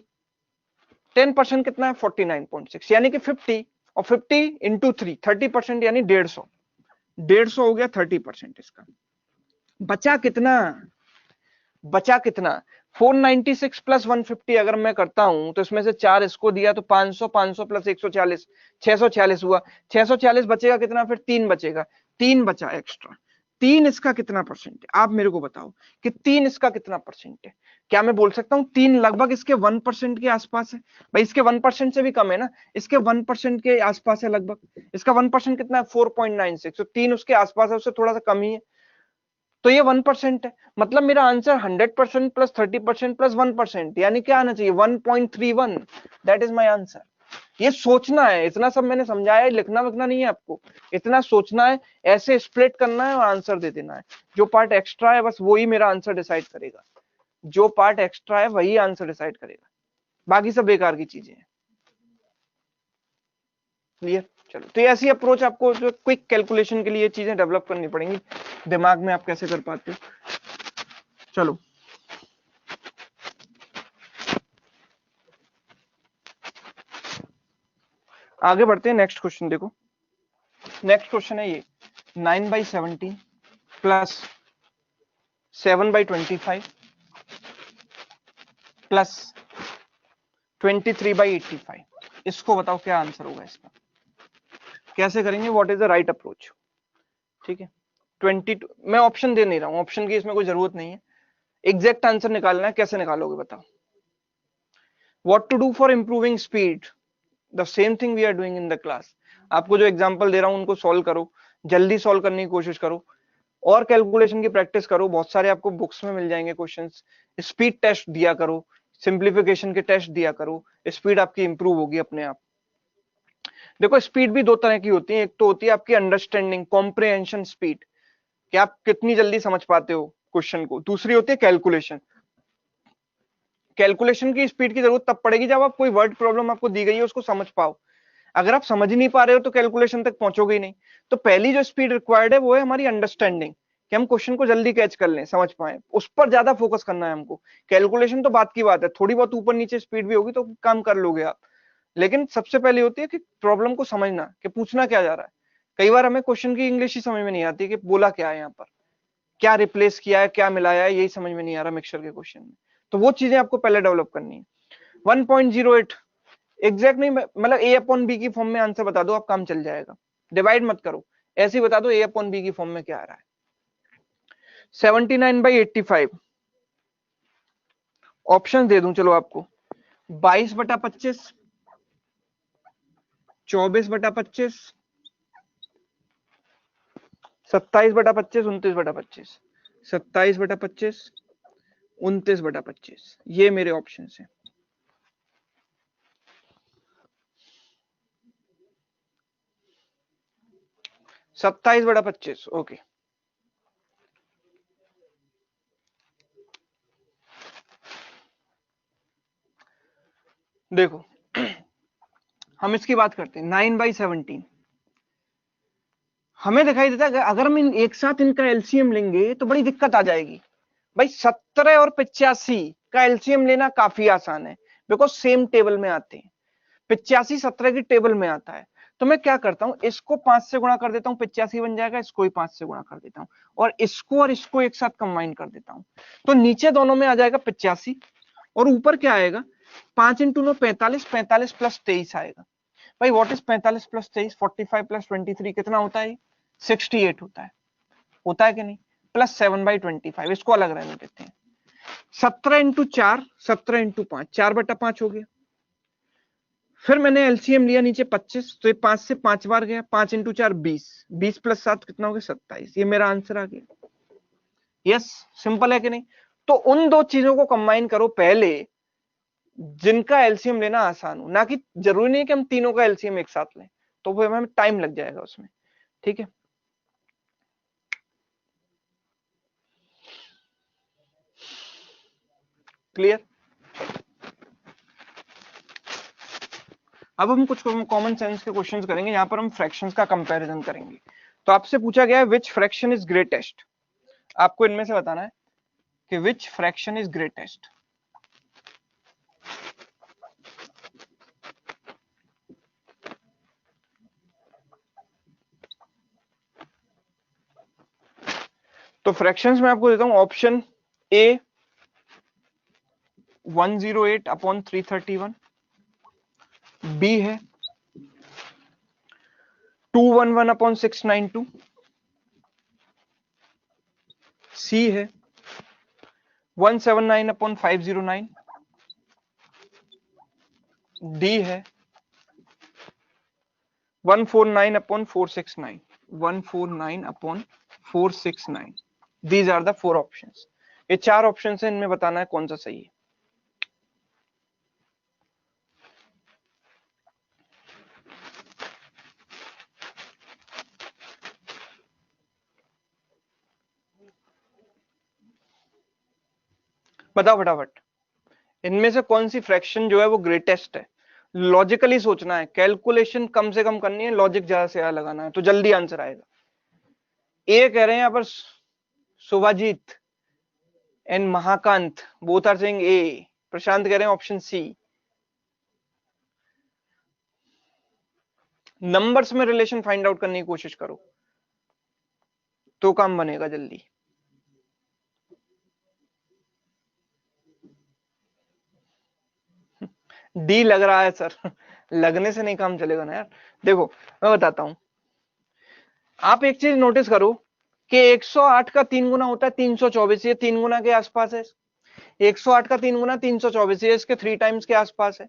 10% कितना है? 49.6, यानी कि 50, और 50 इंटू 3, 30% यानी 150। 150 हो गया 30% इसका। बचा कितना? बचा कितना? 496 प्लस 150 अगर मैं करता हूं तो इसमें से 4 इसको दिया तो 500, 500 प्लस 140, 646 हुआ। 646 बचेगा कितना, फिर 3 बचेगा, 3 बचा एक्स्ट्रा। 3 इसका कितना परसेंट है, आप मेरे को बताओ कि 3 इसका कितना परसेंट है। क्या मैं बोल सकता हूँ 3 लगभग इसके 1% के आसपास है? भाई इसके 1% से भी कम है ना, इसके 1% के आसपास है लगभग। इसका 1% कितना है, 4.96, तो 3 उसके आसपास है, उससे थोड़ा सा कम ही है, तो ये 1% है। मतलब मेरा आंसर 100% प्लस 30% प्लस 1%, यानी क्या आना चाहिए, 1.31। That is my answer. ये सोचना है, इतना सब मैंने समझाया है, लिखना विखना नहीं है आपको, इतना सोचना है, ऐसे स्प्लिट करना है और आंसर दे देना है। जो पार्ट एक्स्ट्रा है बस वही मेरा आंसर डिसाइड करेगा, जो पार्ट एक्स्ट्रा है वही आंसर डिसाइड करेगा, बाकी सब बेकार की चीजें हैं। क्लियर? चलो, तो ऐसी अप्रोच आपको जो क्विक कैलकुलेशन के लिए चीजें डेवलप करनी पड़ेंगी, दिमाग में आप कैसे कर पाते हो। चलो आगे बढ़ते हैं, नेक्स्ट क्वेश्चन देखो। नेक्स्ट क्वेश्चन है ये 9/17 प्लस 7/25 प्लस 23/85। इसको बताओ क्या आंसर होगा इसका, कैसे करेंगे, what is the right approach. ठीक है, 22, मैं ऑप्शन दे नहीं रहा हूं, ऑप्शन की इसमें कोई जरूरत नहीं है, एग्जैक्ट आंसर निकालना है, कैसे निकालोगे बताओ। What to do for improving speed, the same thing we are doing in the class. आपको जो एग्जांपल दे रहा हूं उनको सॉल्व करो, जल्दी सॉल्व करने की कोशिश करो, और कैलकुलेशन की प्रैक्टिस करो, बहुत सारे आपको बुक्स में मिल जाएंगे क्वेश्चंस। स्पीड टेस्ट दिया करो, सिंप्लीफिकेशन के टेस्ट दिया करो, स्पीड आपकी इंप्रूव होगी अपने आप। देखो स्पीड भी दो तरह की होती है, एक तो होती है आपकी अंडरस्टैंडिंग कॉम्प्रिहेंशन स्पीड, कि आप कितनी जल्दी समझ पाते हो क्वेश्चन को, दूसरी होती है कैलकुलेशन। कैलकुलेशन की स्पीड की जरूरत तब पड़ेगी जब आप कोई वर्ड प्रॉब्लम आपको दी गई है उसको समझ पाओ, अगर आप समझ ही नहीं पा रहे हो तो कैलकुलेशन तक पहुंचोगे ही नहीं। तो पहली जो स्पीड रिक्वायर्ड है वो है हमारी अंडरस्टैंडिंग, कि हम क्वेश्चन को जल्दी कैच कर लें, समझ पाए, उस पर ज्यादा फोकस करना है हमको। कैलकुलेशन तो बात की बात है, थोड़ी बहुत ऊपर नीचे स्पीड भी होगी तो काम कर लोगे आप, लेकिन सबसे पहले होती है कि प्रॉब्लम को समझना, कि पूछना क्या जा रहा है। कई बार हमें क्वेश्चन की इंग्लिश ही समझ में नहीं आती कि बोला क्या है यहाँ पर, क्या रिप्लेस किया है, क्या मिलाया है, यही समझ में नहीं आ रहा मिक्सचर के क्वेश्चन में। तो वो चीजें आपको पहले डेवलप करनी है। 1.08 एग्जैक्ट नहीं, मतलब ए अपॉन बी की फॉर्म में आंसर बता दो, आप काम चल जाएगा, डिवाइड मत करो, ऐसे ही बता दो ए अपॉन बी की फॉर्म में क्या आ रहा है। 79/85 ऑप्शन दे दूं चलो आपको, 22/25, 24/25, 27/25, 29/25, 27/25, 29/25, ये मेरे ऑप्शन है। 27/25, ओके। देखो हम इसकी बात करते हैं, 9/17 हमें दिखाई देता है अगर हम एक साथ इनका एलसीएम लेंगे तो बड़ी दिक्कत आ जाएगी। भाई 17 और 85 का एलसीएम लेना काफी आसान है, बिकॉज सेम टेबल में आते हैं, 85 17 की टेबल में आता है। तो मैं क्या करता हूं, इसको 5 से गुणा कर देता हूं, 85 बन जाएगा, इसको ही 5 से गुणा कर देता हूं, और इसको एक साथ कंबाइन कर देता हूं, तो नीचे दोनों में आ जाएगा 85, और ऊपर क्या आएगा, 5 इंटू 9 45, 45 प्लस 23 आएगा। भाई व्हाट इज 45 प्लस 23, 45 प्लस 23 कितना होता है, 68 होता है कि नहीं, प्लस 7/25, इसको अलग रहने देते हैं। 17 इंटू 4, 17 इंटू 5, 4/5 हो गया। फिर मैंने एलसीएम लिया नीचे 25, तो ये 5 से 5 बार गया, 5 इंटू 4 20, 20 प्लस 7 कितना हो गया, 27, ये मेरा आंसर आ गया। यस, सिंपल है कि नहीं। तो उन दो चीजों को कंबाइन करो पहले, जिनका एलसीएम लेना आसान हो, ना कि जरूरी नहीं कि हम तीनों का एलसीएम एक साथ लें, तो वो हमें टाइम लग जाएगा उसमें। ठीक है, क्लियर। अब हम कुछ कॉमन सेंस के क्वेश्चंस करेंगे, यहां पर हम फ्रैक्शंस का कंपैरिजन करेंगे। तो आपसे पूछा गया है विच फ्रैक्शन इज ग्रेटेस्ट, आपको इनमें से बताना है कि विच फ्रैक्शन इज ग्रेटेस्ट। तो फ्रैक्शंस में आपको देता हूं ऑप्शन ए 108 अपॉन 331, बी है 211 अपॉन 692, सी है 179 अपॉन 509, डी है 149 upon 469, 149 upon 469. These are the four options. ये चार ऑप्शन है, इनमें बताना है कौन सा सही है. बताओ फटाफट, इनमें से कौन सी फ्रैक्शन जो है वो ग्रेटेस्ट है. लॉजिकली सोचना है, कैलकुलेशन कम से कम करनी है, लॉजिक ज्यादा से ज्यादा लगाना है, तो जल्दी आंसर आएगा. ए कह रहे हैं यहाँ पर Subhajit and Mahakant, both are saying A. Prashant कह रहे हैं ऑप्शन सी. नंबर्स में रिलेशन फाइंड आउट करने की कोशिश करो तो काम बनेगा जल्दी. डी लग रहा है सर. लगने से नहीं काम चलेगा ना यार. देखो मैं बताता हूं, आप एक चीज नोटिस करो कि 108 का 3 गुना होता है 324, ये 3 गुना के आसपास है. 108 का 3 गुना 324, ये इसके 3 टाइम्स के आसपास है.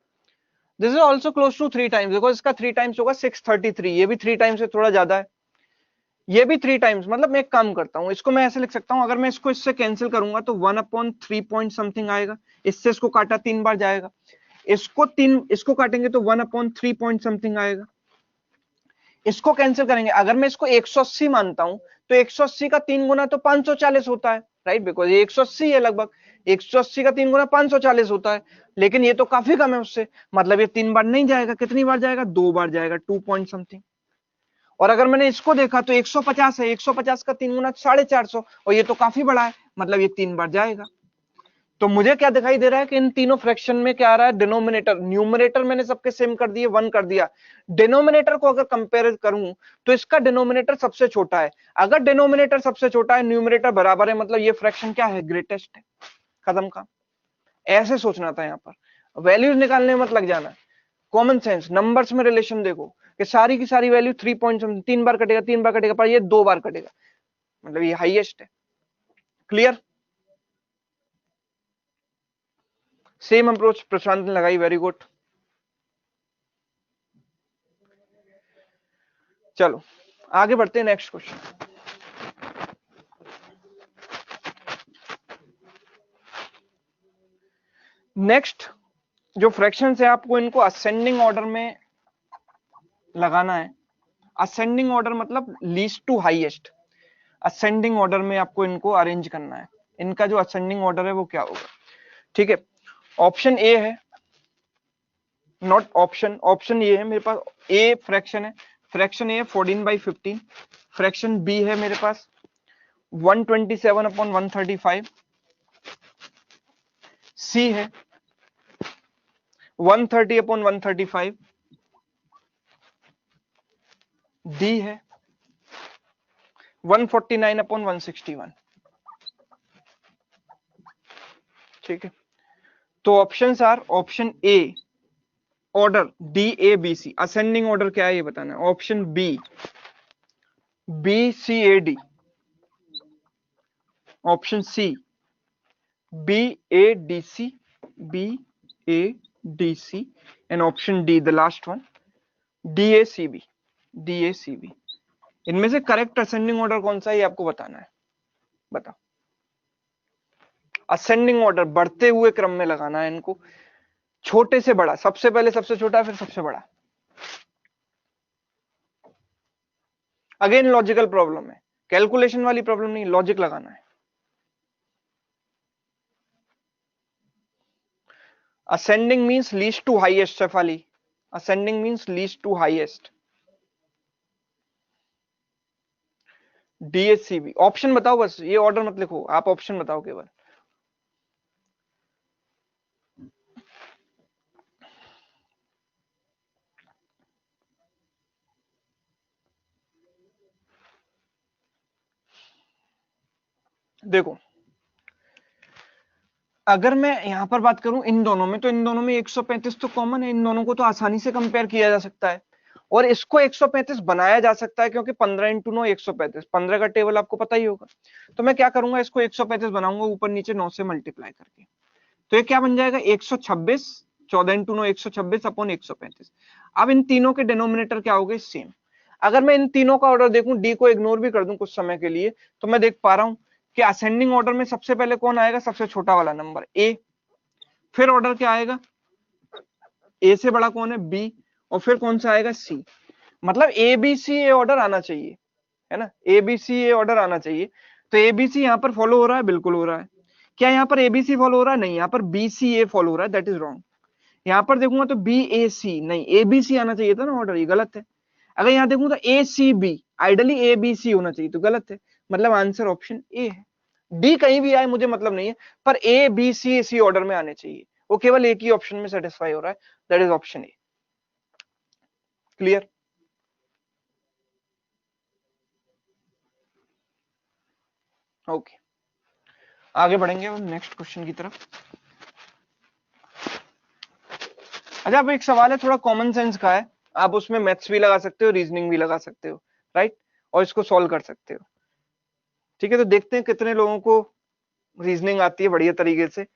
This is also close to 3 times, देखो इसका 3 टाइम्स होगा 633, ये भी 3 टाइम्स से थोड़ा ज्यादा है, ये भी 3 टाइम्स. मतलब मैं एक काम करता हूं, इसको मैं ऐसे लिख सकता हूं, अगर मैं इसको इससे कैंसिल करूंगा तो 1/3 पॉइंट समथिंग आएगा. इससे इसको काटा 3 बार जाएगा, इसको काटेंगे तो 1/3 पॉइंट समथिंग आएगा. इसको कैंसिल करेंगे, अगर मैं इसको 180 मानता हूं तो 180 का 3 गुना तो 540 होता है, राइट. बिकॉज ये 180 है लगभग, 180 का 3 गुना 540 होता है, लेकिन ये तो काफी कम है उससे. मतलब ये 3 बार नहीं जाएगा, कितनी बार जाएगा, 2 बार जाएगा, 2 पॉइंट समथिंग. और अगर मैंने इसको देखा तो 150 है, 150 का 3 गुना 450, और ये तो काफी बड़ा है, मतलब ये 3 बार जाएगा. तो मुझे क्या दिखाई दे रहा है कि इन तीनों फ्रैक्शन में क्या आ रहा है, डिनोमिनेटर, न्यूमरेटर मैंने सबके सेम कर दिए, 1 कर दिया. डिनोमिनेटर को अगर कंपेयर करूं तो इसका डिनोमिनेटर सबसे छोटा है. अगर डिनोमिनेटर सबसे छोटा है, न्यूमरेटर बराबर है, मतलब ये फ्रैक्शन क्या है, ग्रेटेस्ट है. खत्म काम. ऐसे सोचना था यहाँ पर, वैल्यूज निकालने मत लग जाना. कॉमन सेंस, नंबर्स में रिलेशन देखो कि सारी की सारी वैल्यू 3 पॉइंट 3 बार कटेगा, 3 बार कटेगा, पर ये 2 बार कटेगा, मतलब ये हाईएस्ट है. क्लियर. सेम अप्रोच प्रशांत ने लगाई, वेरी गुड. चलो आगे बढ़ते हैं, नेक्स्ट क्वेश्चन. नेक्स्ट जो फ्रैक्शंस है, आपको इनको असेंडिंग ऑर्डर में लगाना है. असेंडिंग ऑर्डर मतलब least to highest. Ascending order में आपको इनको अरेंज करना है. इनका जो असेंडिंग ऑर्डर है वो क्या होगा, ठीक है. ऑप्शन ए है, नॉट ऑप्शन, ऑप्शन ये है मेरे पास. ए फ्रैक्शन है, फ्रैक्शन ए है 14/15. फ्रैक्शन बी है मेरे पास 127/135. सी है 130/135. डी है 149/161. ठीक है. तो options are, option A order D A B C. Ascending order क्या है ये बताना है. Option B B C A D. Option C B A D C, B A D C. And option D the last one, D A C B, D A C B. इनमें से correct ascending order कौन सा है ये आपको बताना है. बताओ. असेंडिंग ऑर्डर बढ़ते हुए क्रम में लगाना है इनको, छोटे से बड़ा, सबसे पहले सबसे छोटा फिर सबसे बड़ा. अगेन लॉजिकल प्रॉब्लम है, कैलकुलेशन वाली प्रॉब्लम नहीं, लॉजिक लगाना है. Ascending means least to highest. Shefali, ascending means least to highest. D H C B. Option बताओ बस, ये ऑर्डर मत लिखो, आप ऑप्शन बताओ केवल. देखो अगर मैं यहां पर बात करूं इन दोनों में, तो इन दोनों में 135 तो कॉमन है, इन दोनों को तो आसानी से कंपेयर किया जा सकता है। और इसको 135 बनाया जा सकता है क्योंकि 15 इंटू 9 135, 15 का टेबल आपको पता ही होगा। तो मैं क्या करूंगा, इसको 135 बनाऊंगा ऊपर नीचे 9 से मल्टीप्लाई करके। तो ये क्या बन जाएगा, 126, 14 इंटू 9 126 अपॉन 135। अब इन तीनों के डिनोमिनेटर क्या हो गए, सेम। अगर मैं इन तीनों का ऑर्डर देखूं, डी को इग्नोर भी कर दूं कुछ समय के लिए, तो मैं देख पा रहा हूं कि असेंडिंग ऑर्डर में सबसे पहले कौन आएगा, सबसे छोटा वाला नंबर ए, फिर ऑर्डर क्या आएगा, ए से बड़ा कौन है, बी, और फिर कौन सा आएगा, सी। मतलब ए बी सी ए ऑर्डर आना चाहिए, है ना, ए बी सी ए ऑर्डर आना चाहिए। तो ए बी सी यहाँ पर फॉलो हो रहा है, बिल्कुल हो रहा है। क्या यहाँ पर एबीसी फॉलो हो रहा है, नहीं, यहाँ पर बी सी ए फॉलो हो रहा है, दैट इज रॉन्ग। यहाँ पर देखूंगा तो बी ए सी, नहीं, ए बी सी आना चाहिए था ना ऑर्डर, ये गलत है। अगर यहाँ देखूं तो A C B, ideally A B C होना चाहिए, तो गलत है। मतलब आंसर ऑप्शन ए है। डी कहीं भी आए मुझे मतलब नहीं है, पर ए बी सी इसी ऑर्डर में आने चाहिए, वो केवल एक ही ऑप्शन में सेटिस्फाई हो रहा है, that is option A. Clear? Okay, आगे बढ़ेंगे नेक्स्ट क्वेश्चन की तरफ। अच्छा, अब एक सवाल है थोड़ा कॉमन सेंस का है, आप उसमें मैथ्स भी लगा सकते हो, रीजनिंग भी लगा सकते हो, राइट, और इसको सॉल्व कर सकते हो। ठीक है, तो देखते हैं कितने लोगों को रीजनिंग आती है बढ़िया तरीके से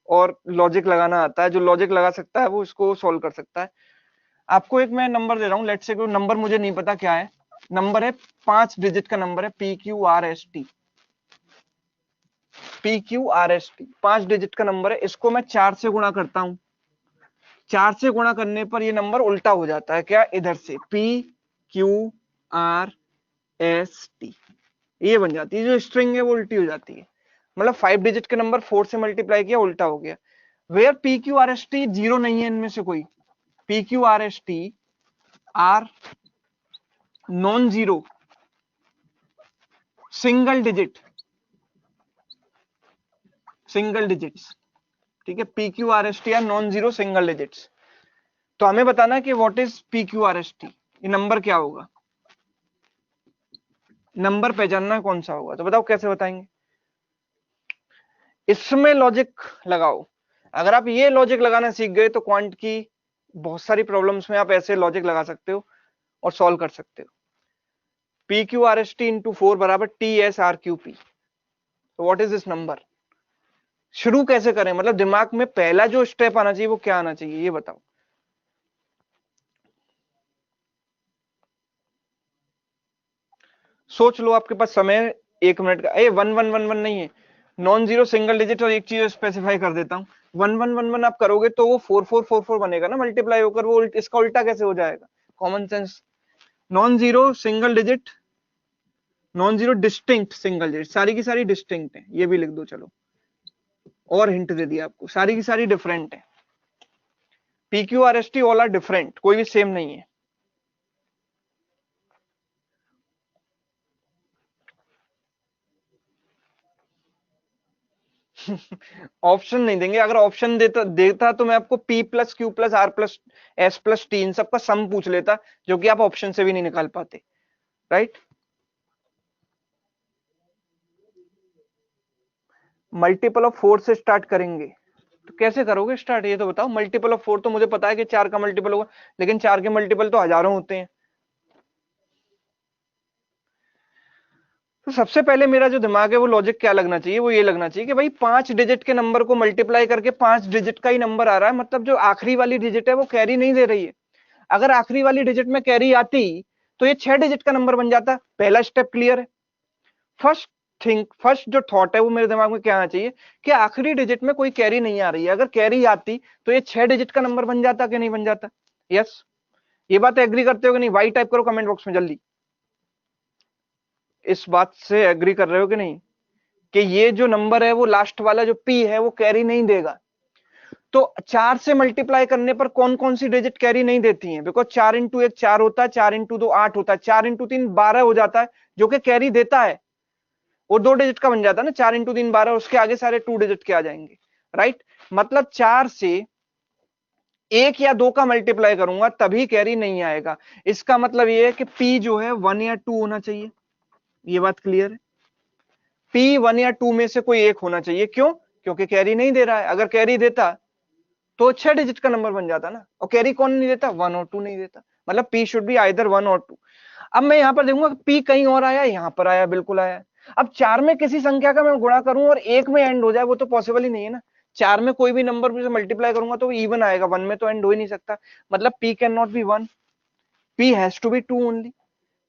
और लॉजिक लगाना आता है। जो लॉजिक लगा सकता है वो इसको सॉल्व कर सकता है। आपको एक मैं नंबर दे रहा हूँ, लेट्स से कोई नंबर मुझे नहीं पता क्या है, नंबर है 5 डिजिट का नंबर है, P Q R S T, P Q R S T 5 digit का नंबर है। इसको मैं 4 से गुणा करता हूं, 4 से गुणा करने पर ये नंबर उल्टा हो जाता है, क्या, इधर से P Q R S T, ये बन जाती है, जो स्ट्रिंग है वो उल्टी हो जाती है। मतलब 5 डिजिट के नंबर 4 से मल्टीप्लाई किया, उल्टा हो गया। Where P Q R S T zero नहीं है इनमें से कोई, P Q R S T are non zero single digit, single digits. ठीक है, P Q R S T are non zero single digits. तो हमें बताना है कि what is P Q R S T, ये नंबर क्या होगा, नंबर पहचानना कौन सा होगा। तो बताओ कैसे बताएंगे, इसमें लॉजिक लगाओ। अगर आप ये लॉजिक लगाना सीख गए तो क्वांट की बहुत सारी प्रॉब्लम्स में आप ऐसे लॉजिक लगा सकते हो और सॉल्व कर सकते हो। P Q R S T into 4 बराबर T S R Q P. तो व्हाट इज दिस नंबर, शुरू कैसे करें, मतलब दिमाग में पहला जो स्टेप आना चाहिए वो क्या आना चाहिए, ये बताओ। सोच लो, आपके पास समय 1 मिनट का। ए 1111 नहीं है, नॉन जीरो सिंगल डिजिट, और एक चीज स्पेसिफाई कर देता हूँ, 1111 आप करोगे तो वो 4444 बनेगा ना, मल्टीप्लाई होकर वो इसका उल्टा कैसे हो जाएगा, common sense. Non zero single digit, non zero distinct single digit, सारी की सारी डिस्टिंक्ट है, ये भी लिख दो चलो, और हिंट दे दिया आपको, सारी की सारी डिफरेंट है। P Q R S T all are different, कोई भी सेम नहीं है। ऑप्शन नहीं देंगे, अगर ऑप्शन देता देता तो मैं आपको P plus Q plus R plus S plus T इन सबका सम पूछ लेता, जो कि आप ऑप्शन से भी नहीं निकाल पाते, राइट। मल्टीपल ऑफ 4 से स्टार्ट करेंगे, तो कैसे करोगे स्टार्ट, ये तो बताओ। मल्टीपल ऑफ 4 तो मुझे पता है कि 4 का मल्टीपल होगा, लेकिन 4 के मल्टीपल तो हजारों होते हैं। तो सबसे पहले मेरा जो दिमाग है वो लॉजिक क्या लगना चाहिए, वो ये लगना चाहिए कि भाई 5 डिजिट के नंबर को मल्टीप्लाई करके 5 डिजिट का ही नंबर आ रहा है, मतलब जो आखिरी वाली डिजिट है वो कैरी नहीं दे रही है। अगर आखिरी वाली डिजिट में कैरी आती तो ये 6 डिजिट का नंबर बन जाता। पहला स्टेप क्लियर है। फर्स्ट थिंक, फर्स्ट जो थॉट है वो मेरे दिमाग में क्या आना चाहिए कि आखिरी डिजिट में कोई कैरी नहीं आ रही है, अगर कैरी आती तो ये 6 डिजिट का नंबर बन जाता कि नहीं बन जाता। यस, ये बात एग्री करते हो कि नहीं, वाई टाइप करो कमेंट बॉक्स में जल्दी। इस बात से एग्री कर रहे हो कि नहीं कि ये जो नंबर है वो लास्ट वाला जो पी है वो कैरी नहीं देगा। तो 4 से मल्टीप्लाई करने पर कौन कौन सी डिजिट कैरी नहीं देती हैं, बिकॉज 4 इंटू 1 4 होता है, 4 इंटू 2 8 होता है, 4 इंटू 3 12 हो जाता है, जो कि कैरी देता है, वो 2 डिजिट का बन जाता है ना, 4 इंटू 3 12, उसके आगे सारे 2 डिजिट के आ जाएंगे, राइट। मतलब 4 से 1 या 2 का मल्टीप्लाई करूंगा तभी कैरी नहीं आएगा। इसका मतलब ये है कि पी जो है 1 या 2 होना चाहिए, ये बात क्लियर है। पी 1 या 2 में से कोई एक होना चाहिए, क्यों, क्योंकि कैरी नहीं दे रहा है। अगर कैरी देता तो 6 डिजिट का नंबर बन जाता ना, और कैरी कौन नहीं देता, 1 और 2 नहीं देता, मतलब पी शुड बी आइदर 1 और 2। अब मैं यहाँ पर देखूंगा पी कहीं और आया, यहाँ पर आया, बिल्कुल आया। अब 4 में किसी संख्या का मैं गुणा करूं और 1 में एंड हो जाए, वो तो पॉसिबल ही नहीं है ना। 4 में कोई भी नंबर से मल्टीप्लाई करूंगा तो इवन आएगा, 1 में तो एंड हो ही नहीं सकता। मतलब P can not be 1, P has to be 2 only.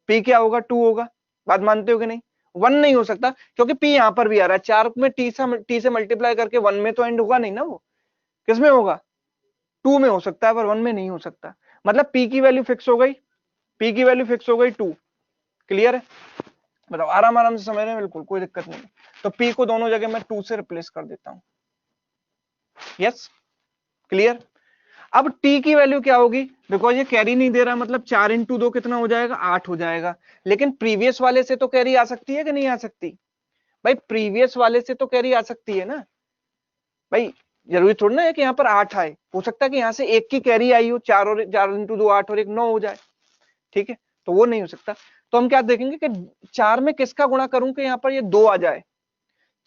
पी क्या होगा, 2 होगा। बात मानते हो कि नहीं? 1 नहीं हो सकता, क्योंकि पी यहाँ पर भी आ रहा है। 4 में टी से मल्टीप्लाई करके 1 में तो एंड होगा नहीं ना, वो किसमें होगा, 2 में हो सकता है, पर 1 में नहीं हो सकता। मतलब पी की वैल्यू फिक्स हो गई, पी की वैल्यू फिक्स हो गई 2। क्लियर है? बताओ, आराम आराम से समझ रहे हैं, बिल्कुल कोई दिक्कत नहीं। तो पी को दोनों जगह मैं 2 से रिप्लेस कर देता हूं। Yes, clear. अब टी की वैल्यू क्या होगी, बिकॉज ये कैरी नहीं दे रहा, मतलब 4 इंटू 2 कितना हो जाएगा, 8 हो जाएगा। लेकिन प्रीवियस वाले से तो कैरी आ सकती है कि नहीं आ सकती? भाई प्रीवियस वाले से तो कैरी आ सकती है ना भाई। जरूरी थोड़ा ना है कि यहाँ पर 8 आए, हो सकता है कि यहाँ से एक की कैरी आई हो, 4 और 4 इंटू 2 8 और 1 9 हो जाए। ठीक है, तो वो नहीं हो सकता। तो हम क्या देखेंगे कि 4 में किसका गुणा करूं कि यहाँ पर ये 2 आ जाए।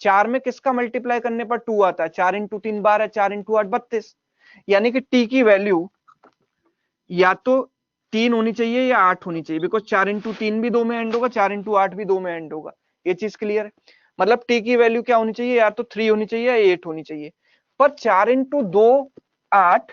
4 में किसका मल्टीप्लाई करने पर 2 आता है, 4 इंटू 3 12, 4 इंटू 8 32। यानी कि टी की वैल्यू या तो 3 होनी चाहिए या 8 होनी चाहिए, बिकॉज 4 इंटू 3 भी 2 में एंड होगा, 4 इंटू 8 भी 2 में एंड होगा। ये चीज क्लियर है? मतलब टी की वैल्यू क्या होनी चाहिए, या तो 3 होनी चाहिए या 8 होनी चाहिए। पर 4 इंटू 2 8,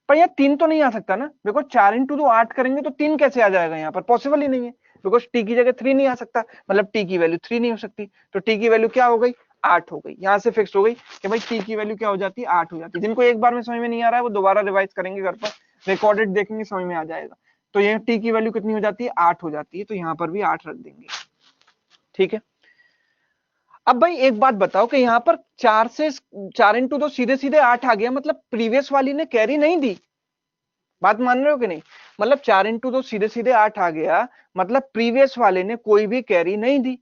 पर यार 3 तो नहीं आ सकता ना, बिकॉज 4 इंटू 2 8 करेंगे तो 3 कैसे आ जाएगा, यहाँ पर पॉसिबल ही नहीं है। बिकॉज टी की जगह 3 नहीं आ सकता, मतलब टी की वैल्यू 3 नहीं हो सकती। तो टी की वैल्यू क्या हो गई, 8 हो गई। यहां से फिक्स हो गई कि भाई टी की वैल्यू क्या हो जाती है, 8 हो जाती है। जिनको एक बार में समझ में नहीं आ रहा है वो दोबारा रिवाइज करेंगे घर पर, रिकॉर्डेड देखेंगे, समझ में आ जाएगा। तो ये टी की वैल्यू कितनी हो जाती है, 8 हो जाती है। तो यहाँ पर भी 8 रख देंगे। ठीक है। अब भाई एक बात बताओ कि यहाँ पर 4 इंटू 2 सीधे सीधे 8 आ गया, मतलब प्रीवियस वाली ने कैरी नहीं दी। बात मान रहे हो कि नहीं? मतलब 4 इंटू 2 सीधे सीधे 8 आ गया, मतलब प्रीवियस वाले ने कोई भी कैरी नहीं दी।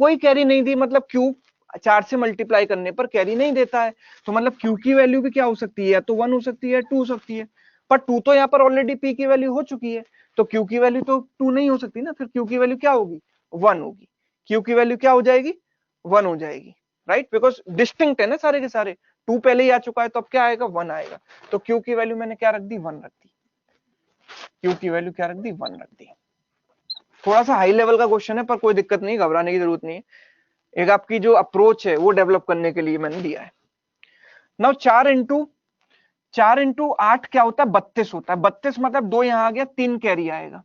कोई कैरी नहीं दी मतलब क्यू 4 से मल्टीप्लाई करने पर कैरी नहीं देता है। तो मतलब क्यू की वैल्यू भी क्या हो सकती है, या तो 1 हो सकती है, 2 हो सकती है। पर 2 तो यहाँ पर ऑलरेडी पी की वैल्यू हो चुकी है, तो क्यू की वैल्यू तो 2 नहीं हो सकती ना, फिर क्यू की वैल्यू क्या होगी, 1 होगी। क्यू की वैल्यू क्या हो जाएगी, 1 हो जाएगी। राइट, बिकॉज डिस्टिंक्ट है ना सारे के सारे। 2 पहले ही आ चुका है, तो अब क्या आएगा, 1 आएगा। तो क्यू की वैल्यू मैंने क्या रख दी, 1 रख दी। क्यू की वैल्यू क्या रख दी, 1 रख दी। थोड़ा सा हाई लेवल का क्वेश्चन है, पर कोई दिक्कत नहीं, घबराने की जरूरत नहीं है। एक आपकी जो अप्रोच है वो डेवलप करने के लिए मैंने दिया है। नाउ 4 इंटू 8 क्या होता है, 32 होता है। 32 मतलब 2 यहां आ गया, 3 कैरी आएगा।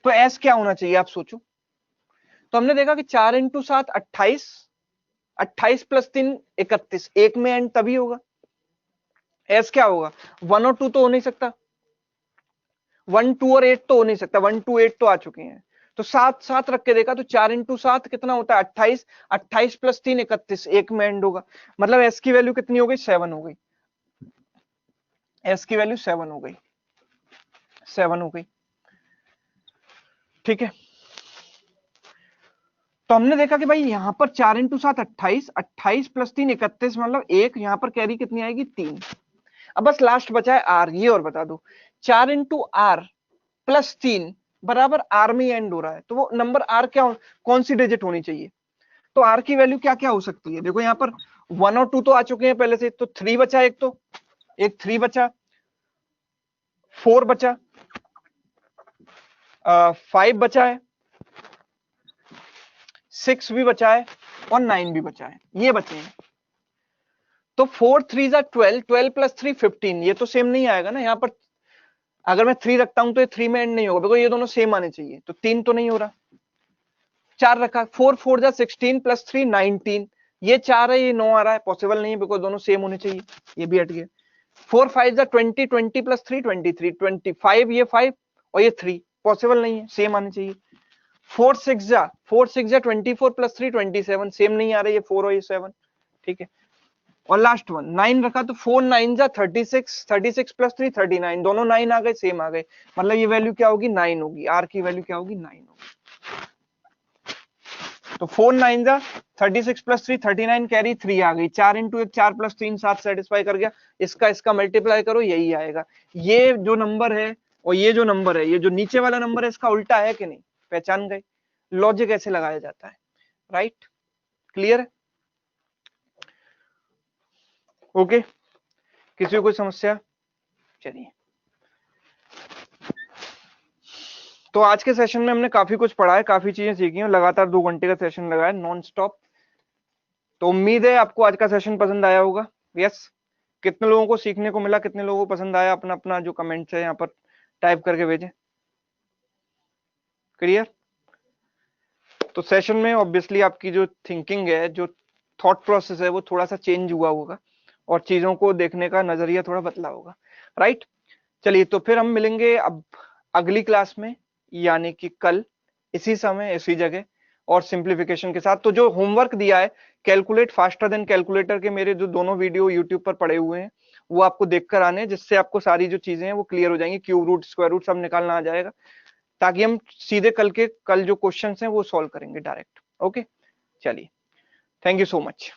तो एस क्या होना चाहिए, आप सोचो। तो हमने देखा कि 4 इंटू 7 28, 28 प्लस 3 31, एक में एंड तभी होगा। एस क्या होगा, 1 और 2 तो हो नहीं सकता, 1 2 और 8 तो हो नहीं सकता, 1 2 8 तो आ चुके हैं। तो 7 7 रख के देखा तो 4 इंटू 7 कितना होता है, 28, 28 प्लस 3 31, एक में एंड होगा। मतलब एस की वैल्यू कितनी हो गई, 7 हो गई। एस की वैल्यू 7 हो गई, 7 हो गई। ठीक है। तो हमने देखा कि भाई यहां पर 4 इंटू 7 28, 28 प्लस 3 31, मतलब एक यहां पर कैरी कितनी आएगी, 3। अब बस लास्ट बचा है आर। ये और बता दो, 4 इंटू आर प्लस 3 बराबर आर में एंड हो रहा है, तो वो नंबर आर क्या कौन सी डिजिट होनी चाहिए। तो आर की वैल्यू क्या क्या हो सकती है, देखो यहाँ पर 1 और 2 तो आ चुके हैं पहले से, तो 3 बचा, एक तो एक 3 बचा, 4 बचा, 5 बचा है, 6 भी बचा है, और 9 भी बचा है। ये बचे हैं। तो 4 3 जा 12, 12 प्लस 3 15, ये तो सेम नहीं आएगा ना यहाँ पर। अगर मैं 3 रखता हूं तो ये 3 में एंड नहीं होगा, बिकॉज ये दोनों सेम आने चाहिए। तो 3 तो नहीं हो रहा, 4 रखा, 4 4 जा 16 प्लस 3 19, ये 4 है, ये 9 आ रहा है, पॉसिबल नहीं है, बिकॉज दोनों सेम होने चाहिए। ये भी हट गया। 4 5 जा 20, 20 प्लस 3 23, 25, ये 5 और ये 3, पॉसिबल नहीं है, सेम आने चाहिए। 4 6 जा 24 प्लस 3 27, सेम नहीं आ रहा, ये 4 और ये 7। ठीक है। और लास्ट वन 9 रखा, तो 4 9 जा 36, 36 प्लस 3 39, दोनों 9 आ गए, सेम आ गए। मतलब ये वैल्यू क्या होगी, 9 होगी। आर की वैल्यू क्या होगी, 9 होगी। तो 4 9 जा 36 प्लस 3 39, कैरी 3 आ गई। 4 इंटू 1 4 प्लस 3 7 सेटिस्फाई कर गया। इसका मल्टीप्लाई करो, यही आएगा। ये जो नंबर है और ये जो नंबर है, ये जो नीचे वाला नंबर है, इसका उल्टा है कि नहीं, पहचान गए। लॉजिक ऐसे लगाया जाता है। राइट, क्लियर है? ओके, किसी को कोई समस्या? चलिए, तो आज के सेशन में हमने काफी कुछ पढ़ा है, काफी चीजें सीखी हैं, लगातार 2 घंटे का सेशन लगा है नॉन स्टॉप। तो उम्मीद है आपको आज का सेशन पसंद आया होगा। यस, कितने लोगों को सीखने को मिला, कितने लोगों को पसंद आया, अपना अपना जो कमेंट्स है यहाँ पर टाइप करके भेजें। क्लियर? तो सेशन में ऑब्वियसली आपकी जो थिंकिंग है, जो थॉट प्रोसेस है, वो थोड़ा सा चेंज हुआ होगा और चीजों को देखने का नजरिया थोड़ा बदला होगा। राइट, चलिए, तो फिर हम मिलेंगे अब अगली क्लास में, यानी कि कल इसी समय इसी जगह और सिंप्लीफिकेशन के साथ। तो जो होमवर्क दिया है, कैलकुलेट फास्टर देन कैलकुलेटर के मेरे जो दोनों वीडियो यूट्यूब पर पड़े हुए हैं, वो आपको देखकर आने, जिससे आपको सारी जो चीजें हैं वो क्लियर हो जाएंगी, क्यूब रूट स्क्वायर रूट सब निकालना आ जाएगा, ताकि हम सीधे कल जो क्वेश्चंस हैं वो सॉल्व करेंगे डायरेक्ट। ओके, चलिए, थैंक यू सो मच।